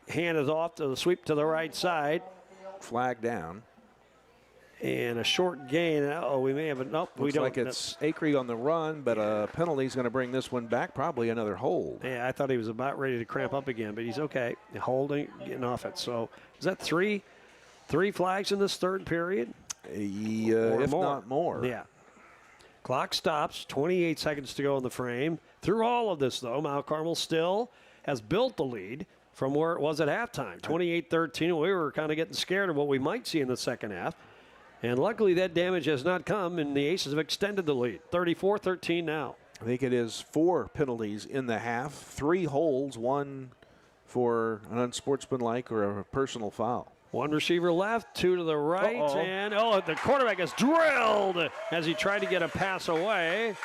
handed off to the sweep to the right side. Flag down. And a short gain. Oh, we may have a nope. We don't. Like it's Acree on the run, but a penalty is going to bring this one back. Probably another hold. Yeah, I thought he was about ready to cramp up again, but he's okay. Holding, getting off it. So is that three flags in this third period? If more. Not more. Yeah. Clock stops. 28 seconds to go in the frame. Through all of this, though, Mount Carmel still has built the lead from where it was at halftime. 28-13. We were kind of getting scared of what we might see in the second half. And luckily that damage has not come, and the Aces have extended the lead. 34-13 now. I think it is 4 penalties in the half, 3 holds, 1 for an unsportsmanlike or a personal foul. 1 receiver left, 2 to the right, and the quarterback is drilled as he tried to get a pass away.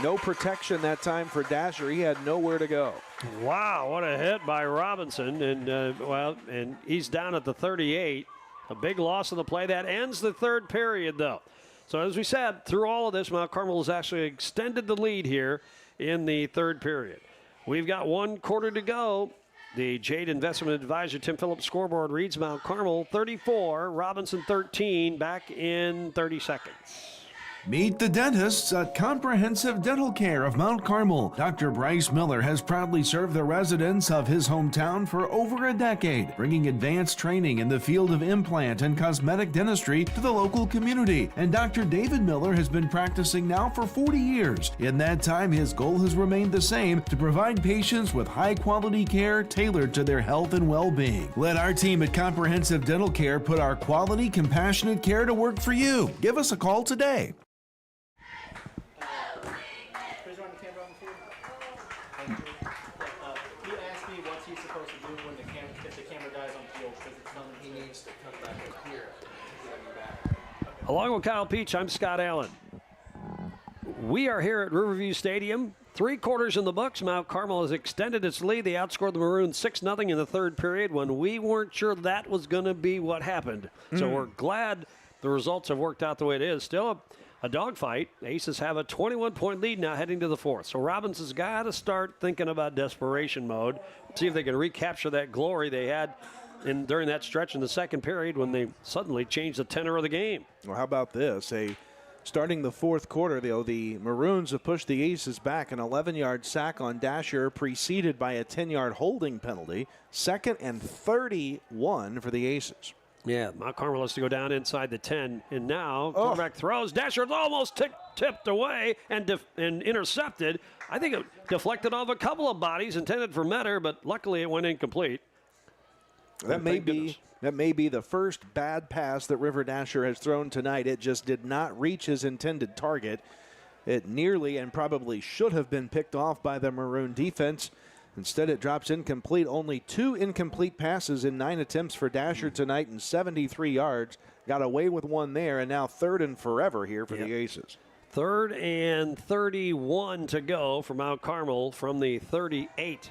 No protection that time for Dasher. He had nowhere to go. Wow, what a hit by Robinson, and he's down at the 38. A big loss of the play. That ends the third period, though. So as we said, through all of this, Mount Carmel has actually extended the lead here in the third period. We've got 1 quarter to go. The Jade Investment Advisor Tim Phillips scoreboard reads Mount Carmel 34, Robinson 13, back in 30 seconds. Meet the dentists at Comprehensive Dental Care of Mount Carmel. Dr. Bryce Miller has proudly served the residents of his hometown for over a decade, bringing advanced training in the field of implant and cosmetic dentistry to the local community. And Dr. David Miller has been practicing now for 40 years. In that time, his goal has remained the same: to provide patients with high-quality care tailored to their health and well-being. Let our team at Comprehensive Dental Care put our quality, compassionate care to work for you. Give us a call today. Along with Kyle Peach, I'm Scott Allen. We are here at Riverview Stadium. 3 quarters in the books. Mount Carmel has extended its lead. They outscored the Maroons 6-0 in the third period when we weren't sure that was going to be what happened. So we're glad the results have worked out the way it is. Still a dogfight. Aces have a 21-point lead now heading to the fourth. So Robinson's got to start thinking about desperation mode, see if they can recapture that glory they had during that stretch in the second period when they suddenly changed the tenor of the game. Well, how about this? Starting the fourth quarter, the Maroons have pushed the Aces back. An 11-yard sack on Dasher, preceded by a 10-yard holding penalty. 2nd and 31 for the Aces. Yeah, Mount Carmel has to go down inside the 10. And now, quarterback throws. Dasher's almost tipped away and intercepted. I think it deflected off a couple of bodies intended for Metter, but luckily it went incomplete. That may be the first bad pass that River Dasher has thrown tonight. It just did not reach his intended target. It nearly and probably should have been picked off by the Maroon defense. Instead, it drops incomplete. Only 2 incomplete passes in 9 attempts for Dasher tonight and 73 yards. Got away with one there, and now 3rd and forever here for the Aces. 3rd and 31 to go for Mount Carmel from the 38.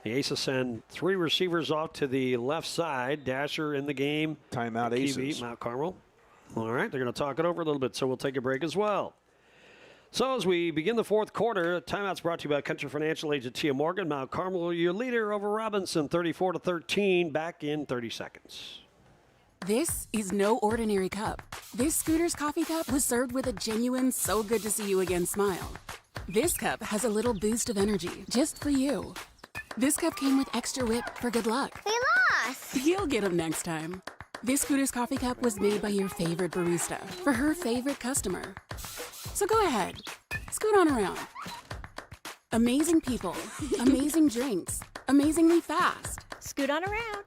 The Aces send 3 receivers off to the left side. Dasher in the game. Timeout Aces. Mount Carmel. All right, they're going to talk it over a little bit, so we'll take a break as well. So as we begin the fourth quarter, timeout's brought to you by Country Financial Agent Tia Morgan. Mount Carmel, your leader over Robinson, 34-13, back in 30 seconds. This is no ordinary cup. This Scooter's coffee cup was served with a genuine so good to see you again smile. This cup has a little boost of energy just for you. This cup came with extra whip for good luck. We lost! You'll get them next time. This Scooter's coffee cup was made by your favorite barista for her favorite customer. So go ahead, scoot on around. Amazing people, amazing drinks, amazingly fast. Scoot on around.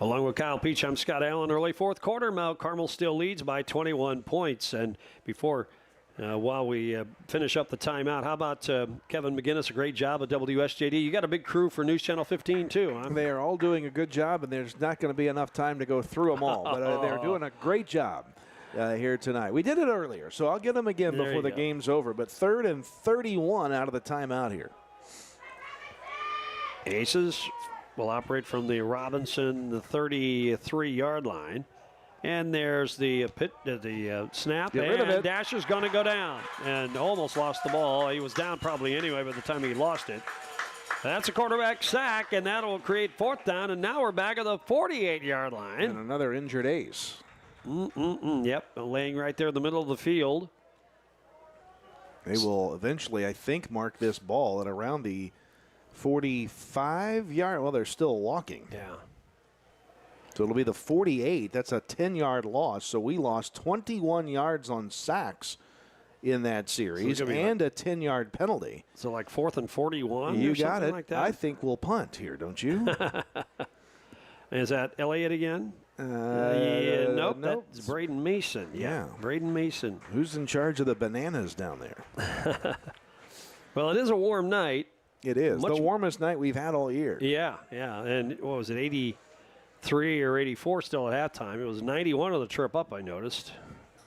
Along with Kyle Peach, I'm Scott Allen. Early fourth quarter, Mount Carmel still leads by 21 points. And while we finish up the timeout, how about Kevin McGinnis? A great job at WSJD. You got a big crew for News Channel 15 too, huh? They are all doing a good job, and there's not going to be enough time to go through them all. But they're doing a great job here tonight. We did it earlier, so I'll get them again before the game's over. But 3rd and 31 out of the timeout here. Aces will operate from the Robinson, the 33-yard line. And there's the snap, and Dasher's going to go down and almost lost the ball. He was down probably anyway by the time he lost it. That's a quarterback sack, and that will create 4th down, and now we're back at the 48-yard line. And another injured Ace. Yep, laying right there in the middle of the field. They will eventually, I think, mark this ball at around the 45-yard. Well, they're still walking. Yeah. So it'll be the 48. That's a 10-yard loss. So we lost 21 yards on sacks in that series so and a 10-yard penalty. So like 4th and 41 you or got something it. like that? I think we'll punt here, don't you? Is that Elliott again? Nope. Nope. That's Braden Mason. Yeah, Braden Mason. Who's in charge of the bananas down there? Well, it is a warm night. It is. The warmest night we've had all year. Yeah. And what was it, 83 or 84 still at halftime? It was 91 on the trip up, I noticed,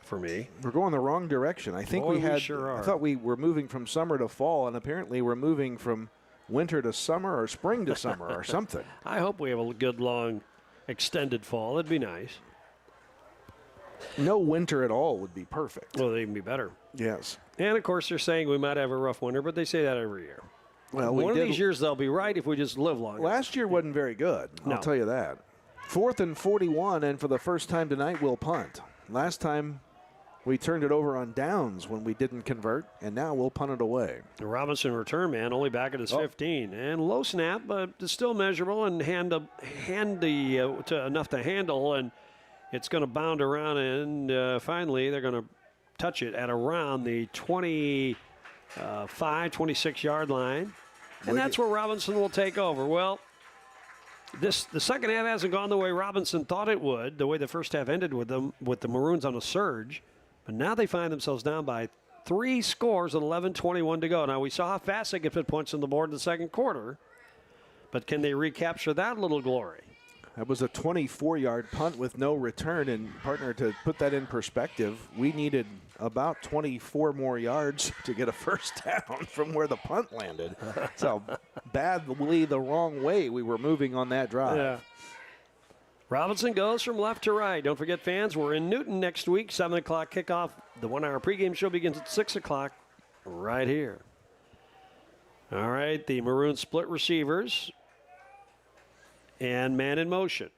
for me. We're going the wrong direction. I think we sure are. I thought we were moving from summer to fall, and apparently we're moving from winter to summer or spring to summer or something. I hope we have a good, long, extended fall. That'd be nice. No winter at all would be perfect. Well, they'd even be better. Yes. And, of course, they're saying we might have a rough winter, but they say that every year. Well, one of these years they'll be right if we just live long. Last year wasn't very good, I'll tell you that. 4th and 41, and for the first time tonight, we'll punt. Last time we turned it over on downs when we didn't convert, and now we'll punt it away. The Robinson return man only back at his 15. And low snap, but it's still measurable and handy enough to handle, and it's going to bound around, and finally they're going to touch it at around the 26-yard line. And that's where Robinson will take over. Well, the second half hasn't gone the way Robinson thought it would, the way the first half ended with the Maroons on a surge. But now they find themselves down by 3 scores at 11:21 to go. Now, we saw how fast they could put points on the board in the second quarter. But can they recapture that little glory? That was a 24-yard punt with no return. And, partner, to put that in perspective, we needed about 24 more yards to get a first down from where the punt landed. That's how badly the wrong way we were moving on that drive. Yeah. Robinson goes from left to right. Don't forget, fans, we're in Newton next week, 7 o'clock kickoff. The 1-hour pregame show begins at 6 o'clock right here. All right, the Maroon split receivers and man in motion.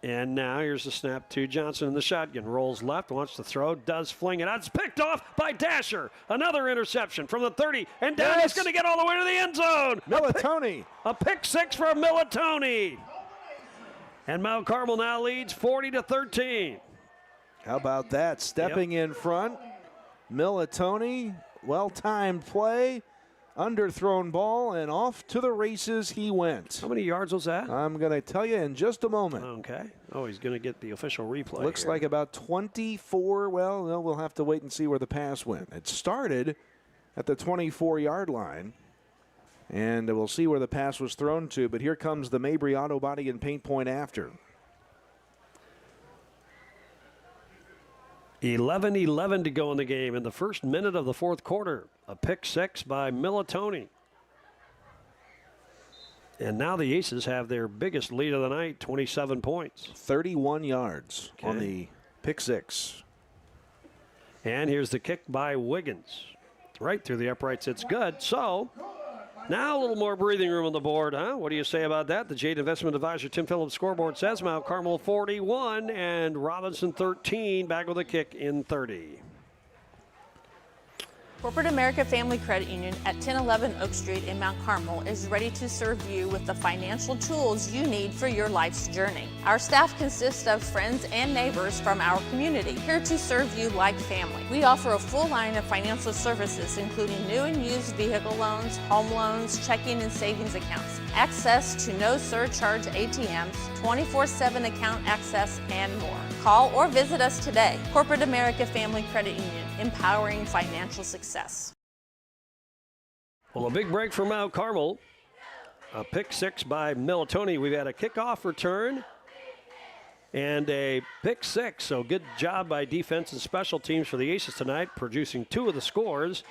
And now here's the snap to Johnson in the shotgun. Rolls left, wants to throw, does fling it out. It's picked off by Dasher. Another interception from the 30, and down. He's going to get all the way to the end zone. Militoni. A pick six for Militoni. And Mount Carmel now leads 40-13. How about that? Stepping in front. Militoni, well-timed play. Underthrown ball, and off to the races he went. How many yards was that? I'm going to tell you in just a moment. Okay. Oh, he's going to get the official replay. Looks here. like about 24. Well, no, we'll have to wait and see where the pass went. It started at the 24-yard line, and we'll see where the pass was thrown to. But here comes the Mabry Auto Body and Paint point after. 11-11 to go in the game in the first minute of the fourth quarter. A pick six by Militoni. And now the Aces have their biggest lead of the night, 27 points. 31 yards on the pick six. And here's the kick by Wiggins. Right through the uprights. It's good. So now a little more breathing room on the board, huh? What do you say about that? The Jade Investment Advisor Tim Phillips scoreboard says Mount Carmel 41 and Robinson 13. Back with a kick in 30. Corporate America Family Credit Union at 1011 Oak Street in Mount Carmel is ready to serve you with the financial tools you need for your life's journey. Our staff consists of friends and neighbors from our community, here to serve you like family. We offer a full line of financial services, including new and used vehicle loans, home loans, checking and savings accounts, access to no surcharge ATMs, 24/7 account access, and more. Call or visit us today. Corporate America Family Credit Union, empowering financial success. Well, a big break for Mount Carmel. A pick six by Militoni. We've had a kickoff return and a pick six. So good job by defense and special teams for the Aces tonight, producing two of the scores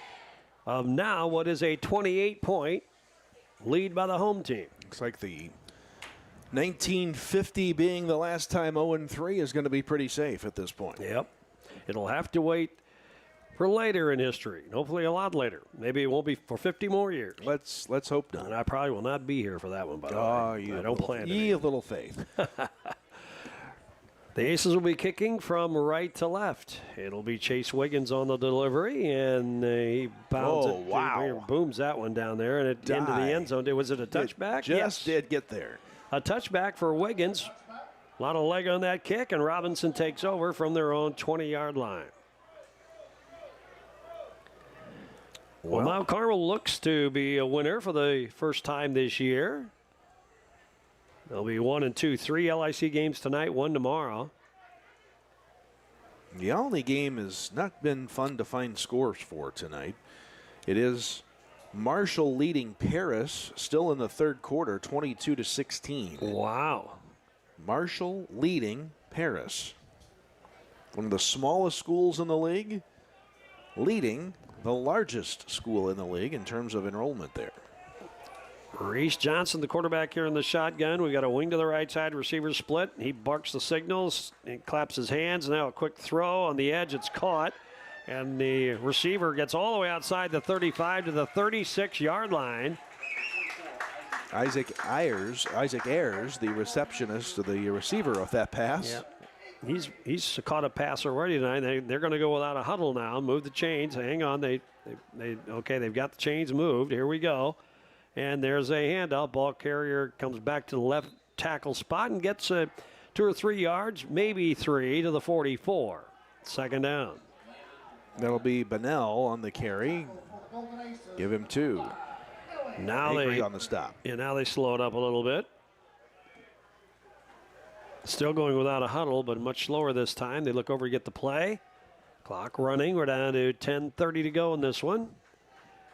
of now what is a 28-point lead by the home team. Looks like the 1950 being the last time 0-3 is going to be pretty safe at this point. Yep. It'll have to wait for later in history. Hopefully a lot later. Maybe it won't be for 50 more years. Let's hope not. And I probably will not be here for that one, by the way. I don't plan to. You little faith. The Aces will be kicking from right to left. It'll be Chase Wiggins on the delivery, and he bounds it. Wow. Booms that one down there and into the end zone. Was it a touchback? Just did get there. A touchback for Wiggins. A lot of leg on that kick, and Robinson takes over from their own 20-yard line. Well, Mount Carmel looks to be a winner for the first time this year. There'll be 1 and 2, 3 LIC games tonight, 1 tomorrow. The only game has not been fun to find scores for tonight. It is Marshall leading Paris still in the third quarter, 22-16. Wow. Marshall leading Paris. One of the smallest schools in the league, leading the largest school in the league in terms of enrollment there. Reese Johnson, the quarterback here in the shotgun. We got a wing to the right side, receiver split. He barks the signals and claps his hands. Now a quick throw on the edge. It's caught. And the receiver gets all the way outside the 35 to the 36-yard line. Isaac Ayers, the receptionist, the receiver of that pass. Yep. He's caught a pass already tonight. They're going to go without a huddle now. Move the chains. Hang on. They've got the chains moved. Here we go. And there's a handout. Ball carrier comes back to the left tackle spot and gets 2 or 3 yards, maybe 3 to the 44. Second down. That'll be Bunnell on the carry. Give him 2. Now Avery on the stop. Yeah, now they slow it up a little bit. Still going without a huddle, but much slower this time. They look over to get the play. Clock running. We're down to 10:30 to go in this one.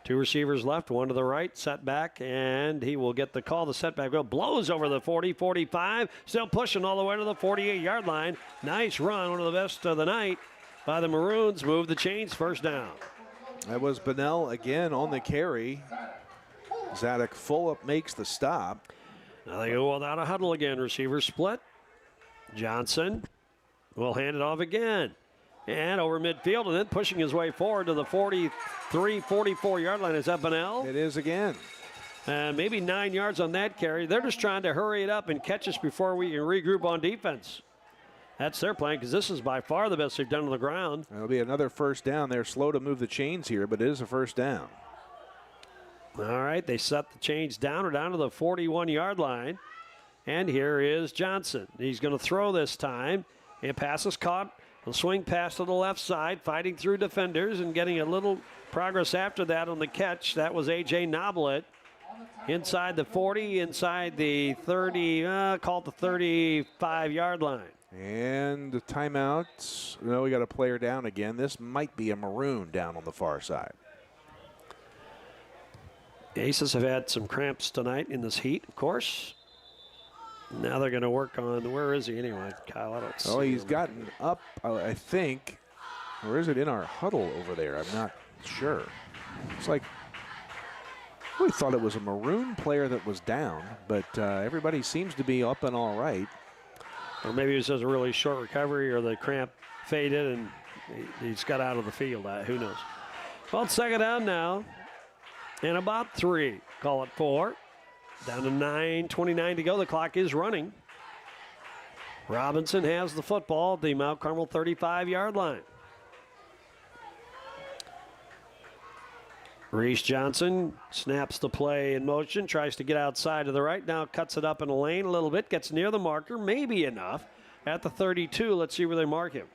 2 receivers left, 1 to the right, setback, and he will get the call. The setback blows over the 40, 45, still pushing all the way to the 48-yard line. Nice run, one of the best of the night by the Maroons. Move the chains, first down. That was Bunnell again on the carry. Zadok Fulop makes the stop. Now they go without a huddle again. Receiver split. Johnson will hand it off again. And over midfield, and then pushing his way forward to the 43, 44-yard line. Is that Bunnell? It is again. And maybe 9 yards on that carry. They're just trying to hurry it up and catch us before we can regroup on defense. That's their plan, because this is by far the best they've done on the ground. It'll be another first down. They're slow to move the chains here, but it is a first down. All right, they set the chains down to the 41-yard line. And here is Johnson. He's going to throw this time. And pass is caught. A swing pass to the left side, fighting through defenders and getting a little progress after that on the catch. That was A.J. Noblet. Inside the 40, inside the 30, call it the 35-yard line. And the timeout. No, we got a player down again. This might be a Maroon down on the far side. Aces have had some cramps tonight in this heat, of course. Now they're going to work on, where is he anyway, Kyle? I don't see Oh, he's him. gotten up, I think. Or is it in our huddle over there? I'm not sure. It's like, we thought it was a Maroon player that was down, but everybody seems to be up and all right. Or maybe it was just a really short recovery, or the cramp faded and he's got out of the field. Who knows? Well, it's second down now. And about 3. Call it 4. Down to 9:29 to go. The clock is running. Robinson has the football at the Mount Carmel 35-yard line. Reese Johnson snaps the play in motion, tries to get outside to the right, now cuts it up in a lane a little bit, gets near the marker, maybe enough. At the 32, let's see where they mark him.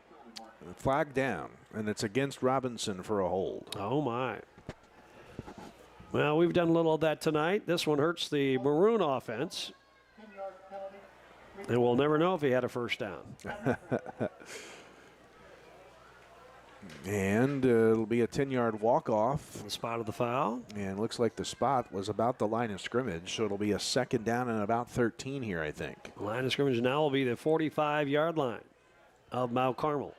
Flag down, and it's against Robinson for a hold. Oh, my. Well, we've done a little of that tonight. This one hurts the Maroon offense. And we'll never know if he had a first down. And it'll be a 10-yard walk-off. The spot of the foul. And looks like the spot was about the line of scrimmage, so it'll be a second down and about 13 here, I think. The line of scrimmage now will be the 45-yard line of Mount Carmel.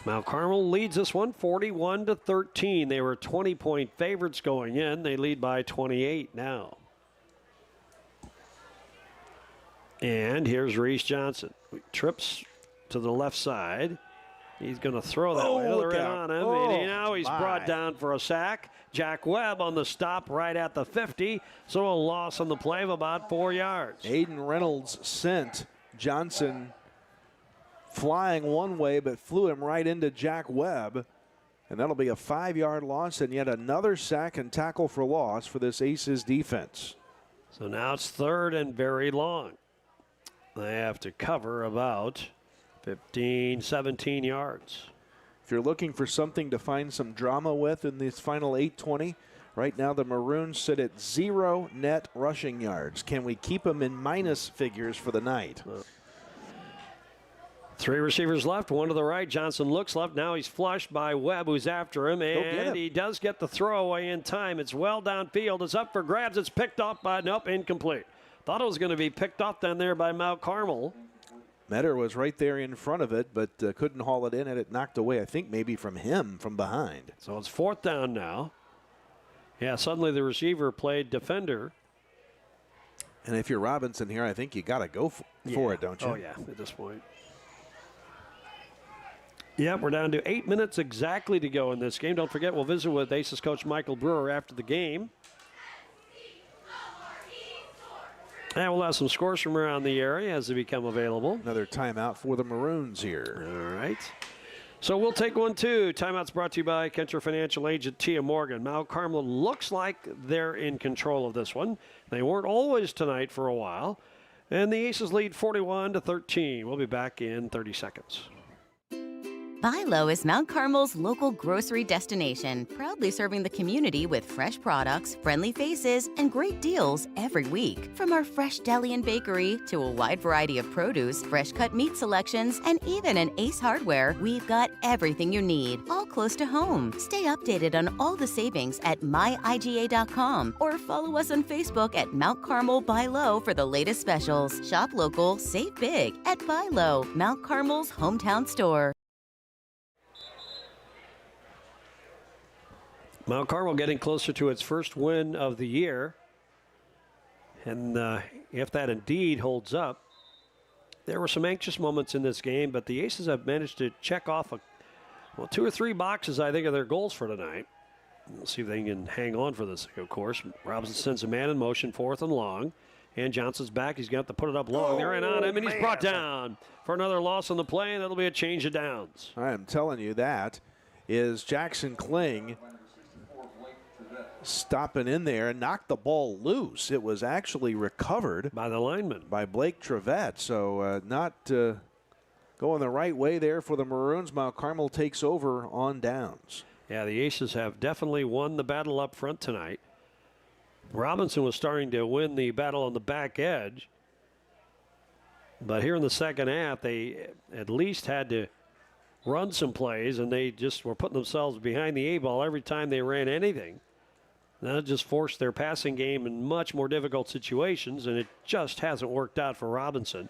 Mount Carmel leads this one 41-13. They were 20-point favorites going in. They lead by 28 now. And here's Reese Johnson. Trips to the left side. He's going to throw that way. They're in on him. And now he's brought down for a sack. Jack Webb on the stop right at the 50. So a loss on the play of about 4 yards. Aiden Reynolds sent Johnson flying one way, but flew him right into Jack Webb. And that'll be a 5-yard loss and yet another sack and tackle for loss for this Aces defense. So now it's 3rd and very long. They have to cover about 15, 17 yards. If you're looking for something to find some drama with in this final 8:20, right now the Maroons sit at 0 net rushing yards. Can we keep them in minus figures for the night? 3 receivers left, one to the right. Johnson looks left. Now he's flushed by Webb, who's after him, and he does get the throwaway in time. It's well downfield. It's up for grabs. It's picked off by, nope, incomplete. Thought it was going to be picked off down there by Mount Carmel. Metter was right there in front of it, but couldn't haul it in, and it knocked away, I think, maybe from him from behind. So it's 4th down now. Yeah, suddenly the receiver played defender. And if you're Robinson here, I think you got to go for it, don't you? Oh, yeah, at this point. Yep, we're down to 8 minutes exactly to go in this game. Don't forget, we'll visit with Aces coach Michael Brewer after the game. And we'll have some scores from around the area as they become available. Another timeout for the Maroons here. All right. So we'll take one, too. Timeout's brought to you by Kentra Financial Agent Tia Morgan. Mount Carmel looks like they're in control of this one. They weren't always tonight for a while. And the Aces lead 41-13. We'll be back in 30 seconds. Buy Low is Mount Carmel's local grocery destination, proudly serving the community with fresh products, friendly faces, and great deals every week. From our fresh deli and bakery to a wide variety of produce, fresh cut meat selections, and even an Ace Hardware, we've got everything you need, all close to home. Stay updated on all the savings at myiga.com or follow us on Facebook at Mount Carmel Buy Low for the latest specials. Shop local, save big at Buy Low, Mount Carmel's hometown store. Mount Carmel getting closer to its first win of the year. And if that indeed holds up, there were some anxious moments in this game, but the Aces have managed to check off 2 or 3 boxes, I think, of their goals for tonight. We'll see if they can hang on for this, of course. Robinson sends a man in motion, 4th and long. And Johnson's back. He's got to put it up long. They're in on him, and he's brought down for another loss on the play, and that'll be a change of downs. I'm telling you, that is Jackson Kling stopping in there and knocked the ball loose. It was actually recovered by the lineman, by Blake Trevette. So not going the right way there for the Maroons. Mount Carmel takes over on downs. Yeah, the Aces have definitely won the battle up front tonight. Robinson was starting to win the battle on the back edge. But here in the second half, they at least had to run some plays, and they just were putting themselves behind the 8-ball every time they ran anything. That just forced their passing game in much more difficult situations, and it just hasn't worked out for Robinson.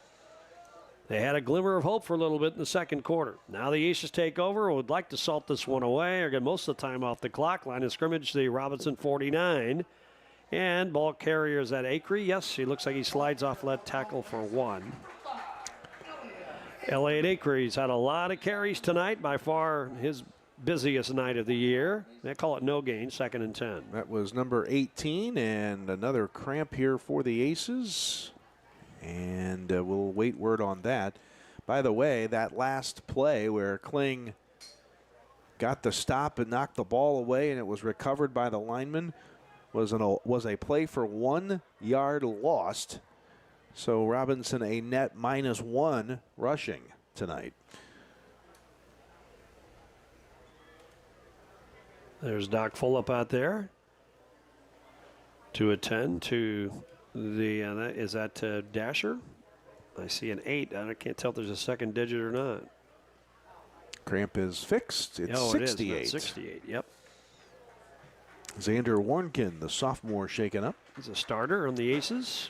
They had a glimmer of hope for a little bit in the second quarter. Now the Aces take over. Would like to salt this one away or get most of the time off the clock. Line of scrimmage, the Robinson 49. And ball carriers at Acree. Yes, he looks like he slides off left tackle for 1. Elliott Acree's had a lot of carries tonight, by far his busiest night of the year. They call it no gain, 2nd and 10. That was number 18, and another cramp here for the Aces. And we'll wait word on that. By the way, that last play where Kling got the stop and knocked the ball away, and it was recovered by the lineman, was a play for 1 yard lost. So Robinson a net -1 rushing tonight. There's Doc Fulop out there to attend to the, is that Dasher? I see an 8. I can't tell if there's a second digit or not. Cramp is fixed. It's 68. It is, 68, yep. Xander Warnkin, the sophomore, shaken up. He's a starter on the Aces.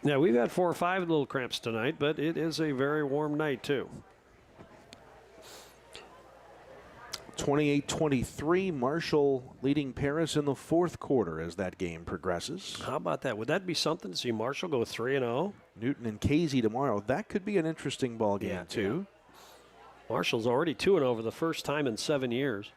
Now, we've had 4 or 5 little cramps tonight, but it is a very warm night, too. 28-23, Marshall leading Paris in the 4th quarter as that game progresses. How about that? Would that be something to see Marshall go 3-0? Newton and Casey tomorrow. That could be an interesting ball game, too. Yeah. Marshall's already 2-0 for the first time in 7 years.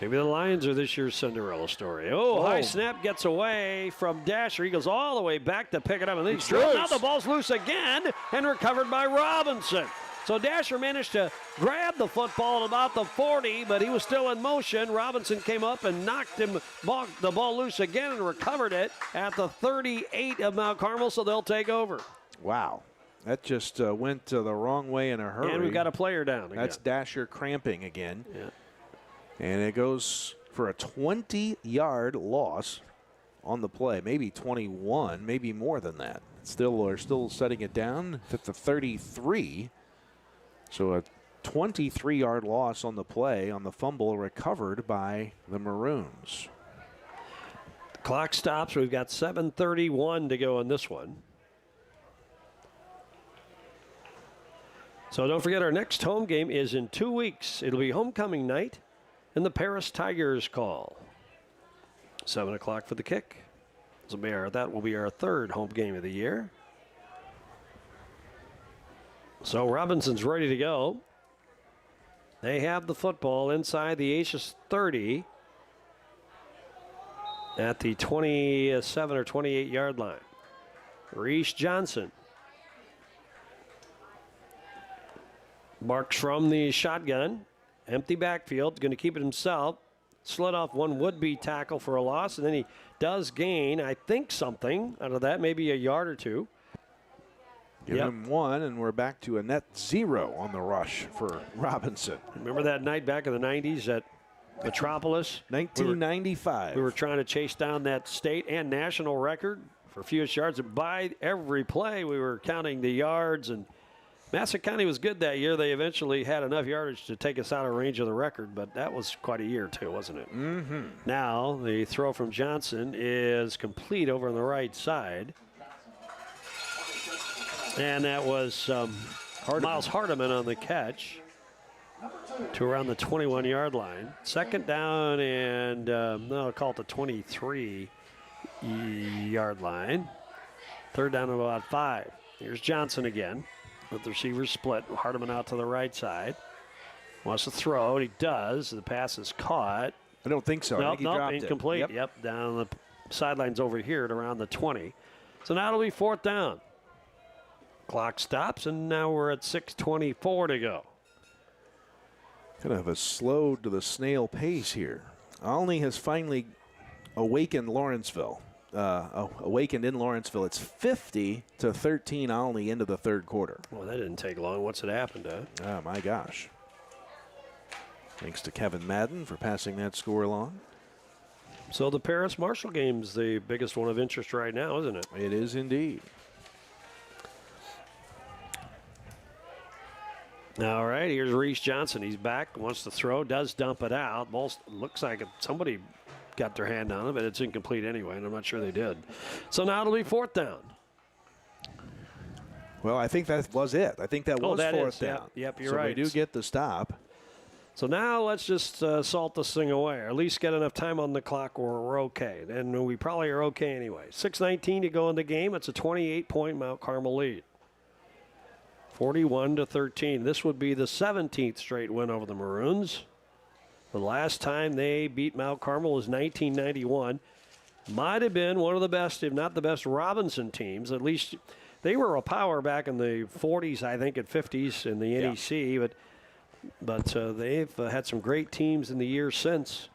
Maybe the Lions are this year's Cinderella story. Oh, high snap gets away from Dasher. He goes all the way back to pick it up. And then he's drilled. Now the ball's loose again and recovered by Robinson. So Dasher managed to grab the football at about the 40, but he was still in motion. Robinson came up and knocked the ball loose again and recovered it at the 38 of Mount Carmel, so they'll take over. Wow. That just went the wrong way in a hurry. And we've got a player down again. That's Dasher cramping again. Yeah. And it goes for a 20-yard loss on the play. Maybe 21, maybe more than that. They're still setting it down at the 33. So a 23-yard loss on the play on the fumble recovered by the Maroons. The clock stops. We've got 7:31 to go in this one. So don't forget, our next home game is in 2 weeks. It'll be homecoming night, and the Paris Tigers call. 7 o'clock for the kick. That will be our 3rd home game of the year. So Robinson's ready to go. They have the football inside the Aces 30 at the 27 or 28-yard line. Reese Johnson barks from the shotgun. Empty backfield, going to keep it himself. Slid off one would-be tackle for a loss, and then he does gain, I think, something out of that, maybe a yard or 2. Give him 1, and we're back to a net 0 on the rush for Robinson. Remember that night back in the 90s at Metropolis? 1995. We were trying to chase down that state and national record for fewest yards. And by every play, we were counting the yards, and Massac County was good that year. They eventually had enough yardage to take us out of range of the record, but that was quite a year, too, wasn't it? Mm-hmm. Now, the throw from Johnson is complete over on the right side. And that was Miles Hardiman on the catch to around the 21-yard line. 2nd down and, I'll call it the 23-yard line. Third down and about 5. Here's Johnson again with the receivers split. Hardeman out to the right side. Wants to throw, and he does. The pass is caught. I don't think so. I think he dropped incomplete. it. Yep, down the sidelines over here at around the 20. So now it'll be 4th down. Clock stops, and now we're at 6:24 to go. Kind of a slow to the snail pace here. Olney has finally awakened Lawrenceville. Awakened in Lawrenceville. It's 50-13 Olney into the third quarter. Well, that didn't take long. What's it happened to? Oh, my gosh. Thanks to Kevin Madden for passing that score along. So the Paris-Marshall game's the biggest one of interest right now, isn't it? It is indeed. All right, here's Reese Johnson. He's back, wants to throw, does dump it out. Ball looks like somebody got their hand on it, but it's incomplete anyway, and I'm not sure they did. So now it'll be 4th down. Well, I think that was it. I think that was 4th down. Yep, you're so right. we do get the stop. So now let's just salt this thing away, or at least get enough time on the clock where we're okay. And we probably are okay anyway. 6:19 to go in the game. It's a 28-point Mount Carmel lead. 41-13. This would be the 17th straight win over the Maroons. The last time they beat Mount Carmel was 1991. Might have been one of the best, if not the best, Robinson teams. At least they were a power back in the 40s, I think, and 50s in the NEC. But they've had some great teams in the years since,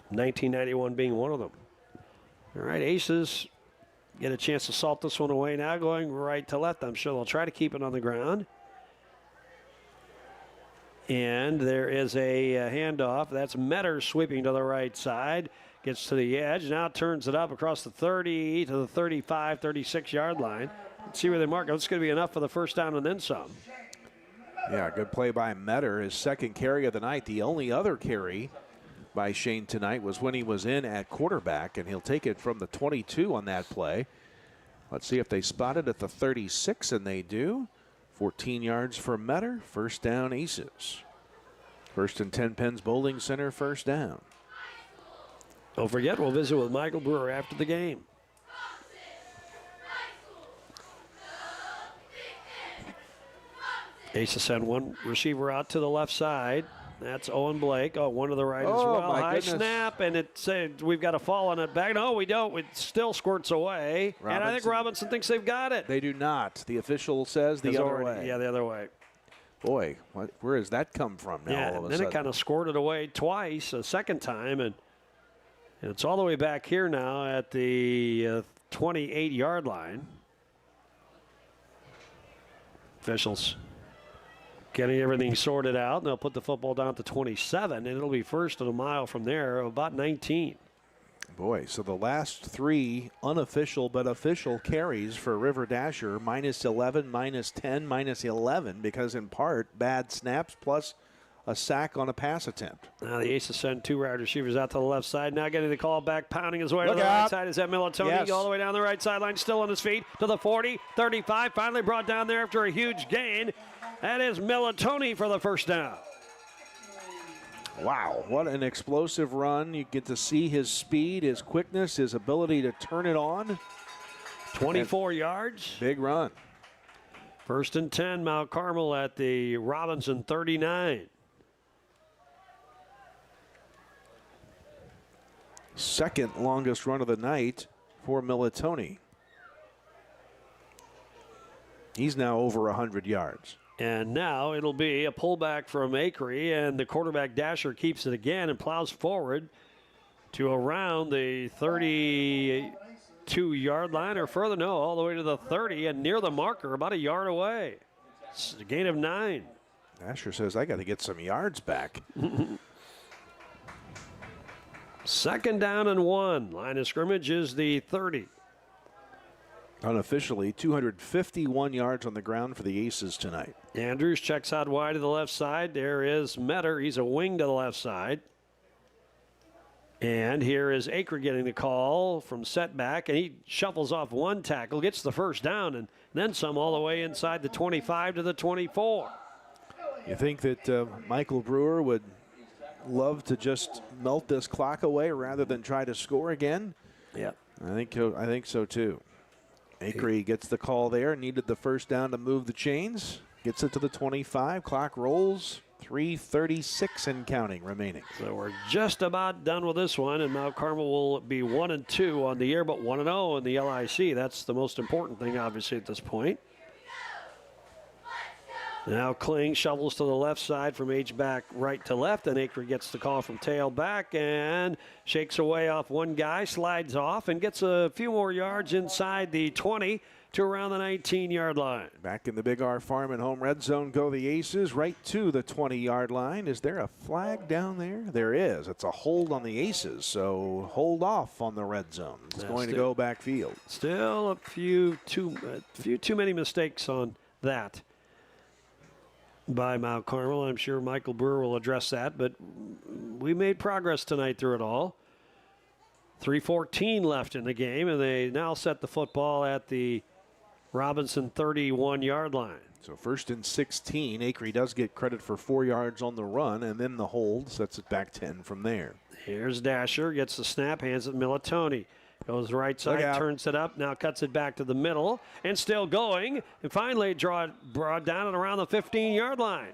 1991 being one of them. All right, Aces get a chance to salt this one away now, going right to left. I'm sure they'll try to keep it on the ground. And there is a handoff. That's Metter sweeping to the right side. Gets to the edge. Now turns it up across the 30 to the 35, 36-yard line. Let's see where they mark it. It's going to be enough for the first down and then some. Yeah, good play by Metter. His second carry of the night. The only other carry by Shane tonight was when he was in at quarterback, and he'll take it from the 22 on that play. Let's see if they spot it at the 36, and they do. 14 yards for Metter. First down, Aces. First and 10 Penn's Bowling Center, first down. Don't forget, we'll visit with Michael Brewer after the game. Aces send one receiver out to the left side. That's Owen Blake. Oh, one to the right as well. High snap, and it said we've got a fall on it back. No, we don't. It still squirts away. And I think Robinson thinks they've got it. They do not. The official says the other way. Yeah, the other way. Boy, where does that come from now all of a sudden? Then it kind of squirted away twice, a second time, and it's all the way back here now at the 28-yard line. Officials getting everything sorted out, and they'll put the football down to 27, and it'll be first and a mile from there, about 19. Boy, so the last 3 unofficial but official carries for River Dasher, -11, -10, -11, because in part bad snaps plus a sack on a pass attempt. Now the Aces send 2 wide receivers out to the left side. Now getting the call back, pounding his way to the right side. Is that Militoni all the way down the right sideline, still on his feet to the 40, 35, finally brought down there after a huge gain. That is Militoni for the first down. Wow, what an explosive run. You get to see his speed, his quickness, his ability to turn it on. 24 yards. Big run. First and 10, Mount Carmel at the Robinson 39. Second longest run of the night for Militoni. He's now over 100 yards. And now it'll be a pullback from Akery, and the quarterback Dasher keeps it again and plows forward to around the 32-yard line or further. No, all the way to the 30 and near the marker, about a yard away. It's a gain of 9. Dasher says, I got to get some yards back. Second down and 1. Line of scrimmage is the 30. Unofficially, 251 yards on the ground for the Aces tonight. Andrews checks out wide to the left side. There is Metter. He's a wing to the left side. And here is Aker getting the call from setback, and he shuffles off one tackle, gets the first down, and then some all the way inside the 25 to the 24. You think that Michael Brewer would love to just melt this clock away rather than try to score again? Yeah. I think so too. Acree gets the call there, needed the first down to move the chains. Gets it to the 25, clock rolls, 3:36 and counting remaining. So we're just about done with this one, and Mount Carmel will be 1-2 on the year, but 1-0 in the LIC. That's the most important thing, obviously, at this point. Now Kling shovels to the left side from H-back right to left, and Acree gets the call from tailback and shakes away off one guy, slides off, and gets a few more yards inside the 20 to around the 19-yard line. Back in the Big R Farm and Home red zone go the Aces right to the 20-yard line. Is there a flag down there? There is. It's a hold on the Aces, so hold off on the red zone. It's going to go backfield. Still a few too many mistakes on that by Mount Carmel. I'm sure Michael Brewer will address that, but we made progress tonight through it all. 3:14 left in the game, and they now set the football at the Robinson 31-yard line. So 1st and 16. Acree does get credit for 4 yards on the run, and then the hold sets it back 10 from there. Here's Dasher, gets the snap, hands it Militoni. Goes right side, turns it up, now cuts it back to the middle, and still going, and finally brought down and around the 15-yard line.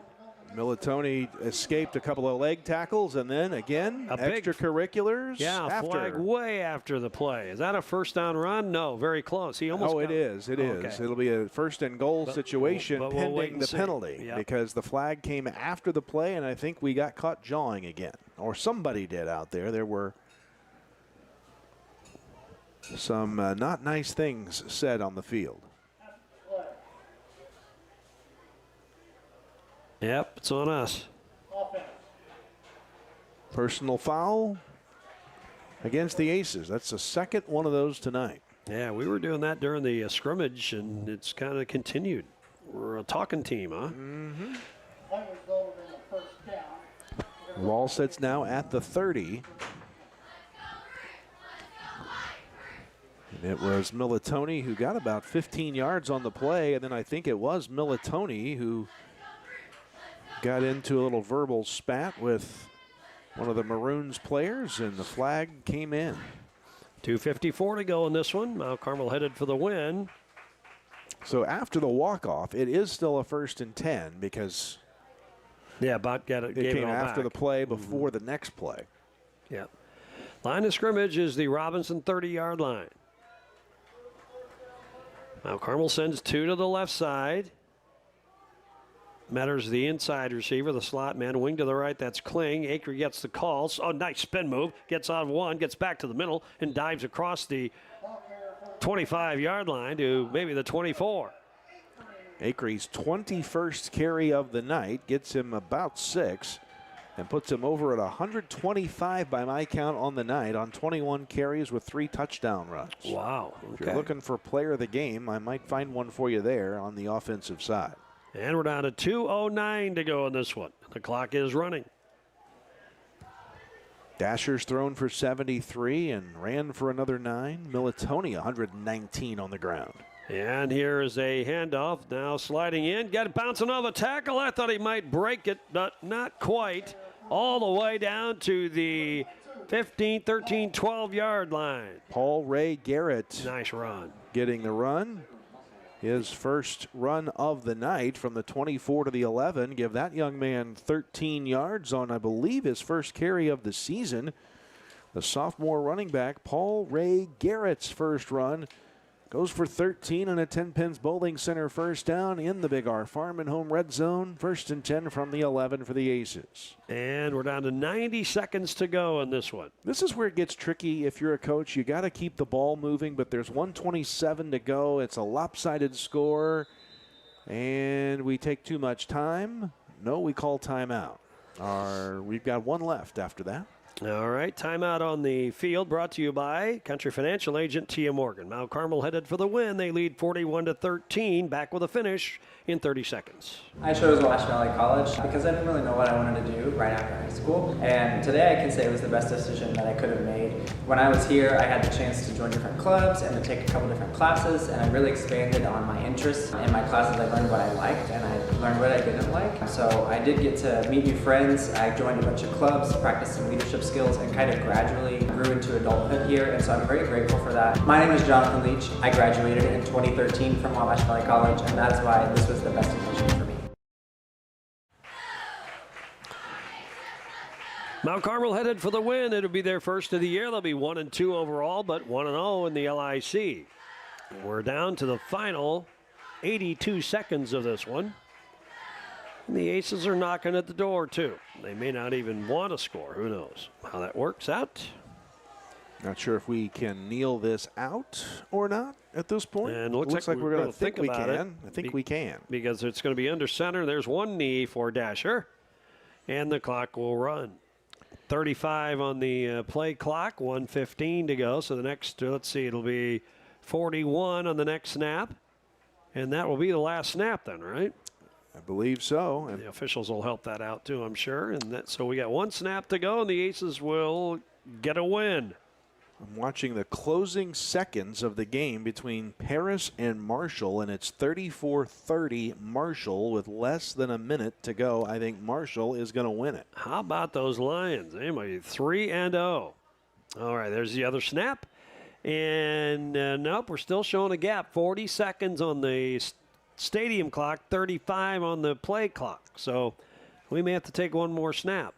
Militoni escaped a couple of leg tackles, and then again, extracurriculars. Flag way after the play. Is that a first down run? No, very close. He almost. It is. It'll be a first and goal situation pending the penalty because the flag came after the play, and I think we got caught jawing again, or somebody did out there. There were some not nice things said on the field. Yep, it's on us. Personal foul against the Aces. That's the second one of those tonight. Yeah, we were doing that during the scrimmage, and it's kind of continued. We're a talking team, huh? Mm-hmm. Ball sits now at the 30. And it was Militoni who got about 15 yards on the play, and then I think it was Militoni who got into a little verbal spat with one of the Maroons players, and the flag came in. 2:54 to go in this one. Mount Carmel headed for the win. So after the walk-off, it is still a 1st and 10 because Bott gave it came all after back. the play before the next play. Yeah. Line of scrimmage is the Robinson 30-yard line. Mount Carmel sends 2 to the left side. Metters the inside receiver, the slot man, wing to the right, that's Kling. Acree gets the call. Oh, nice spin move. Gets on one, gets back to the middle, and dives across the 25-yard line to maybe the 24. Acree's 21st carry of the night gets him about 6 and puts him over at 125 by my count on the night on 21 carries with 3 touchdown runs. Wow. If you're looking for player of the game, I might find one for you there on the offensive side. And we're down to 2:09 to go in this one. The clock is running. Dasher's thrown for 73 and ran for another 9. Militoni 119 on the ground. And here is a handoff. Now sliding in. Got it bouncing off a tackle. I thought he might break it, but not quite. All the way down to the 15, 13, 12-yard line. Paul Ray Garrett. Nice run. Getting the run. His first run of the night from the 24 to the 11. Give that young man 13 yards on, I believe, his first carry of the season. The sophomore running back, Paul Ray Garrett's first run, goes for 13 and a 10 Pins Bowling Center first down in the Big R Farm and Home red zone. 1st and 10 from the 11 for the Aces. And we're down to 90 seconds to go in this one. This is where it gets tricky if you're a coach. You got to keep the ball moving, but there's 1:27 to go. It's a lopsided score, and we take too much time. No, we call timeout. We've got one left after that. All right, timeout on the field brought to you by Country Financial Agent Tia Morgan. Mount Carmel headed for the win. They lead 41-13. Back with a finish in 30 seconds. I chose Wabash Valley College because I didn't really know what I wanted to do right after high school. And today I can say it was the best decision that I could have made. When I was here, I had the chance to join different clubs and to take a couple different classes, and I really expanded on my interests. In my classes, I learned what I liked and I learned what I didn't like. So I did get to meet new friends. I joined a bunch of clubs, practiced some leadership skills and kind of gradually grew into adulthood here, and so I'm very grateful for that. My name is Jonathan Leach. I graduated in 2013 from Wabash Valley College, and that is why this was the best decision for me. Mount Carmel headed for the win. It'll be their first of the year. They'll be 1-2 overall, but 1-0 in the LIC. We're down to the final 82 seconds of this one. And the Aces are knocking at the door, too. They may not even want to score. Who knows how that works out? Not sure if we can kneel this out or not at this point. And looks like we're going to think we about can. it. I think we can. Because it's going to be under center. There's one knee for Dasher. And the clock will run. 35 on the play clock, 1:15 to go. So the next, let's see, it'll be 41 on the next snap. And that will be the last snap then, right? I believe so. And the officials will help that out too, I'm sure. And so we got one snap to go, and the Aces will get a win. I'm watching the closing seconds of the game between Paris and Marshall, and it's 34-30 Marshall with less than a minute to go. I think Marshall is going to win it. How about those Lions? They might be 3-0. All right, there's the other snap. And nope, we're still showing a gap. 40 seconds on the stadium clock, 35 on the play clock. So we may have to take one more snap.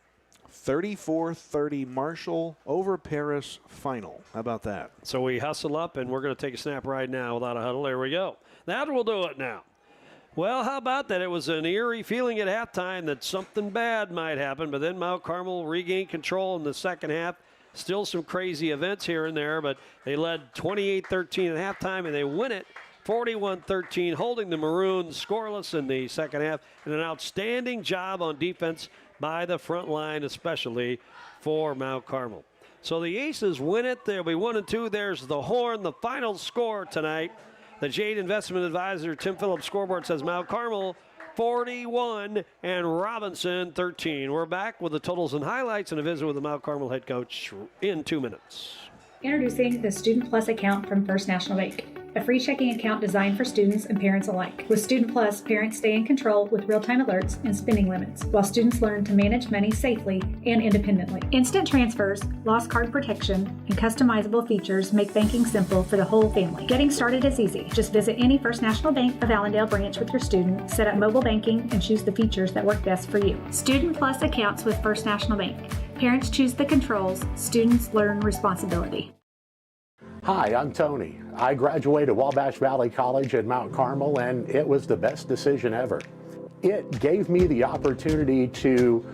34-30 Marshall over Paris final. How about that? So we hustle up, and we're going to take a snap right now without a huddle. There we go. That will do it now. Well, how about that? It was an eerie feeling at halftime that something bad might happen, but then Mount Carmel regained control in the second half. Still some crazy events here and there, but they led 28-13 at halftime, and they win it 41-13, holding the Maroons scoreless in the second half, and an outstanding job on defense by the front line, especially for Mount Carmel. So the Aces win it. They'll be 1-2. There's the horn, the final score tonight. The Jade Investment Advisor, Tim Phillips scoreboard says Mount Carmel 41 and Robinson 13. We're back with the totals and highlights and a visit with the Mount Carmel head coach in 2 minutes. Introducing the Student Plus account from First National Bank, a free checking account designed for students and parents alike. With Student Plus, parents stay in control with real-time alerts and spending limits, while students learn to manage money safely and independently. Instant transfers, lost card protection, and customizable features make banking simple for the whole family. Getting started is easy. Just visit any First National Bank of Allendale branch with your student, set up mobile banking, and choose the features that work best for you. Student Plus accounts with First National Bank. Parents choose the controls, students learn responsibility. Hi, I'm Tony. I graduated Wabash Valley College at Mount Carmel, and it was the best decision ever. It gave me the opportunity to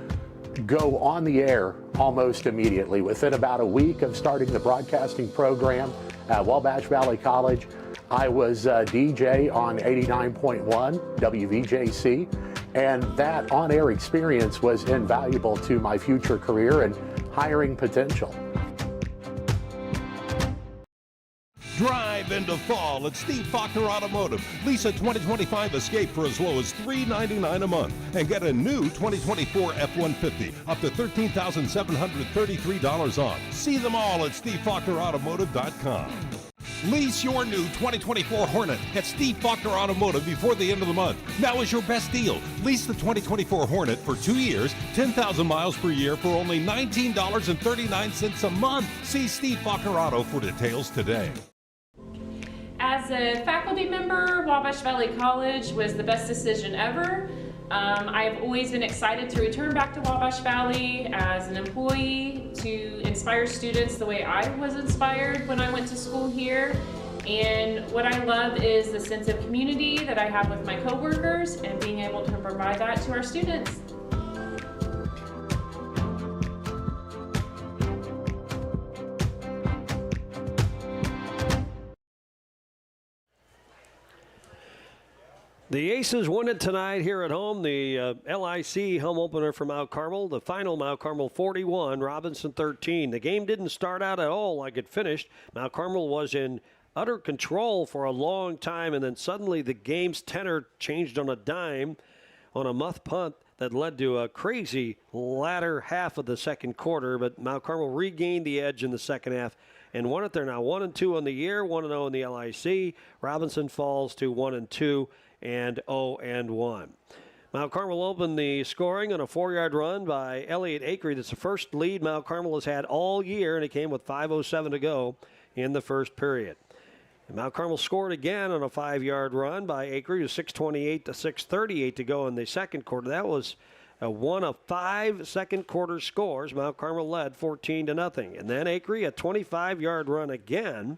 go on the air almost immediately. Within about a week of starting the broadcasting program at Wabash Valley College, I was a DJ on 89.1 WVJC, and that on-air experience was invaluable to my future career and hiring potential. Drive into fall at Steve Faulkner Automotive. Lease a 2025 Escape for as low as $399 a month and get a new 2024 F-150 up to $13,733 off. See them all at SteveFaulknerAutomotive.com. Lease your new 2024 Hornet at Steve Faulkner Automotive before the end of the month. Now is your best deal. Lease the 2024 Hornet for 2 years, 10,000 miles per year for only $19.39 a month. See Steve Faulkner Auto for details today. As a faculty member, Wabash Valley College was the best decision ever. I've always been excited to return back to Wabash Valley as an employee to inspire students the way I was inspired when I went to school here. And what I love is the sense of community that I have with my coworkers and being able to provide that to our students. The Aces won it tonight here at home. The LIC home opener for Mount Carmel. The final, Mount Carmel 41, Robinson 13. The game didn't start out at all like it finished. Mount Carmel was in utter control for a long time, and then suddenly the game's tenor changed on a dime on a muff punt that led to a crazy latter half of the second quarter. But Mount Carmel regained the edge in the second half and won it. They're now 1-2 on the year, 1-0 in the LIC. Robinson falls to 1-2. And 0-1. Mount Carmel opened the scoring on a 4-yard run by Elliott Acree. That's the first lead Mount Carmel has had all year, and it came with 5:07 to go in the first period. And Mount Carmel scored again on a 5-yard run by Acree with 6:28 to 6:38 to go in the second quarter. That was one of 5 second quarter scores. Mount Carmel led 14-0. And then Acree, a 25-yard run again.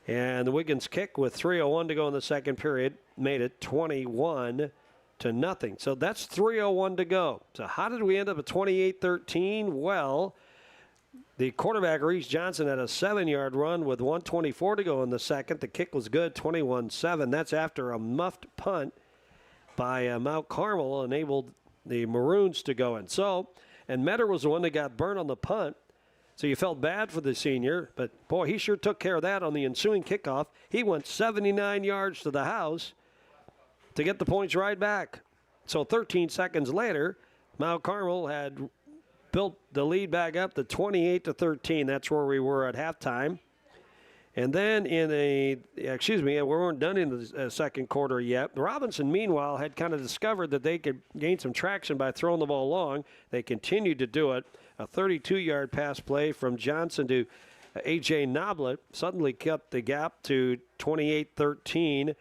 And the Wiggins kick with 3:01 to go in the second period made it 21-0. So that's 3:01 to go. So how did we end up at 28-13? Well, the quarterback, Reese Johnson, had a 7-yard run with 1:24 to go in the second. The kick was good, 21-7. That's after a muffed punt by Mount Carmel enabled the Maroons to go in. So, and Metter was the one that got burned on the punt. So you felt bad for the senior, but boy, he sure took care of that on the ensuing kickoff. He went 79 yards to the house to get the points right back. So 13 seconds later, Mount Carmel had built the lead back up to 28-13. That's where we were at halftime. And then we weren't done in the second quarter yet. Robinson, meanwhile, had kind of discovered that they could gain some traction by throwing the ball long. They continued to do it. A 32-yard pass play from Johnson to A.J. Noblet suddenly cut the gap to 28-13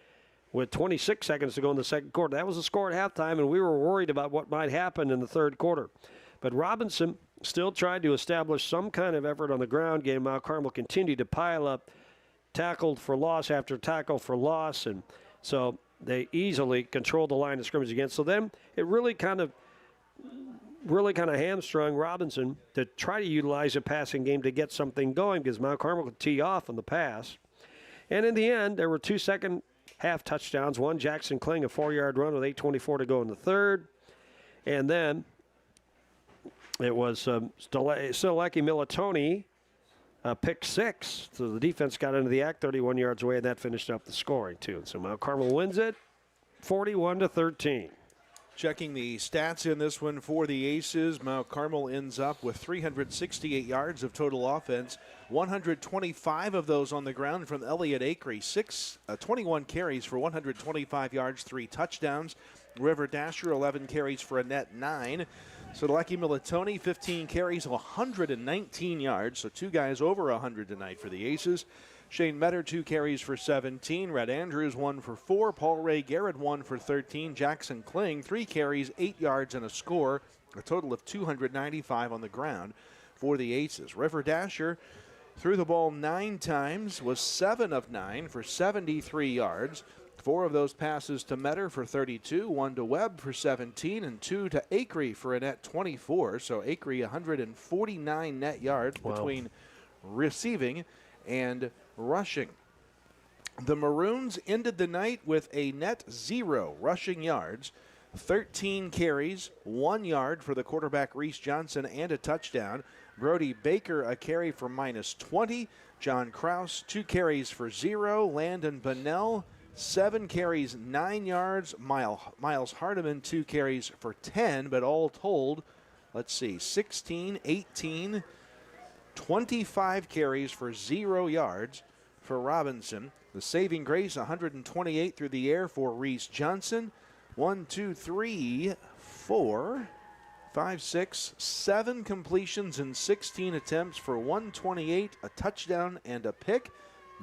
with 26 seconds to go in the second quarter. That was the score at halftime, and we were worried about what might happen in the third quarter. But Robinson still tried to establish some kind of effort on the ground game. Mount Carmel continued to pile up tackled for loss after tackle for loss, and so they easily controlled the line of scrimmage again. So then it really kind of hamstrung Robinson to try to utilize a passing game to get something going because Mount Carmel could tee off on the pass. And in the end, there were 2 second-half touchdowns. One, Jackson Kling, a 4-yard run with 8:24 to go in the third. And then it was Sileki Militoni, pick 6. So the defense got into the act 31 yards away, and that finished up the scoring, too. So Mount Carmel wins it 41-13. Checking the stats in this one for the Aces, Mount Carmel ends up with 368 yards of total offense, 125 of those on the ground from Elliott Acree, 21 carries for 125 yards, 3 touchdowns. River Dasher, 11 carries for a net 9. Sileki Militoni, 15 carries, 119 yards, so 2 guys over 100 tonight for the Aces. Shane Metter, 2 carries for 17. Red Andrews, 1 for 4. Paul Ray Garrett, 1 for 13. Jackson Kling, 3 carries, 8 yards, and a score. A total of 295 on the ground for the Aces. River Dasher threw the ball 9 times, was 7 of 9 for 73 yards. 4 of those passes to Metter for 32, 1 to Webb for 17, and 2 to Acree for a net 24. So Acree 149 net yards between receiving and rushing. The Maroons ended the night with a net 0 rushing yards, 13 carries, 1 yard for the quarterback Reese Johnson and a touchdown. Brody Baker a carry for -20. John Kraus 2 carries for 0. Landon Bunnell 7 carries, 9 yards. Miles Hardiman 2 carries for 10, but all told, 16, 18, 25 carries for 0 yards for Robinson. The saving grace, 128 through the air for Reese Johnson. 1, 2, 3, 4, 5, 6, 7 completions and 16 attempts for 128, a touchdown and a pick.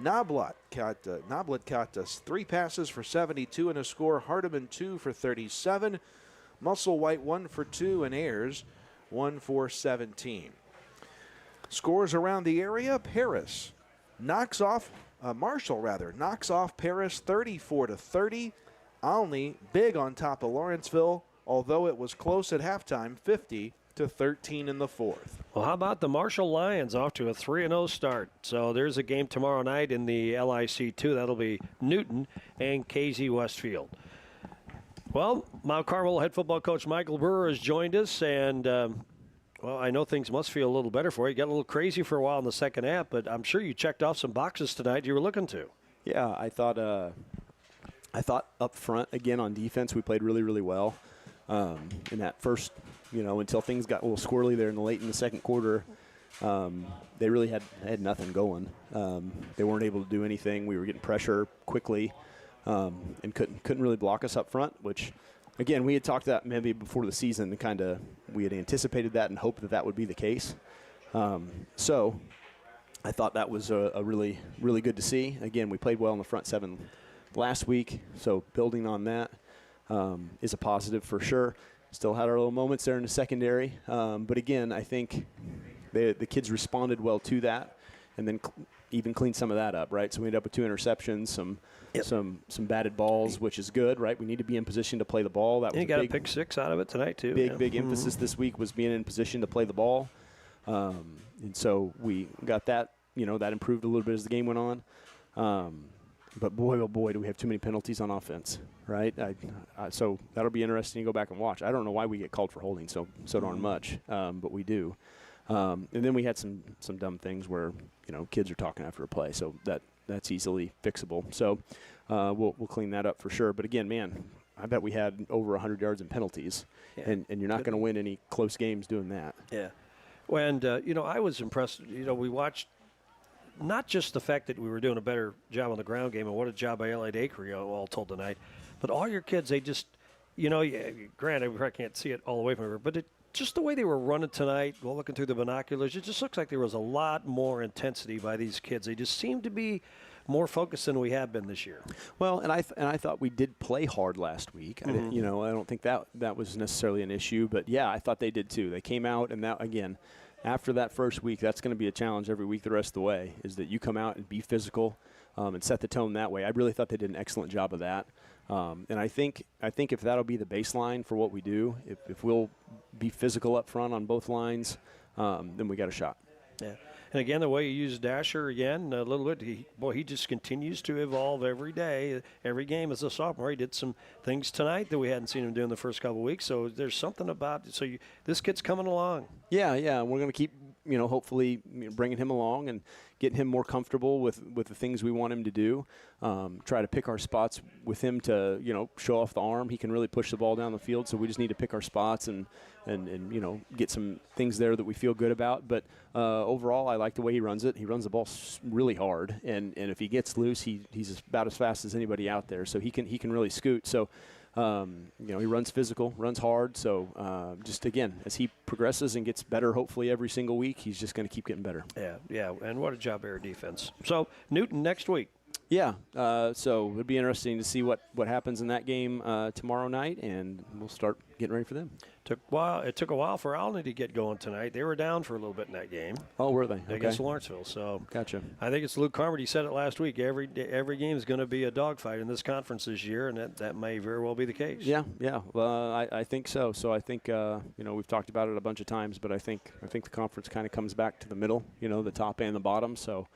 Noblet caught us 3 passes for 72 and a score. Hardiman 2 for 37. Musselwhite 1 for 2, and Ayers 1 for 17. Scores around the area. Marshall knocks off Paris 34-30. Olney big on top of Lawrenceville, although it was close at halftime, 50-13 in the fourth. Well, how about the Marshall Lions off to a 3-0 start? So there's a game tomorrow night in the LIC2. That'll be Newton and KZ Westfield. Well, Mount Carmel head football coach Michael Brewer has joined us, and well, I know things must feel a little better for you. You got a little crazy for a while in the second half, but I'm sure you checked off some boxes tonight you were looking to. Yeah, I thought up front, again, on defense, we played really, really well. In that first, until things got a little squirrely there late in the second quarter, they really had nothing going. They weren't able to do anything. We were getting pressure quickly and couldn't really block us up front, which again, we had talked that maybe before the season, we had anticipated that and hoped that would be the case. So I thought that was a really, really good to see. Again, we played well in the front seven last week, so building on that is a positive for sure. Still had our little moments there in the secondary. But again, I think the kids responded well to that and then even cleaned some of that up, right? So we ended up with 2 interceptions, some batted balls, which is good, right? We need to be in position to play the ball. That was you got a pick 6 out of it tonight, too. Big emphasis this week was being in position to play the ball. And so we got that, that improved a little bit as the game went on. But boy, oh boy, do we have too many penalties on offense, right? So that'll be interesting to go back and watch. I don't know why we get called for holding so darn much, but we do. And then we had some dumb things where, kids are talking after a play, so that's easily fixable. So we'll clean that up for sure. But again, man, I bet we had over 100 yards in penalties, and you're not going to win any close games doing that. Yeah. And, I was impressed. We watched not just the fact that we were doing a better job on the ground game, and what a job by L.A. Acre, all told tonight, but all your kids, they just, granted, we probably can't see it all the way from here, but just the way they were running tonight, looking through the binoculars, it just looks like there was a lot more intensity by these kids. They just seemed to be more focused than we have been this year. Well, and I thought we did play hard last week. I don't think that was necessarily an issue, but yeah, I thought they did too. They came out, and that again, after that first week, that's going to be a challenge every week the rest of the way, is that you come out and be physical and set the tone that way. I really thought they did an excellent job of that. And I think if that'll be the baseline for what we do, if we'll be physical up front on both lines, then we got a shot. Yeah. And again, the way you use Dasher again a little bit, he just continues to evolve every day. Every game as a sophomore, he did some things tonight that we hadn't seen him do in the first couple of weeks. So there's something about it. So this kid's coming along. Yeah. We're going to keep, hopefully bringing him along and getting him more comfortable with the things we want him to do. Try to pick our spots with him to, show off the arm. He can really push the ball down the field, so we just need to pick our spots and get some things there that we feel good about. But overall, I like the way he runs it. He runs the ball really hard, and if he gets loose, he's about as fast as anybody out there. So he can really scoot. So he runs physical, runs hard. So just again, as he progresses and gets better, hopefully every single week, he's just going to keep getting better. Yeah. And what a job air defense. So Newton next week. Yeah, so it'd be interesting to see what happens in that game tomorrow night, and we'll start getting ready for them. It took a while for Alney to get going tonight. They were down for a little bit in that game. Oh, were they? Against Lawrenceville. So gotcha. I think it's Luke Carmody said it last week. Every game is going to be a dogfight in this conference this year, and that may very well be the case. Yeah. Well, I think so. So I think we've talked about it a bunch of times, but I think the conference kind of comes back to the middle, the top and the bottom. So.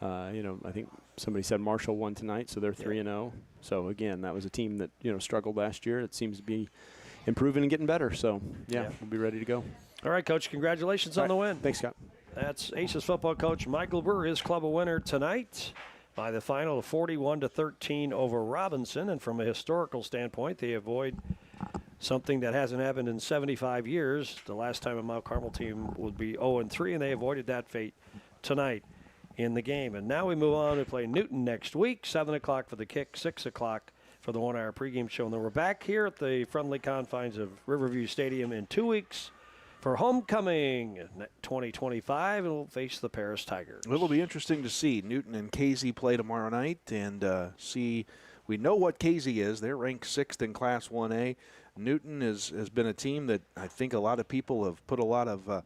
I think somebody said Marshall won tonight, so they're 3-0. So again, that was a team that struggled last year. It seems to be improving and getting better. So we'll be ready to go. All right, Coach. Congratulations on the win. Thanks, Scott. That's Aces football coach Michael Burr. His club a winner tonight by the final of 41-13 over Robinson. And from a historical standpoint, they avoid something that hasn't happened in 75 years. The last time a Mount Carmel team would be 0-3, and they avoided that fate tonight in the game. And now we move on to play Newton next week, 7 o'clock for the kick, 6 o'clock for the 1-hour pregame show. And then we're back here at the friendly confines of Riverview Stadium in 2 weeks for homecoming 2025, and we'll face the Paris Tigers. It'll be interesting to see Newton and Casey play tomorrow night and see. We know what Casey is. They're ranked 6th in Class 1A. Newton has been a team that I think a lot of people have put a lot of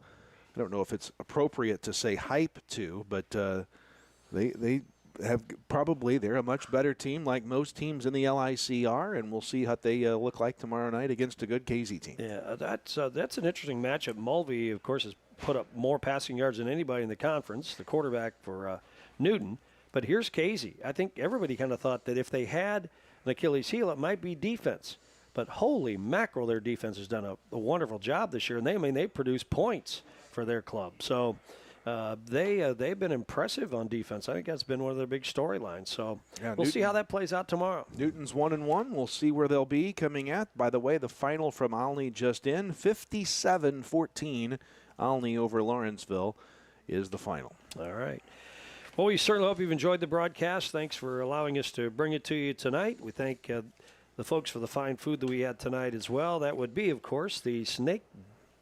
I don't know if it's appropriate to say hype to, but they have they're a much better team like most teams in the LIC are, and we'll see what they look like tomorrow night against a good Casey team. Yeah, that's an interesting matchup. Mulvey, of course, has put up more passing yards than anybody in the conference, the quarterback for Newton. But here's Casey. I think everybody kind of thought that if they had an Achilles heel, it might be defense. But holy mackerel, their defense has done a wonderful job this year, and they produce points for their club. So they've been impressive on defense. I think that's been one of their big storylines. So we'll see how that plays out tomorrow. Newton's 1-1. We'll see where they'll be coming at. By the way, the final from Alney just in, 57-14. Alney over Lawrenceville is the final. All right. Well, we certainly hope you've enjoyed the broadcast. Thanks for allowing us to bring it to you tonight. We thank the folks for the fine food that we had tonight as well. That would be, of course, the Snake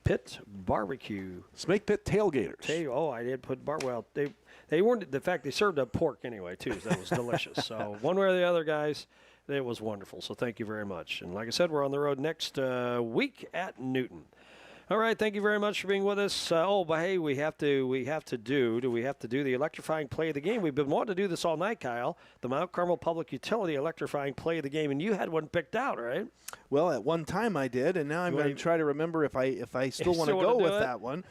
Pit Barbecue. Snake Pit Tailgaters. I did put well, they weren't. The fact they served up pork anyway too. So that was delicious. So one way or the other, guys, it was wonderful. So thank you very much. And like I said, we're on the road next week at Newton. All right, thank you very much for being with us. But hey, we have to do the electrifying play of the game. We've been wanting to do this all night, Kyle. The Mount Carmel Public Utility electrifying play of the game, and you had one picked out, right? Well, at one time I did, and now I'm going to try to remember if I still want to go with that one.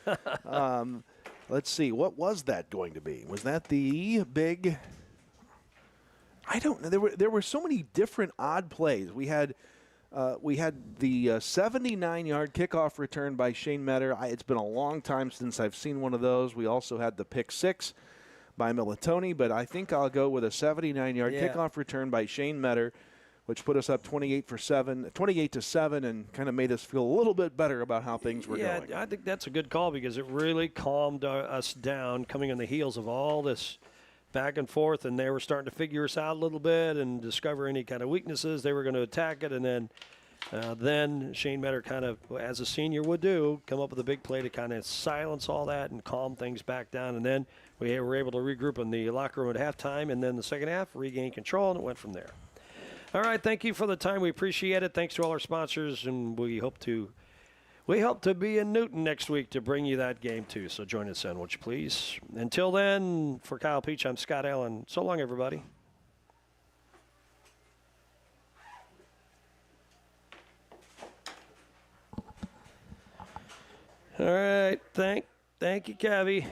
Let's see, what was that going to be? Was that the big? I don't know. There were so many different odd plays. We had the 79-yard kickoff return by Shane Metter. It's been a long time since I've seen one of those. We also had the pick six by Militoni, but I think I'll go with a 79-yard kickoff return by Shane Metter, which put us up 28-7, and kind of made us feel a little bit better about how things were going. Yeah, I think that's a good call because it really calmed us down coming on the heels of all this back and forth, and they were starting to figure us out a little bit and discover any kind of weaknesses. They were going to attack it, and then Shane Metter kind of, as a senior would do, come up with a big play to kind of silence all that and calm things back down. And then we were able to regroup in the locker room at halftime, and then the second half, regain control, and it went from there. All right, thank you for the time. We appreciate it. Thanks to all our sponsors, and we hope to be in Newton next week to bring you that game too. So join us then, would you please? Until then, for Kyle Peach, I'm Scott Allen. So long, everybody. All right, thank you, Cavi.